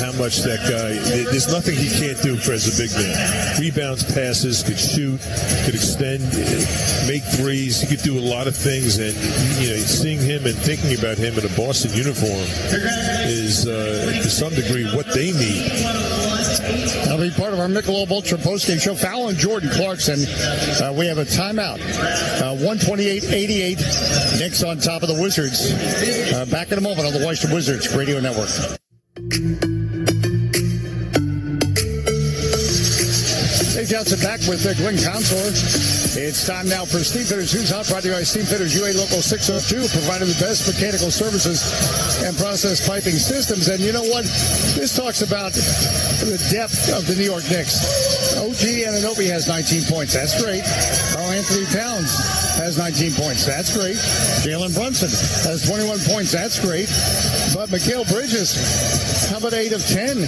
how much that guy, there's nothing he can't do as a big man. Rebounds, passes, could shoot, could extend, make threes. He could do a lot of things. And, seeing him and thinking about him in a Boston uniform is, to some degree, what they need. That'll be part of our Michelob Ultra postgame show. Foul and Jordan Clarkson. We have a timeout. 128-88. Knicks on top of the Wizards. Back in a moment on the Washington Wizards Radio Network. Dave Johnson back with Glenn Consor. It's time now for Steam Fitters Who's Hot, brought to you by Steam Fitters UA Local 602, providing the best mechanical services and process piping systems. And you know what? This talks about the depth of the New York Knicks. OG Anunoby has 19 points. That's great. Karl Anthony Towns has 19 points. That's great. Jalen Brunson has 21 points. That's great. But Mikal Bridges, how about 8 of 10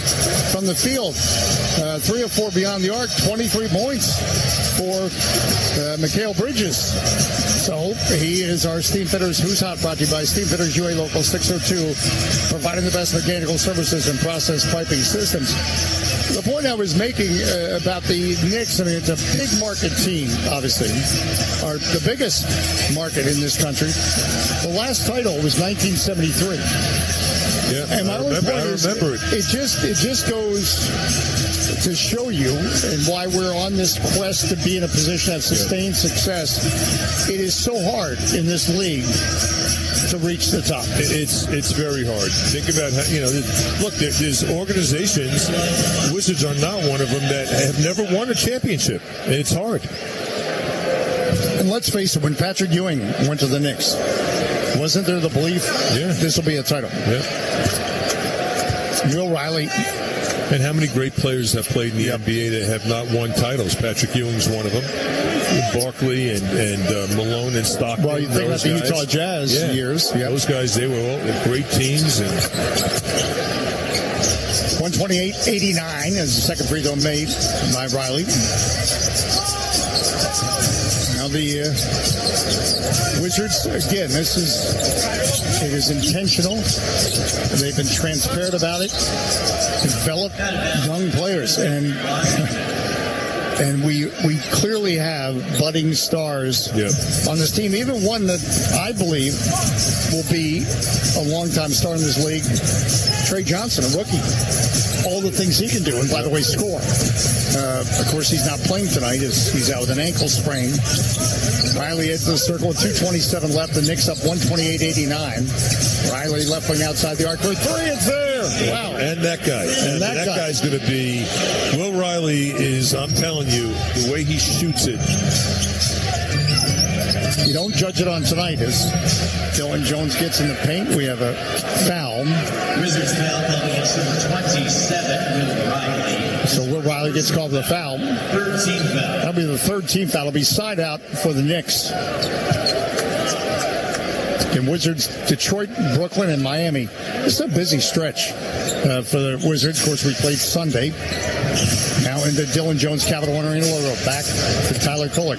from the field? 3 of 4 beyond the arc, 23 points for Mikal Bridges. So he is our Steam Fitters Who's Hot, brought to you by Steam Fitters UA Local 602, providing the best mechanical services and process piping systems. The point I was making about the Knicks, I mean, it's a big market team, obviously, or the biggest market in this country. The last title was 1973. Yeah, and I remember it. It just goes to show you, and why we're on this quest to be in a position of sustained success. It is so hard in this league to reach the top. It's very hard. Think about how, look, there's organizations, Wizards are not one of them, that have never won a championship. And it's hard. And let's face it, when Patrick Ewing went to the Knicks, wasn't there the belief this will be a title? Yeah. Will Riley. And how many great players have played in the NBA that have not won titles? Patrick Ewing's one of them. Barkley and Malone and Stockton. Well, you think about the Utah Jazz years. Yeah. Those guys, they were all great teams. And 128-89 as the second free throw made by Riley. Now the Wizards, again, it is intentional. They've been transparent about it. Develop young players, and we clearly have budding stars on this team. Even one that I believe will be a long-time star in this league, Trey Johnson, a rookie. All the things he can do, and by the way, score. Of course, he's not playing tonight. He's out with an ankle sprain. Riley into the circle with 2:27 left. The Knicks up 128-89. Riley left wing outside the arc for 3. It's there. Wow. And that guy. And that guy's going to be... Will Riley is, I'm telling you, the way he shoots it. You don't judge it on tonight as Dylan Jones gets in the paint. We have a foul. Wizards foul coming against number 27, Will Riley. So Will Riley gets called the foul. Third team foul. That'll be the third team foul. It'll be side out for the Knicks. In Wizards, Detroit, Brooklyn, and Miami. It's a busy stretch for the Wizards. Of course, we played Sunday. Now into Dylan Jones, Capital One Arena logo. Back to Tyler Kolek.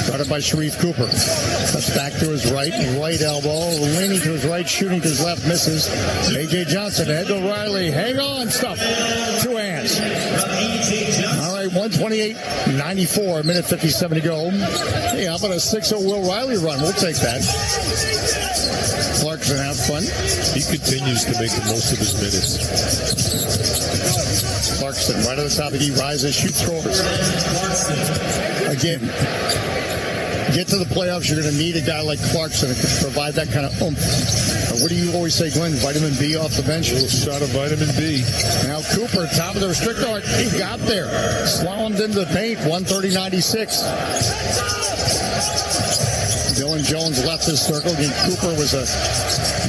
Started by Sharif Cooper. Cuts back to his right elbow. Leaning to his right, shooting to his left, misses. A.J. Johnson, head to Riley. Hang on, stuff. 2 hands. All right, 128-94, minute 57 to go. Hey, how about a 6-0 Will Riley run? We'll take that. Clarkson out front. He continues to make the most of his minutes. Clarkson right at the top of the key, rises, shoots, scores. Again, get to the playoffs, you're going to need a guy like Clarkson that can provide that kind of oomph. What do you always say, Glenn? Vitamin B off the bench? A little shot of vitamin B. Now Cooper, top of the restrictor. He got there. Slallomed into the paint, 130-96. Dylan Jones left his circle. Again, Cooper was a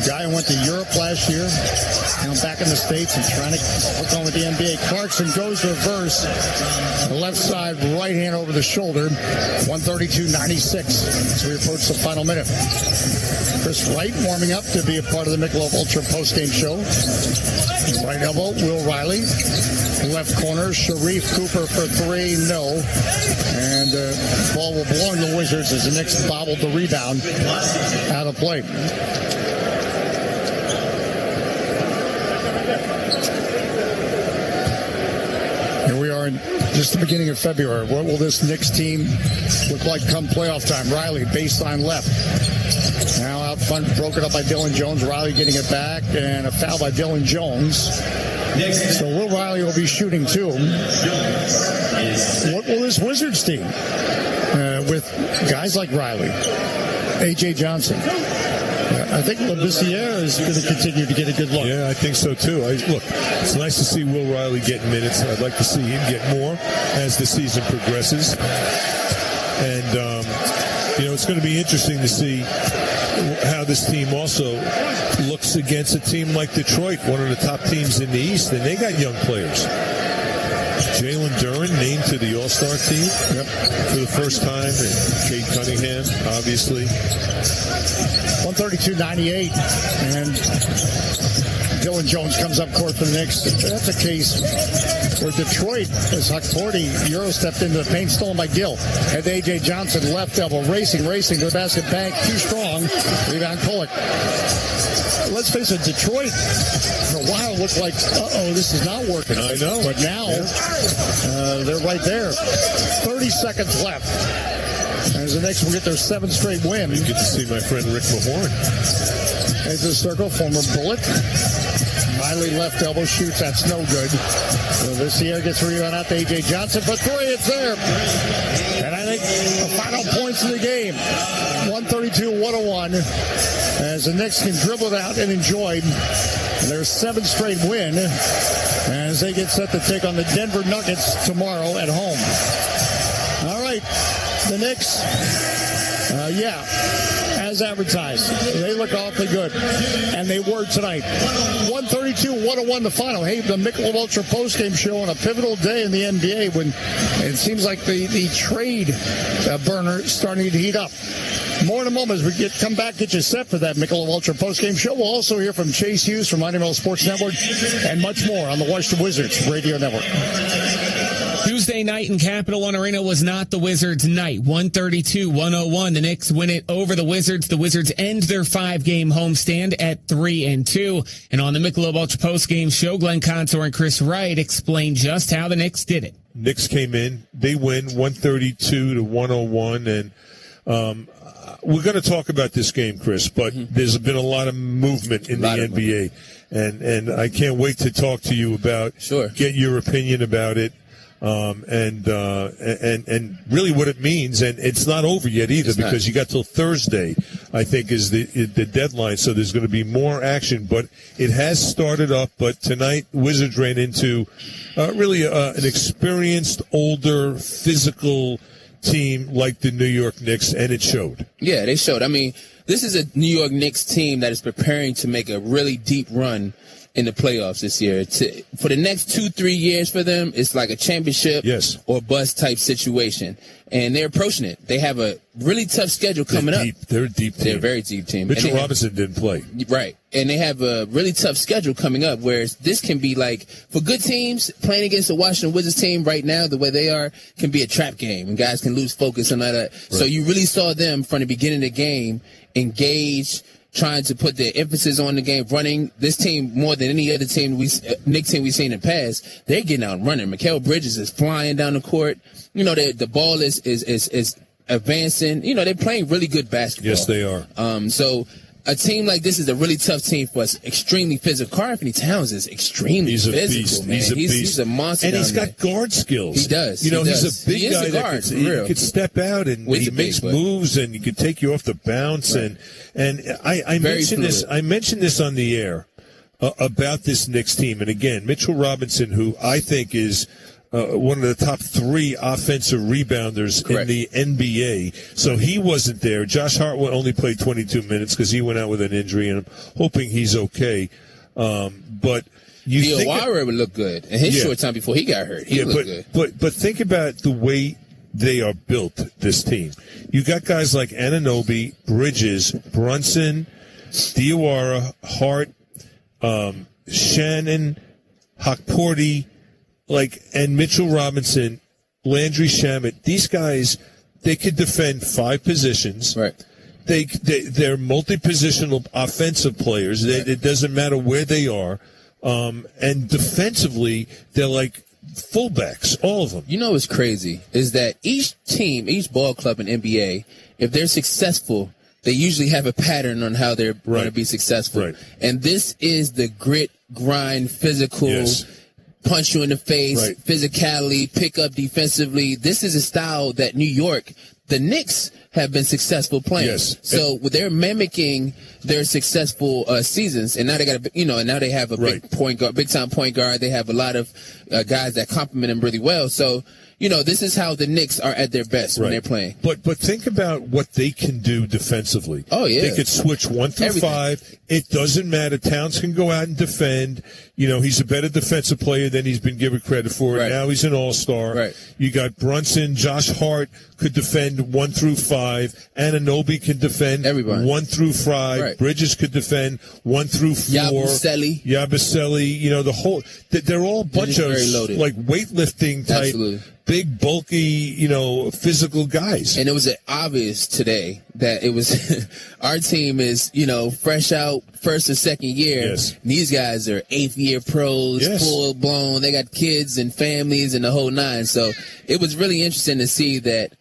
guy who went to Europe last year. Now back in the States and trying to hook on with the NBA. Clarkson goes to reverse. The left side, right hand over the shoulder. 132-96. So we approach the final minute. Chris Wright warming up to be a part of the Michelob Ultra postgame show. Right elbow, Will Riley. Left corner, Sharif Cooper for three, no. And ball will belong to the Wizards as the Knicks bobbled the rebound out of play. Here we are in just the beginning of February. What will this Knicks team look like come playoff time? Riley, baseline left. Now out front, broken up by Dylan Jones. Riley getting it back, and a foul by Dylan Jones. So Will Riley will be shooting too. What will this Wizards team, with guys like Riley, A.J. Johnson, I think Labissiere is going to continue to get a good look. Yeah, I think so too. Look, it's nice to see Will Riley getting minutes. I'd like to see him get more as the season progresses. And, it's going to be interesting to see how this team also looks against a team like Detroit, one of the top teams in the East, and they got young players. Jalen Duren named to the All-Star team for the first time, and Cade Cunningham, obviously. 132-98, and Dylan Jones comes up court for the Knicks. That's a case where Detroit, as Huck Forty Euro stepped into the paint, stolen by Gill. Had A.J. Johnson left elbow, racing to the basket, bank, too strong. Rebound, Kolek. Let's face it, Detroit for a while looked like, this is not working. I know. But now, they're right there. 30 seconds left. As the Knicks will get their 7th straight win. You get to see my friend Rick Mahorn. Heads to the circle, former Bullet. Riley left elbow shoots, that's no good. So this year gets a rebound out to A.J. Johnson for three, it's there. And I think the final points of the game, 132-101, as the Knicks can dribble it out and enjoy their 7th straight win as they get set to take on the Denver Nuggets tomorrow at home. All right, the Knicks, as advertised, they look awfully good, and they were tonight. 132-101 the final. Hey, the Michelob Ultra postgame show on a pivotal day in the NBA when it seems like the trade burner is starting to heat up. More in a moment as we come back, get you set for that Michelob Ultra postgame show. We'll also hear from Chase Hughes from Mighty Mill Sports Network and much more on the Washington Wizards Radio Network. Tuesday night in Capital One Arena was not the Wizards' night. 132-101. The Knicks win it over the Wizards. The Wizards end their 5-game homestand at 3-2. And on the Michelob Ultra postgame show, Glenn Consor and Chris Wright explained just how the Knicks did it. Knicks came in. They win 132-101. And we're going to talk about this game, Chris, but there's been a lot of movement in the NBA. And I can't wait to talk to you about, get your opinion about it. And really what it means, and it's not over yet either, because you got till Thursday, I think, is the deadline. So there's going to be more action, but it has started up. But tonight, Wizards ran into really an experienced, older, physical team like the New York Knicks, and it showed. Yeah, they showed. I mean, this is a New York Knicks team that is preparing to make a really deep run in the playoffs this year. For the next 2-3 years for them, it's like a championship or bust type situation. And they're approaching it. They have a really tough schedule coming up. They're a deep team. They're a very deep team. Mitchell Robinson didn't play. Right. And they have a really tough schedule coming up, whereas this can be like, for good teams, playing against the Washington Wizards team right now, the way they are, can be a trap game, and guys can lose focus and all that. Right. So you really saw them from the beginning of the game engage, trying to put their emphasis on the game, running. This team, more than any other team, Knicks team we've seen in the past, they're getting out and running. Mikal Bridges is flying down the court. You know, the ball is advancing. You know, they're playing really good basketball. Yes, they are. So a team like this is a really tough team for us. Extremely physical. Karl-Anthony Towns is extremely physical, man. He's a monster. And he's got guard skills. He does. You know, he's a big guy guard, that could step out and he makes moves and he could take you off the bounce. Right. And I mentioned this. I mentioned this on the air about this Knicks team. And again, Mitchell Robinson, who I think is one of the top 3 offensive rebounders in the NBA. So he wasn't there. Josh Hart only played 22 minutes because he went out with an injury, and I'm hoping he's okay. But Diawara would look good in his short time before he got hurt. He looked good. But think about the way they are built, this team. You got guys like Anunoby, Bridges, Brunson, Diawara, Hart, Shannon, Hakporti, and Mitchell Robinson, Landry Shamet. These guys, they could defend 5 positions. Right. They're multi-positional offensive players. It doesn't matter where they are. And defensively, they're like fullbacks, all of them. You know what's crazy is that each team, each ball club in NBA, if they're successful, they usually have a pattern on how they're going to be successful. Right. And this is the grit, grind, physical, punch you in the face, physicality, pick up defensively. This is a style that New York, the Knicks, have been successful playing. Yes. So they're mimicking their successful seasons, and now they got and now they have a big point guard, big time point guard. They have a lot of guys that complement them really well. So this is how the Knicks are at their best when they're playing. But think about what they can do defensively. Oh, yeah. They could switch 1 through 5. It doesn't matter. Towns can go out and defend. He's a better defensive player than he's been given credit for. Right. Now he's an all-star. Right. You got Brunson, Josh Hart could defend 1 through 5. Anunoby can defend 1 through 5. Right. Bridges could defend 1 through 4. Yabusele. The whole. They're all a bunch of weightlifting type. Absolutely. Big, bulky, physical guys. And it was obvious today that it was our team is, fresh out first or second year. Yes. These guys are 8th year pros, full blown. They got kids and families and the whole 9. So it was really interesting to see that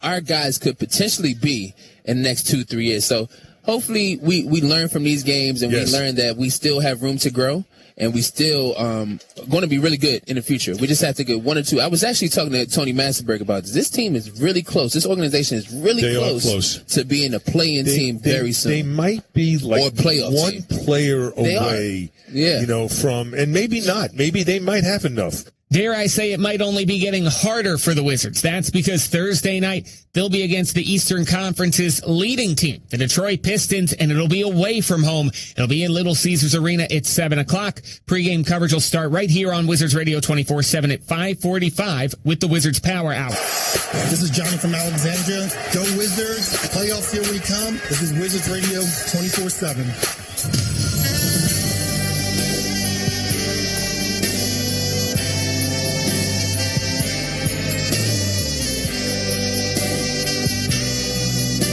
our guys could potentially be in the next 2-3 years. So hopefully we learn from these games and we learn that we still have room to grow. And we still going to be really good in the future. We just have to get 1 or 2. I was actually talking to Tony Massenberg about this. This team is really close. This organization is really close to being a play-in team very soon. They might be like or one player away, from, and maybe not. Maybe they might have enough. Dare I say it might only be getting harder for the Wizards. That's because Thursday night, they'll be against the Eastern Conference's leading team, the Detroit Pistons, and it'll be away from home. It'll be in Little Caesars Arena at 7 o'clock. Pre-game coverage will start right here on Wizards Radio 24/7 at 5:45 with the Wizards Power Hour. This is Johnny from Alexandria. Go Wizards. Playoffs here we come. This is Wizards Radio 24/7.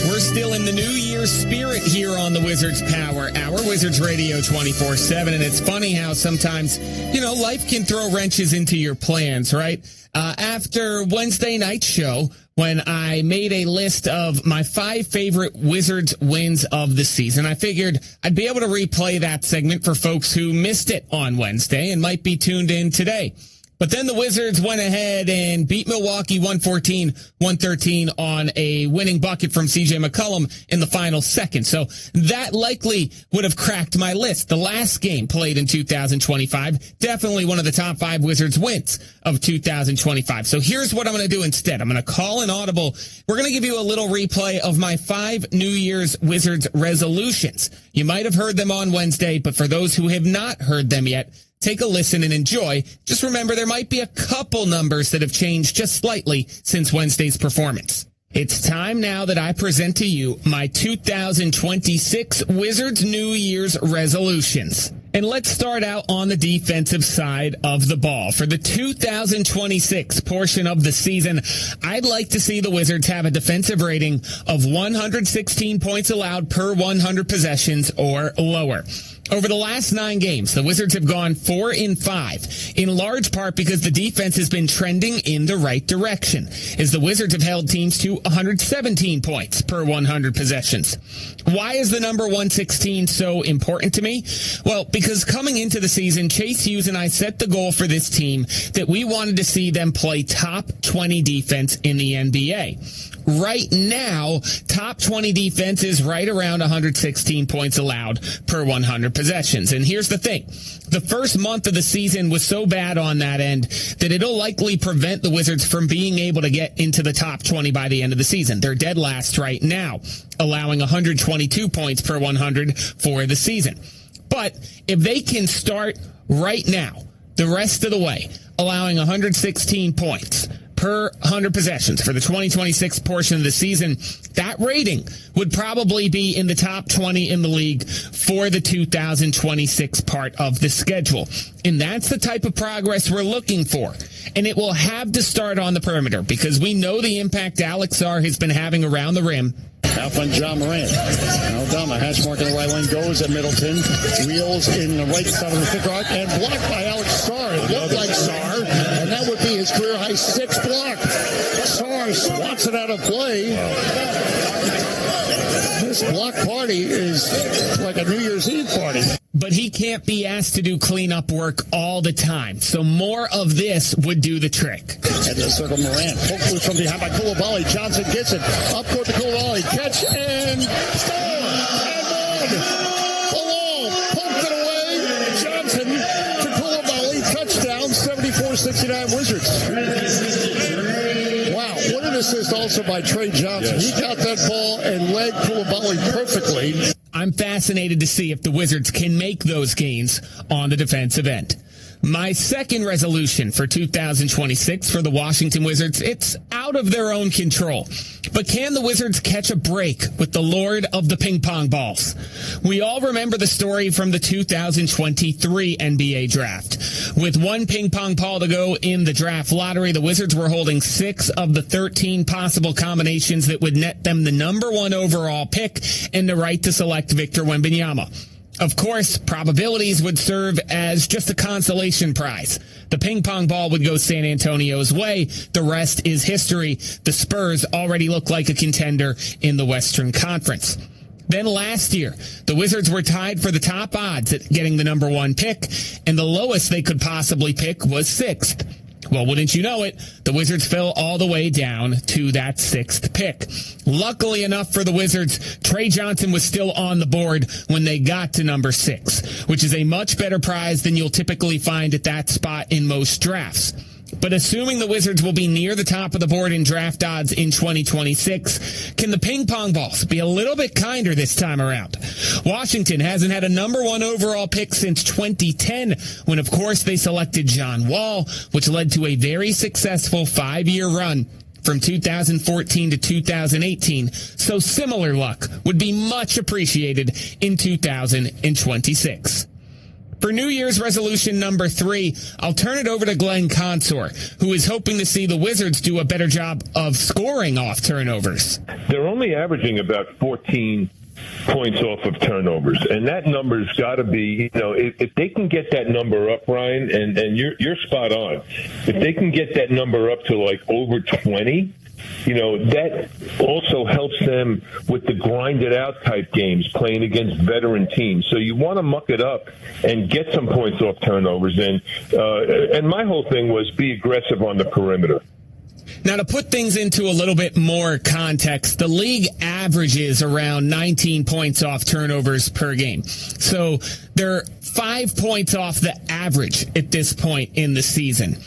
We're still in the New Year's spirit here on the Wizards Power Hour, Wizards Radio 24/7. And it's funny how sometimes, life can throw wrenches into your plans, right? After Wednesday night's show, when I made a list of my 5 favorite Wizards wins of the season, I figured I'd be able to replay that segment for folks who missed it on Wednesday and might be tuned in today. But then the Wizards went ahead and beat Milwaukee 114-113 on a winning bucket from C.J. McCollum in the final second. So that likely would have cracked my list. The last game played in 2025, definitely one of the top 5 Wizards wins of 2025. So here's what I'm going to do instead. I'm going to call an audible. We're going to give you a little replay of my 5 New Year's Wizards resolutions. You might have heard them on Wednesday, but for those who have not heard them yet, take a listen and enjoy. Just remember, there might be a couple numbers that have changed just slightly since Wednesday's performance. It's time now that I present to you my 2026 Wizards New Year's resolutions. And let's start out on the defensive side of the ball. For the 2026 portion of the season, I'd like to see the Wizards have a defensive rating of 116 points allowed per 100 possessions or lower. Over the last 9 games, the Wizards have gone 4-5, in large part because the defense has been trending in the right direction, as the Wizards have held teams to 117 points per 100 possessions. Why is the number 116 so important to me? Well, because coming into the season, Chase Hughes and I set the goal for this team that we wanted to see them play top 20 defense in the NBA. Right now, top 20 defense is right around 116 points allowed per 100 possessions. And here's the thing. The first month of the season was so bad on that end that it'll likely prevent the Wizards from being able to get into the top 20 by the end of the season. They're dead last right now, allowing 122 points per 100 for the season. But if they can start right now, the rest of the way, allowing 116 points per 100 possessions for the 2026 portion of the season, that rating would probably be in the top 20 in the league for the 2026 part of the schedule. And that's the type of progress we're looking for. And it will have to start on the perimeter because we know the impact Alex Sarr has been having around the rim. Out on John Morant. Aldama, hash mark in the right lane, goes at Middleton. Wheels in the right side of the thick arc and blocked by Alex Sarr. It looked like Sarr, and that would be his career-high 6th block. Sarr swats it out of play. This block party is like a New Year's Eve party. But he can't be asked to do cleanup work all the time. So more of this would do the trick. And the circle Morant. Poke loose from behind by Coulibaly. Johnson gets it. Up court to Coulibaly. Catch and score! And one! Below. Poked it away. Johnson to Coulibaly. Touchdown. 74-69 Wizards. Wow. What an assist also by Trey Johnson. He got that ball and led Coulibaly perfectly. I'm fascinated to see if the Wizards can make those gains on the defensive end. My second resolution for 2026 for the Washington Wizards, it's out of their own control. But can the Wizards catch a break with the Lord of the ping pong balls? We all remember the story from the 2023 NBA draft. With one ping pong ball to go in the draft lottery, the Wizards were holding 6 of the 13 possible combinations that would net them the number 1 overall pick and the right to select Victor Wembanyama. Of course, probabilities would serve as just a consolation prize. The ping pong ball would go San Antonio's way. The rest is history. The Spurs already look like a contender in the Western Conference. Then last year, the Wizards were tied for the top odds at getting the number 1 pick, and the lowest they could possibly pick was 6th. Well, wouldn't you know it, the Wizards fell all the way down to that 6th pick. Luckily enough for the Wizards, Trey Johnson was still on the board when they got to number 6, which is a much better prize than you'll typically find at that spot in most drafts. But assuming the Wizards will be near the top of the board in draft odds in 2026, can the ping pong balls be a little bit kinder this time around? Washington hasn't had a number 1 overall pick since 2010, when of course they selected John Wall, which led to a very successful 5-year run from 2014 to 2018. So similar luck would be much appreciated in 2026. For New Year's resolution number 3, I'll turn it over to Glenn Consor, who is hoping to see the Wizards do a better job of scoring off turnovers. They're only averaging about 14 points off of turnovers, and that number's got to be, if they can get that number up, Ryan, and you're spot on. If they can get that number up to like over 20, that also helps them with the grinded out type games playing against veteran teams. So you want to muck it up and get some points off turnovers. And my whole thing was be aggressive on the perimeter. Now, to put things into a little bit more context, the league averages around 19 points off turnovers per game. So they're 5 points off the average at this point in the season.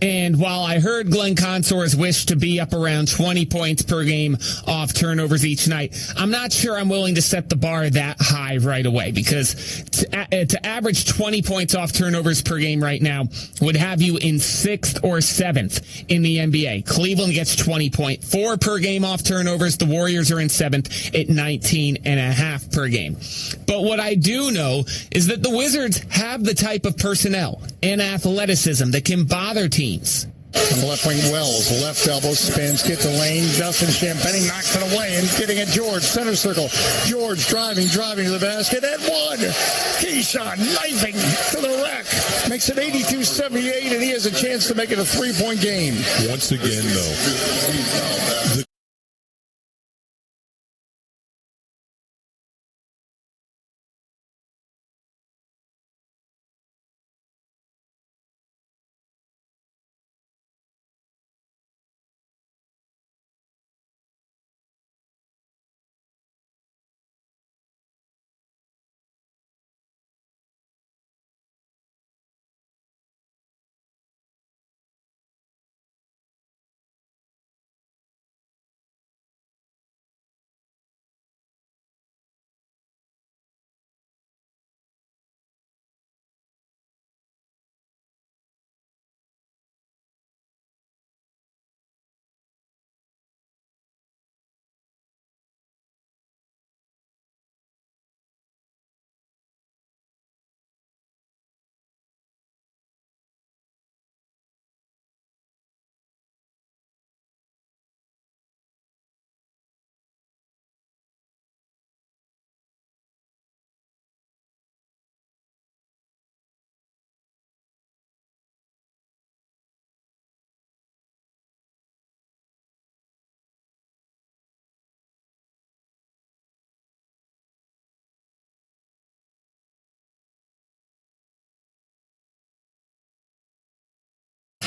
And while I heard Glenn Consor's wish to be up around 20 points per game off turnovers each night, I'm not sure I'm willing to set the bar that high right away, because to average 20 points off turnovers per game right now would have you in 6th or 7th in the NBA. Cleveland gets 20.4 per game off turnovers. The Warriors are in 7th at 19.5 per game. But what I do know is that the Wizards have the type of personnel and athleticism that can bother teams On the left wing, Wells, left elbow, spins, gets the lane. Dustin Champagnie knocks it away and getting at George, center circle. George driving to the basket and one. Keyshawn knifing to the rack. Makes it 82-78, and he has a chance to make it a 3-point game. Once again, though,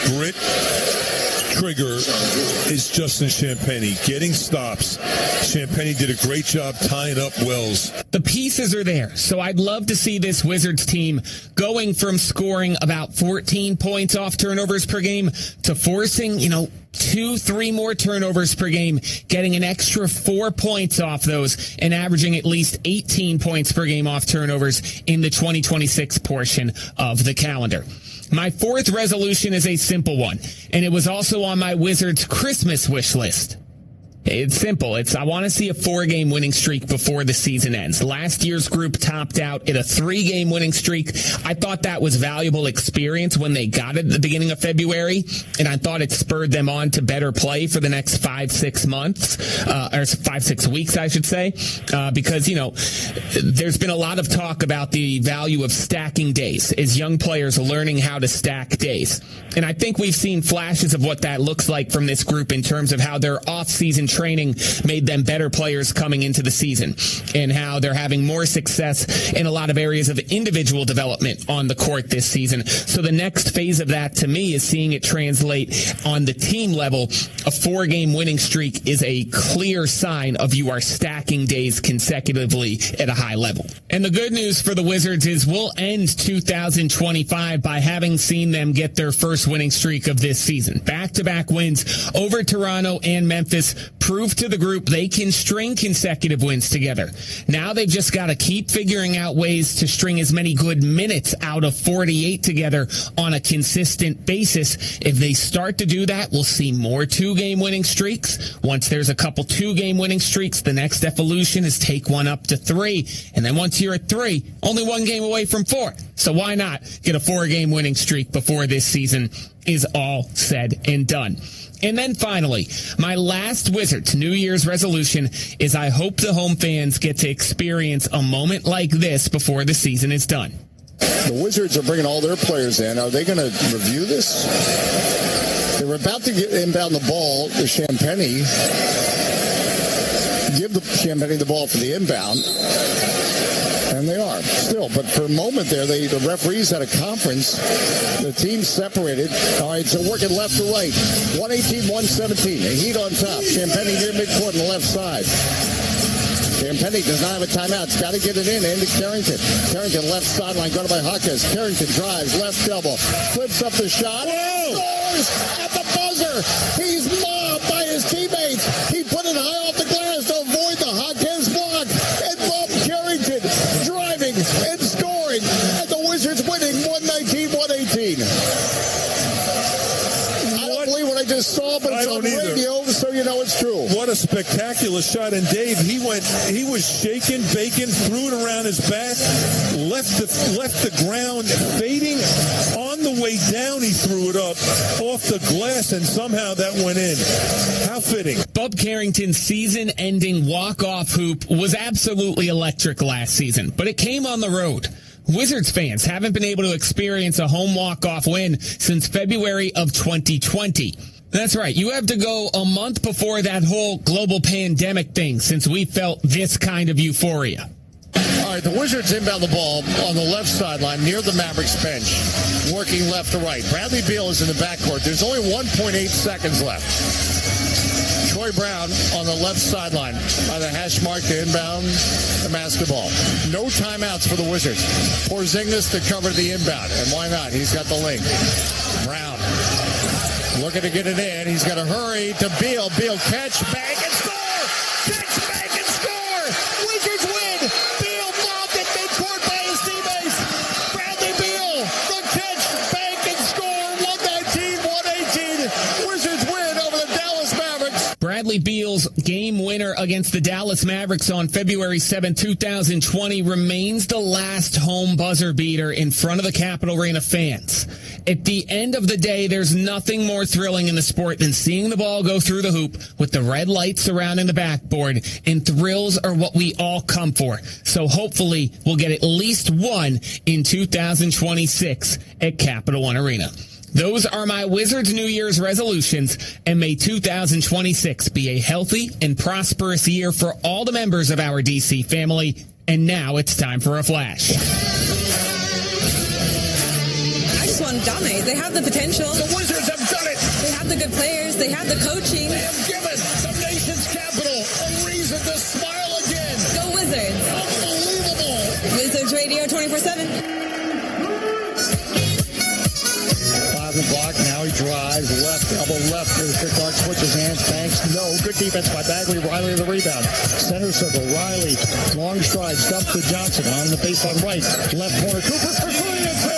grit trigger is Justin Champagnie. Getting stops. Champagnie did a great job tying up Wells. The pieces are there, so I'd love to see this Wizards team going from scoring about 14 points off turnovers per game to forcing, 2-3 more turnovers per game, getting an extra 4 points off those, and averaging at least 18 points per game off turnovers in the 2026 portion of the calendar. My fourth resolution is a simple one, and it was also on my Wizards Christmas wish list. It's simple. I want to see a 4-game winning streak before the season ends. Last year's group topped out at a 3-game winning streak. I thought that was valuable experience when they got it at the beginning of February, and I thought it spurred them on to better play for the next 5-6 months, or 5-6 weeks, I should say, because, there's been a lot of talk about the value of stacking days as young players learning how to stack days. And I think we've seen flashes of what that looks like from this group in terms of how their off-season training made them better players coming into the season, and how they're having more success in a lot of areas of individual development on the court this season. So the next phase of that, to me, is seeing it translate on the team level. A 4-game winning streak is a clear sign of you are stacking days consecutively at a high level. And the good news for the Wizards is we'll end 2025 by having seen them get their first winning streak of this season. Back-to-back wins over Toronto and Memphis prove to the group they can string consecutive wins together. Now they've just got to keep figuring out ways to string as many good minutes out of 48 together on a consistent basis. If they start to do that, we'll see more 2-game winning streaks. Once there's a couple 2-game winning streaks, the next evolution is take one up to 3. And then once you're at 3, only 1 game away from 4. So why not get a 4-game winning streak before this season is all said and done? And then finally, my last Wizards New Year's resolution is I hope the home fans get to experience a moment like this before the season is done. The Wizards are bringing all their players in. Are they going to review this? They were about to inbound the ball to Champagnie. Give the Champagnie the ball for the inbound. And they are still. But for a moment there, the referees had a conference. The teams separated. All right, so working left to right. 118-117. A Heat on top. Champagnie near midcourt on the left side. Champagnie does not have a timeout. It's got to get it into Carrington. Carrington left sideline, guarded by Hawkins. Carrington drives, left elbow. Flips up the shot. Scores at the buzzer. He's mobbed by his teammates. He put it high off the glass to avoid the Hawkins block. And Bob Carrington driving and scoring. And the Wizards winning 119-118. I don't believe what I just saw, but it's on radio, so you know it's true. What a spectacular shot. And Dave, he was shaking, baking, threw it around his back, left the ground, fading on the way down. He threw it up off the glass, and somehow that went in. How fitting. Bub Carrington's season-ending walk-off hoop was absolutely electric last season, but it came on the road. Wizards fans haven't been able to experience a home walk-off win since February of 2020. That's right. You have to go a month before that whole global pandemic thing since we felt this kind of euphoria. All right, the Wizards inbound the ball on the left sideline near the Mavericks bench, working left to right. Bradley Beal is in the backcourt. There's only 1.8 seconds left. Troy Brown on the left sideline by the hash mark to inbound the basketball. No timeouts for the Wizards. Porzingis to cover the inbound, and why not? He's got the link. Brown looking to get it in. He's got to hurry to Beal. Beal catch, bank, and score! Catch, bank, and score! Wizards win! Beal bombed at midcourt by his teammates. Bradley Beal, the catch, bank, and score! 119-118. Wizards win over the Dallas Mavericks. Bradley Beal's game winner against the Dallas Mavericks on February 7, 2020 remains the last home buzzer beater in front of the Capitol Arena fans. At the end of the day, there's nothing more thrilling in the sport than seeing the ball go through the hoop with the red light surrounding the backboard, and thrills are what we all come for. So hopefully we'll get at least one in 2026 at Capital One Arena. Those are my Wizards New Year's resolutions, and may 2026 be a healthy and prosperous year for all the members of our DC family. And now it's time for a flash. One dominate. They have the potential. The Wizards have done it. They have the good players. They have the coaching. They have given the nation's capital a reason to smile again. Go Wizards. Unbelievable. Wizards Radio 24/7. 5 o'clock. Now he drives left, elbow left. Here's Clark, switches hands, banks. No. Good defense by Bagley. Riley the rebound. Center circle. Riley. Long stride. Dump to Johnson on the baseline right. Left corner. Cooper for 3 and 2.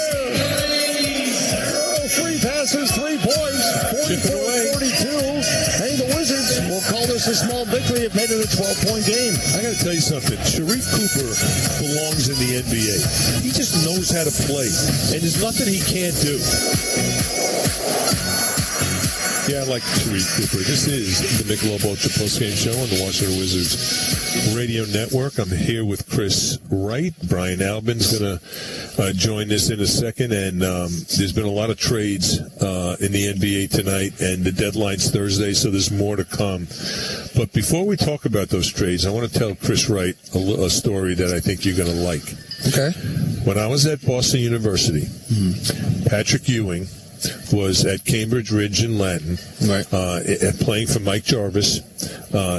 3 passes, 3 points, 44-42. Hey, the Wizards will call this a small victory. It made it a 12-point game. I got to tell you something. Sharif Cooper belongs in the NBA. He just knows how to play, and there's nothing he can't do. Yeah, I like Sharif Cooper. This is the Michelob Ultra postgame show on the Washington Wizards Radio Network. I'm here with Chris Wright. Brian Albin's going to join us in a second, and there's been a lot of trades in the NBA tonight, and the deadline's Thursday, so there's more to come. But before we talk about those trades, I want to tell Chris Wright a story that I think you're going to like. Okay. When I was at Boston University, Patrick Ewing was at Cambridge Ridge in Lanton, right, playing for Mike Jarvis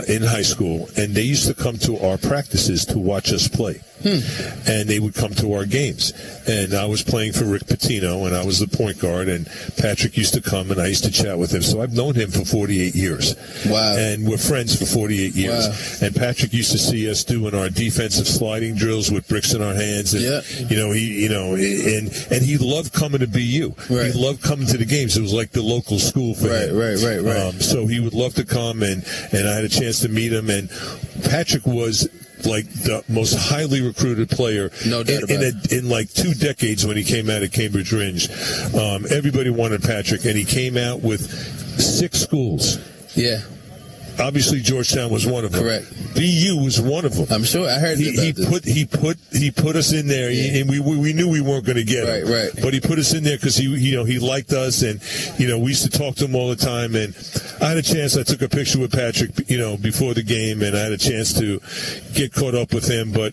in high school, and they used to come to our practices to watch us play. And they would come to our games. And I was playing for Rick Pitino, and I was the point guard, and Patrick used to come, and I used to chat with him. So I've known him for 48 years. Wow. And we're friends for 48 years. Wow. And Patrick used to see us doing our defensive sliding drills with bricks in our hands. And, and he loved coming to BU. Right. He loved coming to the games. It was like the local school for him. Right. So he would love to come, and I had a chance to meet him. And Patrick was like the most highly recruited player in like 2 decades when he came out of Cambridge Ridge. Everybody wanted Patrick, and he came out with 6 schools. Yeah. Obviously, Georgetown was one of them. Correct. BU was one of them. I'm sure. I heard he put us in there, and we knew we weren't going to get him. Right. But he put us in there because he liked us, and we used to talk to him all the time. And I had a chance. I took a picture with Patrick, before the game, and I had a chance to get caught up with him, but.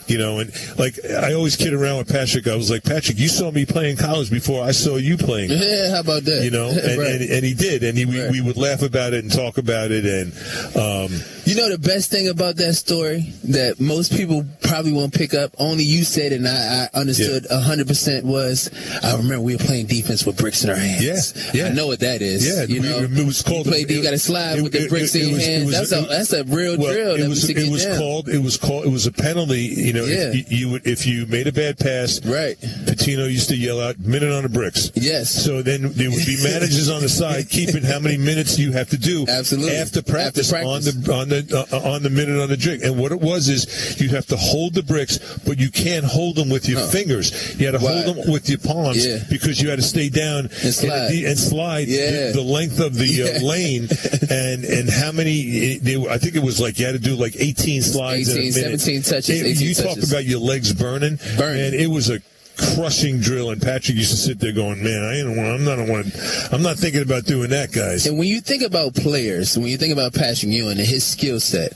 And like I always kid around with Patrick. I was like, Patrick, you saw me play in college before I saw you playing. Yeah, how about that? And he did, and we would laugh about it and talk about it, and the best thing about that story that most people probably won't pick up, only you said it, and I understood 100% was, I remember we were playing defense with bricks in our hands. Yeah. I know what that is. Yeah, it was called. You got to slide with the bricks in your hands. That's a real drill. It was a penalty. know, if you made a bad pass, right? Pitino used to yell out "minute on the bricks." Yes. So then there would be managers on the side keeping how many minutes you have to do after practice. on the minute on the drink. And what it was is you have to hold the bricks, but you can't hold them with your fingers. You had to hold them with your palms because you had to stay down and slide the length of the lane. And how many? I think it was like you had to do like 18 slides in a minute. 17 touches. You talk about your legs burning, and it was a crushing drill, and Patrick used to sit there going, "Man, I'm not thinking about doing that, guys." And when you think about players, when you think about Patrick Ewing and his skill set,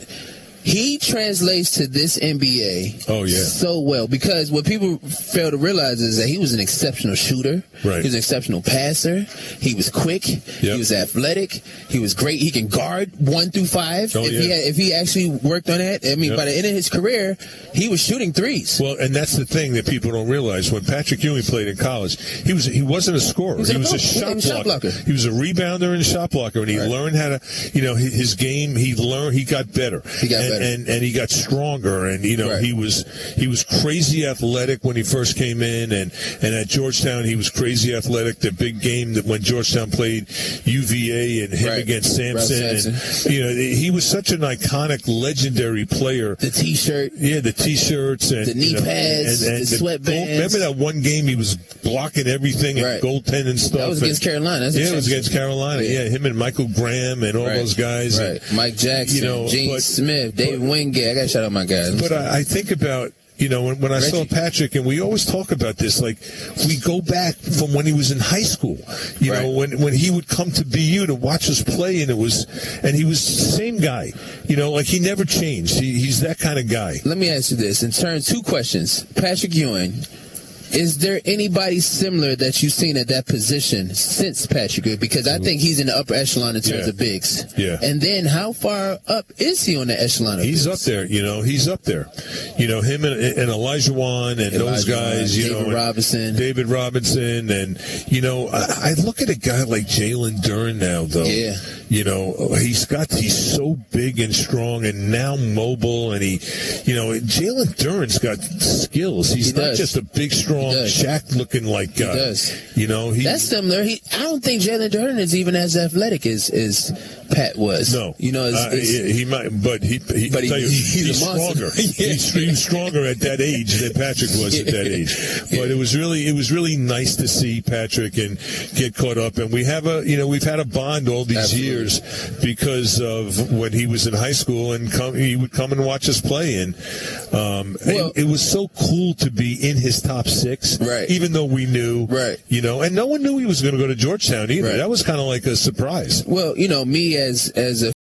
he translates to this NBA so well, because what people fail to realize is that he was an exceptional shooter. Right. He was an exceptional passer. He was quick. He was athletic. He was great. He can guard 1 through 5. If he actually worked on that, I mean, by the end of his career, he was shooting threes. Well, and that's the thing that people don't realize. When Patrick Ewing played in college, he wasn't a scorer. He was a shot blocker. He was a rebounder and a shot blocker, and he learned how to, his game. He got better. And he got stronger, and he was crazy athletic when he first came in, and at Georgetown he was crazy athletic. The big game that when Georgetown played UVA and him against Sampson, and he was such an iconic, legendary player. The T-shirt, the T-shirts, and the knee pads, the sweatbands. Remember that one game he was blocking everything and goaltending stuff. That was against Carolina. It was against Carolina. Yeah, him and Michael Graham and all those guys. Right. And, Mike Jackson, Gene Smith, David Wingate. I got to shout out my guys. But I think about, when I saw Patrick, and we always talk about this, like we go back from when he was in high school, when he would come to BU to watch us play, and he was the same guy, like he never changed. He's that kind of guy. Let me ask you this in turn, 2 questions. Patrick Ewing, is there anybody similar that you've seen at that position since Patrick Ewing? Because I think he's in the upper echelon in terms of bigs. Yeah. And then how far up is he on the echelon of He's bigs? up there, he's up there. Him and Elijah Wan and those guys, David Robinson. And, I look at a guy like Jalen Duren now, though. Yeah. He's so big and strong and now mobile, and Jalen Duren's got skills. He's not just a big, strong, Shaq-looking like guy. He does. That's similar. I don't think Jalen Duren is even as athletic as Pat was. No. He might, but he's stronger. He's stronger at that age than Patrick was at that age. But it was really nice to see Patrick and get caught up. And we have we've had a bond all these years because of when he was in high school, and he would come and watch us play. And it was so cool to be in his top 6, even though we knew, and no one knew he was going to go to Georgetown either. That was kind of like a surprise. Well, me as a